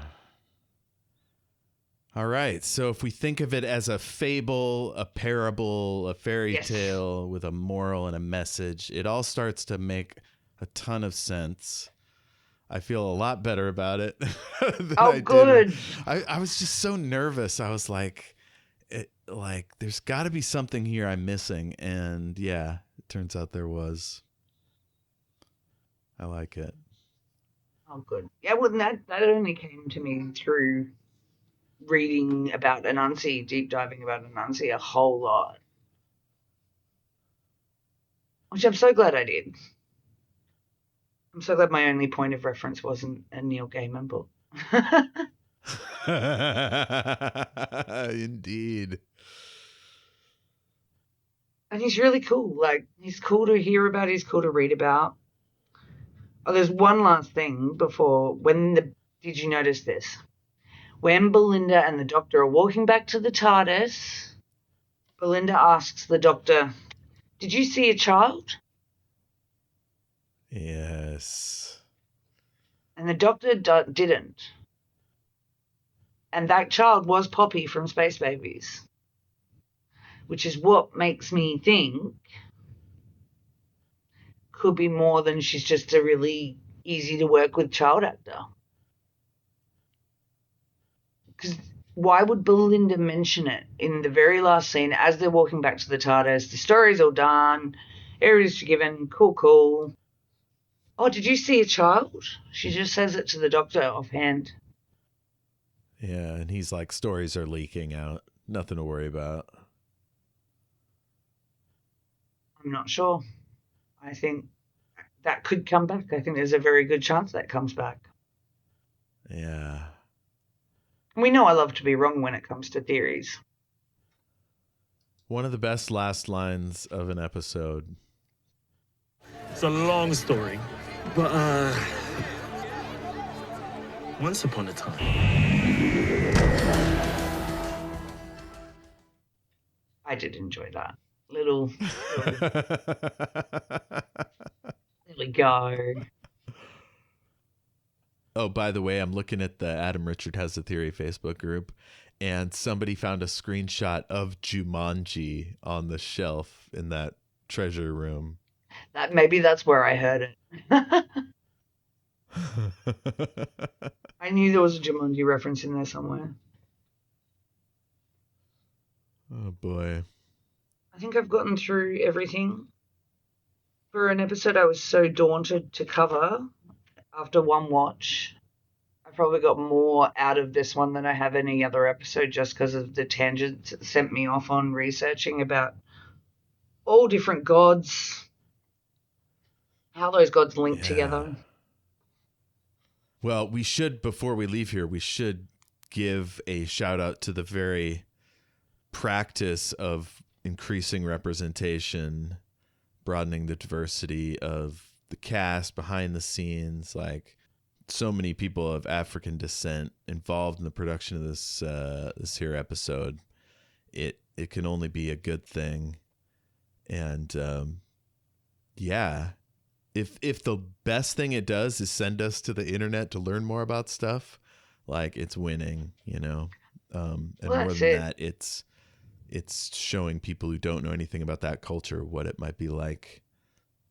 All right. So if we think of it as a fable, a parable, a fairy tale with a moral and a message, it all starts to make a ton of sense. I feel a lot better about it than I good. did. I was just so nervous. I was like, there's got to be something here I'm missing. And yeah, it turns out there was. I like it. Oh, good. Yeah, well, that only came to me through reading about Anansi, deep diving about Anansi a whole lot. Which I'm so glad I did. I'm so glad my only point of reference wasn't a Neil Gaiman book. Indeed. And he's really cool. Like, he's cool to hear about, he's cool to read about. Oh, there's one last thing before. Did you notice this? When Belinda and the Doctor are walking back to the TARDIS, Belinda asks the Doctor, "Did you see a child?" Yes. And the Doctor didn't. And that child was Poppy from Space Babies. which is what makes me think could be more than she's just a really easy to work with child actor. Because why would Belinda mention it in the very last scene as they're walking back to the TARDIS? The story's all done. Everybody's forgiven. Cool. Oh, did you see a child? She just says it to the Doctor offhand. Yeah, and he's like, stories are leaking out. Nothing to worry about. I'm not sure. I think that could come back. I think there's a very good chance that comes back. Yeah. We know I love to be wrong when it comes to theories. One of the best last lines of an episode. It's a long story, but once upon a time. I did enjoy that. Little go. Oh, by the way, I'm looking at the Adam Richard Has a Theory Facebook group, and somebody found a screenshot of Jumanji on the shelf in that treasure room. Maybe that's where I heard it. I knew there was a Jumanji reference in there somewhere. Oh, boy. I think I've gotten through everything. For an episode I was so daunted to cover after one watch, I probably got more out of this one than I have any other episode just because of the tangents it sent me off on researching about all different gods, how those gods link together. Well, we should, before we leave here, we should give a shout out to the very practice of increasing representation, broadening the diversity of the cast behind the scenes. Like, so many people of African descent involved in the production of this here episode. It can only be a good thing. And if the best thing it does is send us to the internet to learn more about stuff, like, it's winning, you know. And more than that, it's showing people who don't know anything about that culture what it might be like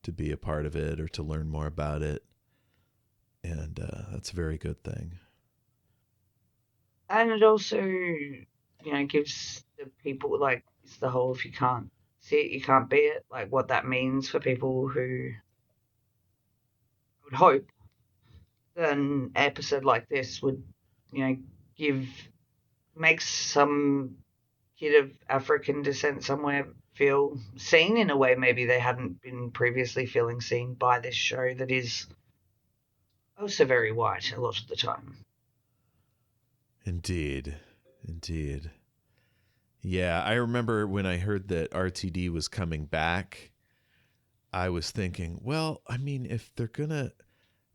to be a part of it or to learn more about it. And that's a very good thing. And it also, gives the people, like, it's the whole, if you can't see it, you can't be it, like, what that means for people who would hope that an episode like this would, make some kid of African descent somewhere feel seen in a way maybe they hadn't been previously feeling seen by this show that is also very white a lot of the time. Indeed. Yeah, I remember when I heard that RTD was coming back, I was thinking, well, I mean, if they're going to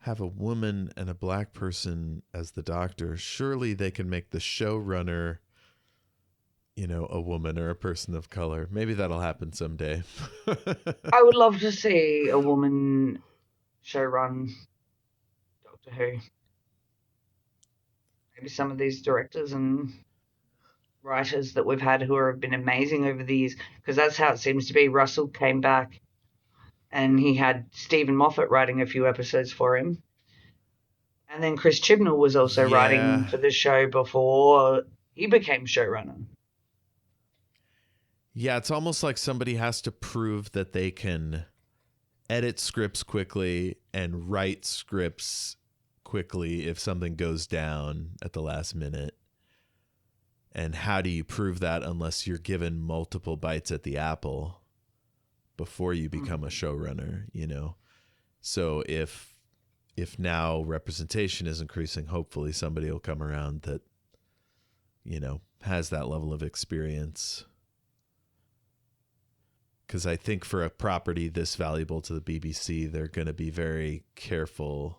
have a woman and a black person as the Doctor, surely they can make the showrunner, a woman or a person of color. Maybe that'll happen someday. I would love to see a woman showrun Doctor Who. Maybe some of these directors and writers that we've had who have been amazing over the years, because that's how it seems to be. Russell came back and he had Stephen Moffat writing a few episodes for him. And then Chris Chibnall was also writing for the show before he became showrunner. Yeah, it's almost like somebody has to prove that they can edit scripts quickly and write scripts quickly if something goes down at the last minute. And how do you prove that unless you're given multiple bites at the apple before you become a showrunner, So if now representation is increasing, hopefully somebody will come around that, has that level of experience. Because I think for a property this valuable to the BBC, they're going to be very careful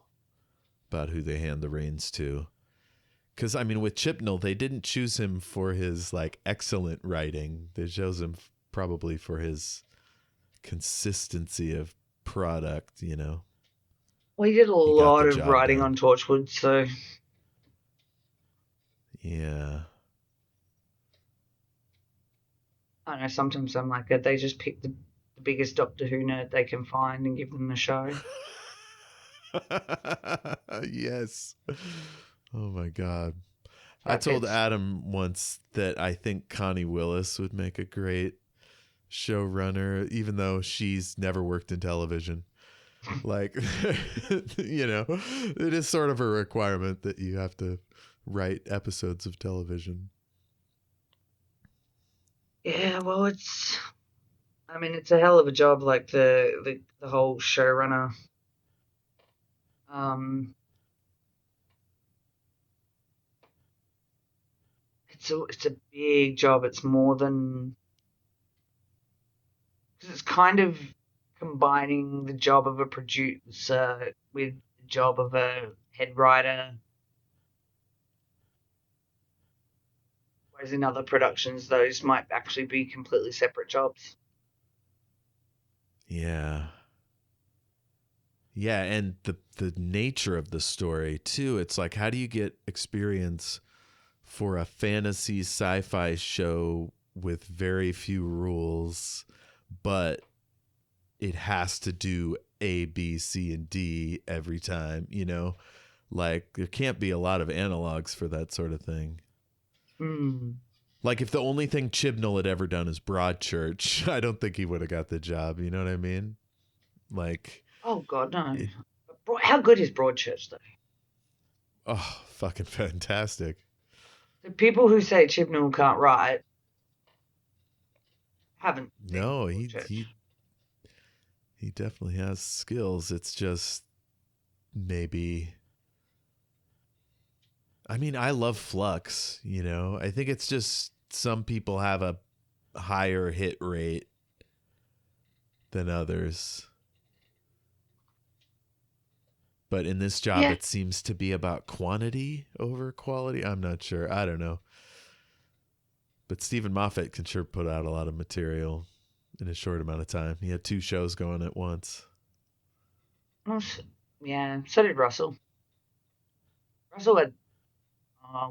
about who they hand the reins to. Because, I mean, with Chibnall, they didn't choose him for his, excellent writing. They chose him probably for his consistency of product, Well, he did a lot of writing done on Torchwood, so... Yeah. I don't know, sometimes I'm like, they just pick the biggest Doctor Who nerd they can find and give them the show. Yes. Oh my God. I Like told it's- Adam once that I think Connie Willis would make a great showrunner, even though she's never worked in television. Like, you know, it is sort of a requirement that you have to write episodes of television. Yeah, well, it's a hell of a job, like the whole showrunner. It's a big job. It's more than, because it's kind of combining the job of a producer with the job of a head writer. Whereas in other productions, those might actually be completely separate jobs. Yeah. Yeah, and the nature of the story too. It's like, how do you get experience for a fantasy sci-fi show with very few rules, but it has to do A, B, C, and D every time, you know? Like, there can't be a lot of analogs for that sort of thing. Like, if the only thing Chibnall had ever done is Broadchurch, I don't think he would have got the job. You know what I mean? Like, oh God, no! How good is Broadchurch though? Oh, fucking fantastic! The people who say Chibnall can't write haven't. No, he definitely has skills. It's just maybe. I mean, I love Flux, you know. I think it's just some people have a higher hit rate than others. But in this job, It seems to be about quantity over quality. I'm not sure. I don't know. But Stephen Moffat can sure put out a lot of material in a short amount of time. He had 2 shows going at once. Well, yeah, so did Russell. Russell had,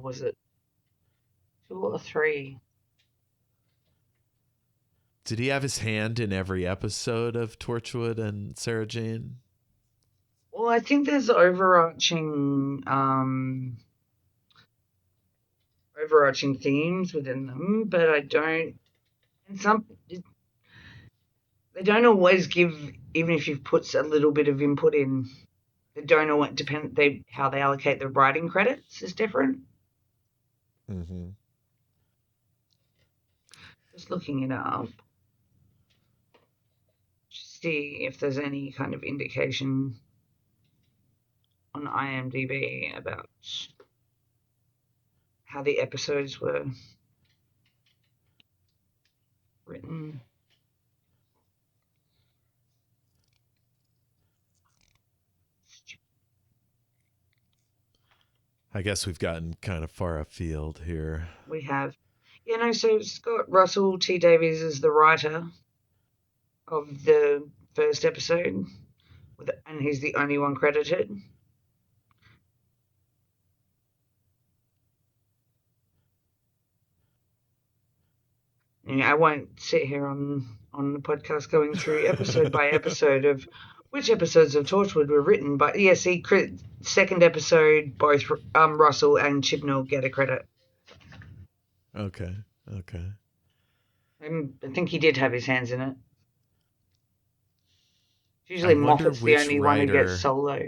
was it 2 or 3? Did he have his hand in every episode of Torchwood and Sarah Jane? Well, I think there's overarching themes within them, but I don't. And they don't always give, even if you've put a little bit of input in. They don't always depend. How they allocate the writing credits is different. Mm-hmm. Just looking it up. See if there's any kind of indication on IMDb about how the episodes were written. I guess we've gotten kind of far afield here. We have. So Scott Russell T. Davies is the writer of the first episode, and he's the only one credited. I won't sit here on the podcast going through episode by episode of which episodes of Torchwood were written, but second episode, both Russell and Chibnall get a credit. Okay. I think he did have his hands in it. Usually Moffat's the only one who gets solo.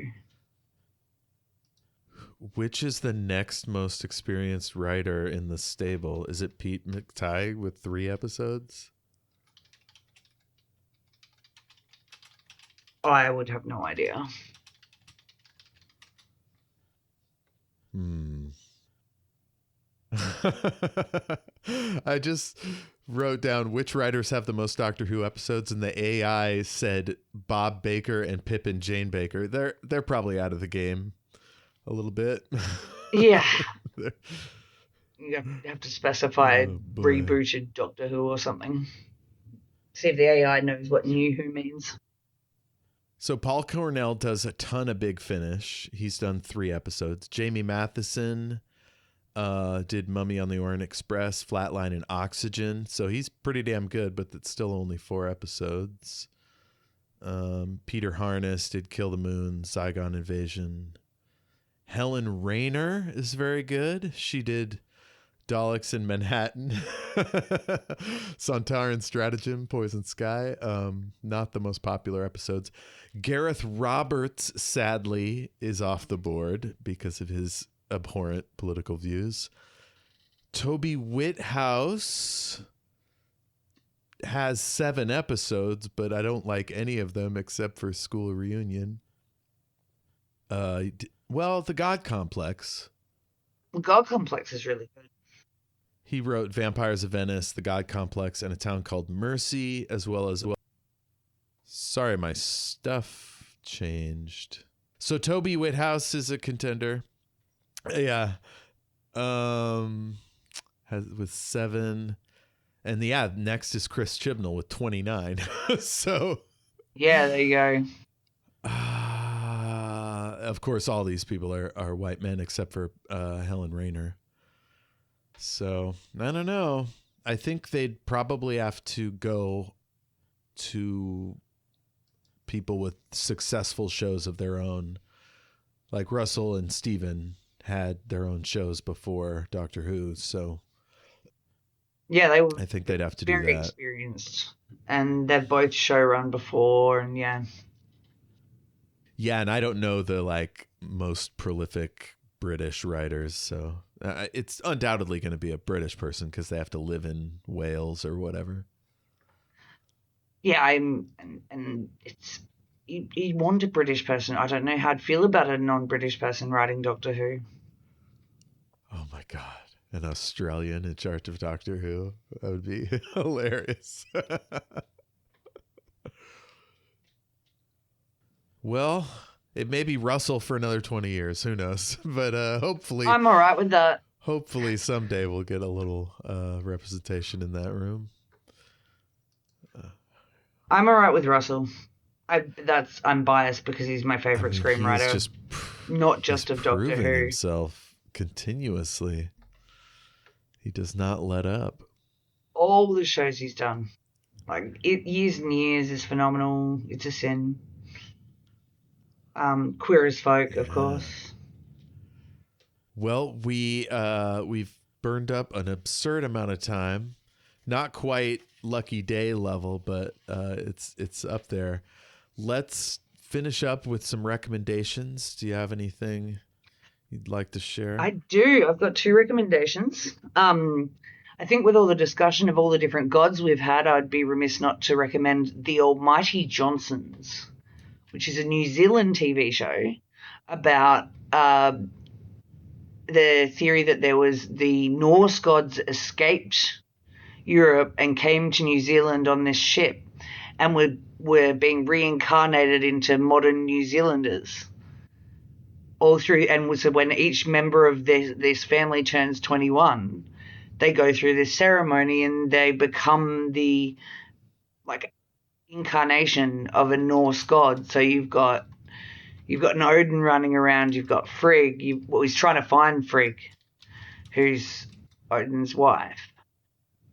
Which is the next most experienced writer in the stable? Is it Pete McTighe with 3 episodes? I would have no idea. I just wrote down which writers have the most Doctor Who episodes, and the AI said Bob Baker and Pippin Jane Baker. They're probably out of the game a little bit. Yeah. You have to specify rebooted Doctor Who or something. See if the AI knows what New Who means. So Paul Cornell does a ton of Big Finish. He's done 3 episodes. Jamie Matheson did Mummy on the Orient Express, Flatline, and Oxygen. So he's pretty damn good, but it's still only 4 episodes. Peter Harness did Kill the Moon, Saigon Invasion. Helen Rayner is very good. She did Daleks in Manhattan, Sontaran Stratagem, Poison Sky. Not the most popular episodes. Gareth Roberts, sadly, is off the board because of his abhorrent political views. Toby Whithouse has 7 episodes, but I don't like any of them except for School Reunion. Well, The God Complex. The God Complex is really good. He wrote Vampires of Venice, The God Complex, and A Town Called Mercy, as well as... Sorry, my stuff changed. So Toby Whithouse is a contender. Yeah. Has with 7. And next is Chris Chibnall with 29. So... Yeah, there you go. Of course, all these people are white men except for Helen Rayner. So, I don't know. I think they'd probably have to go to people with successful shows of their own. Like Russell and Steven had their own shows before Doctor Who, so... Yeah, they were. I think they'd have to do that. Very experienced. And they've both show run before, and yeah. Yeah, and I don't know the most prolific British writers, so it's undoubtedly going to be a British person because they have to live in Wales or whatever. Yeah, and it's you want a British person. I don't know how I'd feel about a non-British person writing Doctor Who. Oh my God. An Australian in charge of Doctor Who. That would be hilarious. Well, it may be Russell for another 20 years. Who knows? But hopefully... I'm all right with that. Hopefully someday we'll get a little representation in that room. I'm all right with Russell. I'm biased because he's my favorite screenwriter. Not just of Doctor Who. Himself continuously. He does not let up. All the shows he's done, Years and Years is phenomenal. It's a Sin. Queer as Folk, of course. Well, we've burned up an absurd amount of time. Not quite Lucky Day level, but it's up there. Let's finish up with some recommendations. Do you have anything you'd like to share? I do. I've got 2 recommendations. I think with all the discussion of all the different gods we've had, I'd be remiss not to recommend The Almighty Johnsons, which is a New Zealand TV show about the theory that there was the Norse gods escaped Europe and came to New Zealand on this ship and were being reincarnated into modern New Zealanders. All through, and so when each member of this family turns 21, they go through this ceremony and they become the incarnation of a Norse god. So you've got an Odin running around, you've got Frigg. He's trying to find Frigg, who's Odin's wife.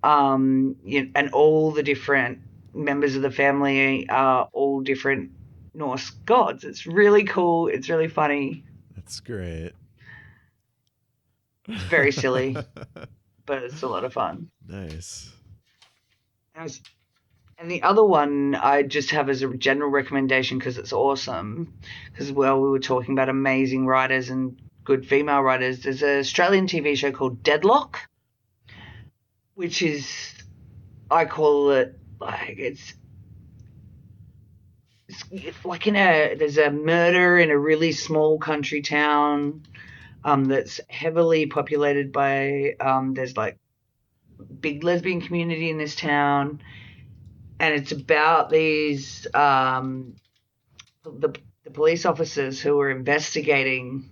And all the different members of the family are all different Norse gods. It's really cool. It's really funny. That's great. It's very silly, but it's a lot of fun. Nice. And the other one I just have as a general recommendation because it's awesome. Because, we were talking about amazing writers and good female writers. There's an Australian TV show called Deadlock, which is, I call it, it's there's a murder in a really small country town that's heavily populated by, there's big lesbian community in this town. And it's about these, the police officers who are investigating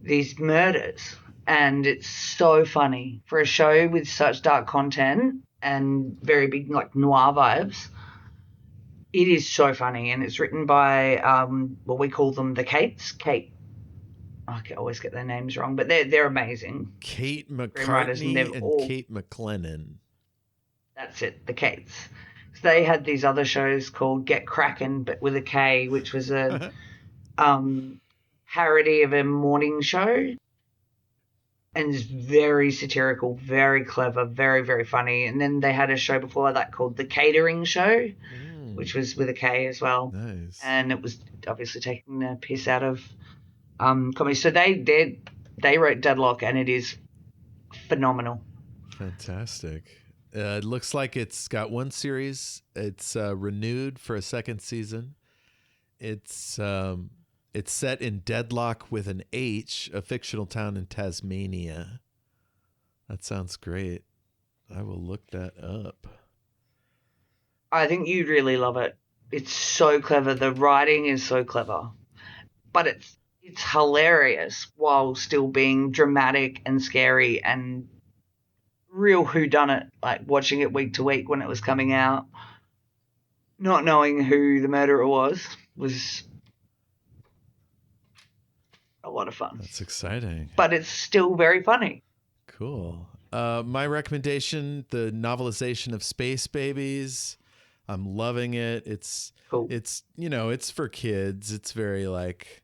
these murders. And it's so funny for a show with such dark content and very big noir vibes. It is so funny, and it's written by we call them the Kates, Kate I always get their names wrong, but they're amazing. Kate Screenwriters, and McCartney they've and all Kate McLennan. That's it, the Kates. So they had these other shows called Get Crackin', but with a K, which was a parody of a morning show. And it's very satirical, very clever, very, very funny. And then they had a show before that called The Catering Show, which was with a K as well. Nice. And it was obviously taking the piss out of comedy. So they wrote Deadlock, and it is phenomenal. Fantastic. It looks like it's got one series. It's renewed for a second season. It's set in Deadlock with an H, a fictional town in Tasmania. That sounds great. I will look that up. I think you'd really love it. It's so clever. The writing is so clever. But it's hilarious while still being dramatic and scary and real whodunit, like watching it week to week when it was coming out. Not knowing who the murderer was a lot of fun. That's exciting. But it's still very funny. Cool. My recommendation, the novelization of Space Babies. I'm loving it. It's cool. It's, it's for kids. It's very like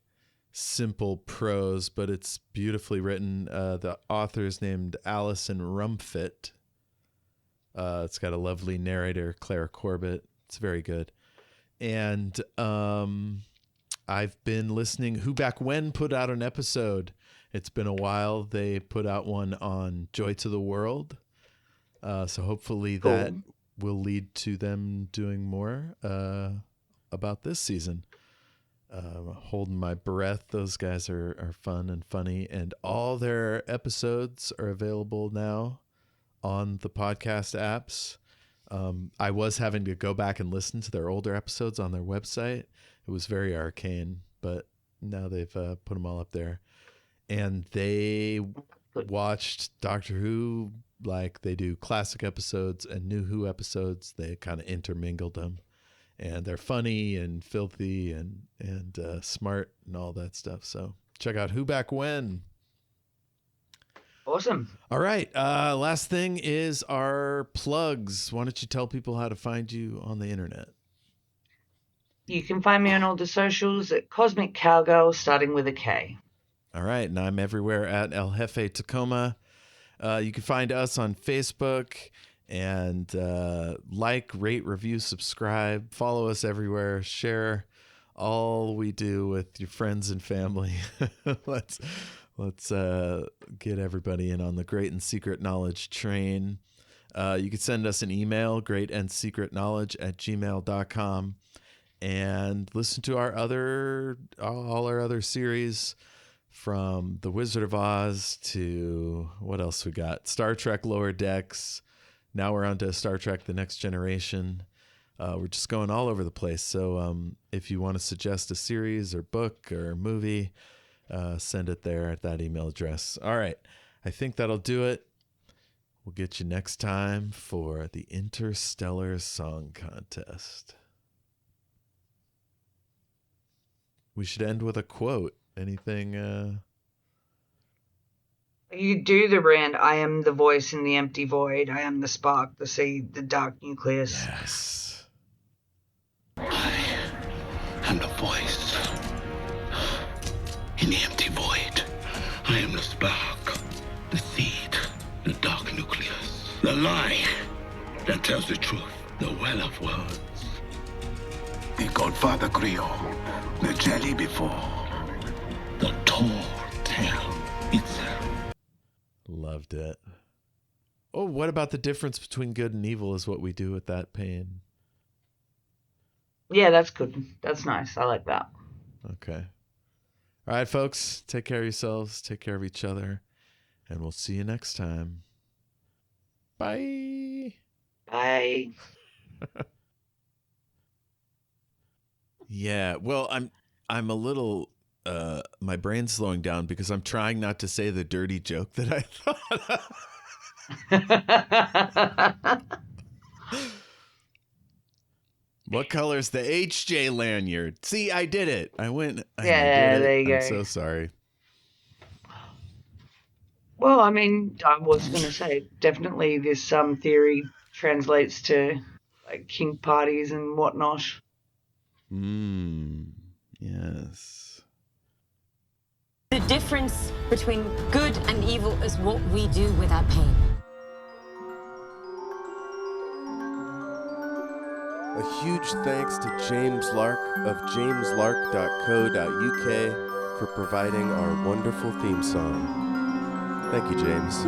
simple prose, but it's beautifully written. The author is named Alison Rumfitt. It's got a lovely narrator, Claire Corbett. It's very good. And I've been listening. Who Back When put out an episode. It's been a while. They put out one on Joy to the World. So hopefully that will lead to them doing more about this season. Holding my breath. Those guys are fun and funny. And all their episodes are available now on the podcast apps. I was having to go back and listen to their older episodes on their website. It was very arcane, but now they've put them all up there. And they watched Doctor Who like they do classic episodes and new Who episodes. They kind of intermingled them. And they're funny and filthy and smart and all that stuff. So check out Who Back When. Awesome. All right. Last thing is our plugs. Why don't you tell people how to find you on the internet? You can find me on all the socials at Cosmic Cowgirl, starting with a K. All right. And I'm everywhere at El Jefe Tacoma. You can find us on Facebook and like, rate, review, subscribe, follow us everywhere, share all we do with your friends and family. Let's get everybody in on the Great and Secret Knowledge train. You can send us an email, greatandsecretknowledge@gmail.com, and listen to all our other series, from The Wizard of Oz to what else we got? Star Trek Lower Decks. Now we're on to Star Trek The Next Generation. We're just going all over the place. So if you want to suggest a series or book or movie, send it there at that email address. All right. I think that'll do it. We'll get you next time for the Interstellar Song Contest. We should end with a quote. Anything? You do the brand. I am the voice in the empty void. I am the spark, the seed, the dark nucleus. Yes. I am the voice in the empty void. I am the spark, the seed, the dark nucleus, the lie that tells the truth, the well of words. The Godfather Griot, the jelly before, the tall tale itself. Loved it. Oh, what about the difference between good and evil is what we do with that pain? Yeah, that's good. That's nice. I like that. Okay. All right, folks. Take care of yourselves. Take care of each other. And we'll see you next time. Bye. Bye. Yeah. Well, I'm a little my brain's slowing down because I'm trying not to say the dirty joke that I thought. What color's the HJ lanyard? See, I did it. I went. Yeah, did it. there you go. I'm so sorry. Well, I mean, I was going to say, definitely this theory translates to like kink parties and whatnot. Yes. The difference between good and evil is what we do with our pain. A huge thanks to James Lark of jameslark.co.uk for providing our wonderful theme song. Thank you, James.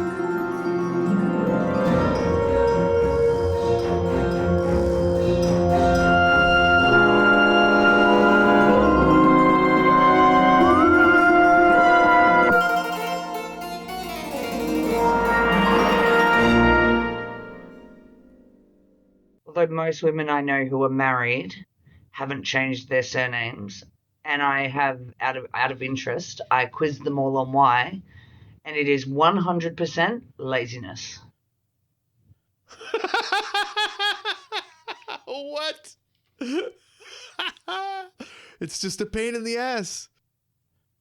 Although most women I know who are married haven't changed their surnames, and I have, out of interest, I quizzed them all on why, and it is 100% laziness. What? It's just a pain in the ass.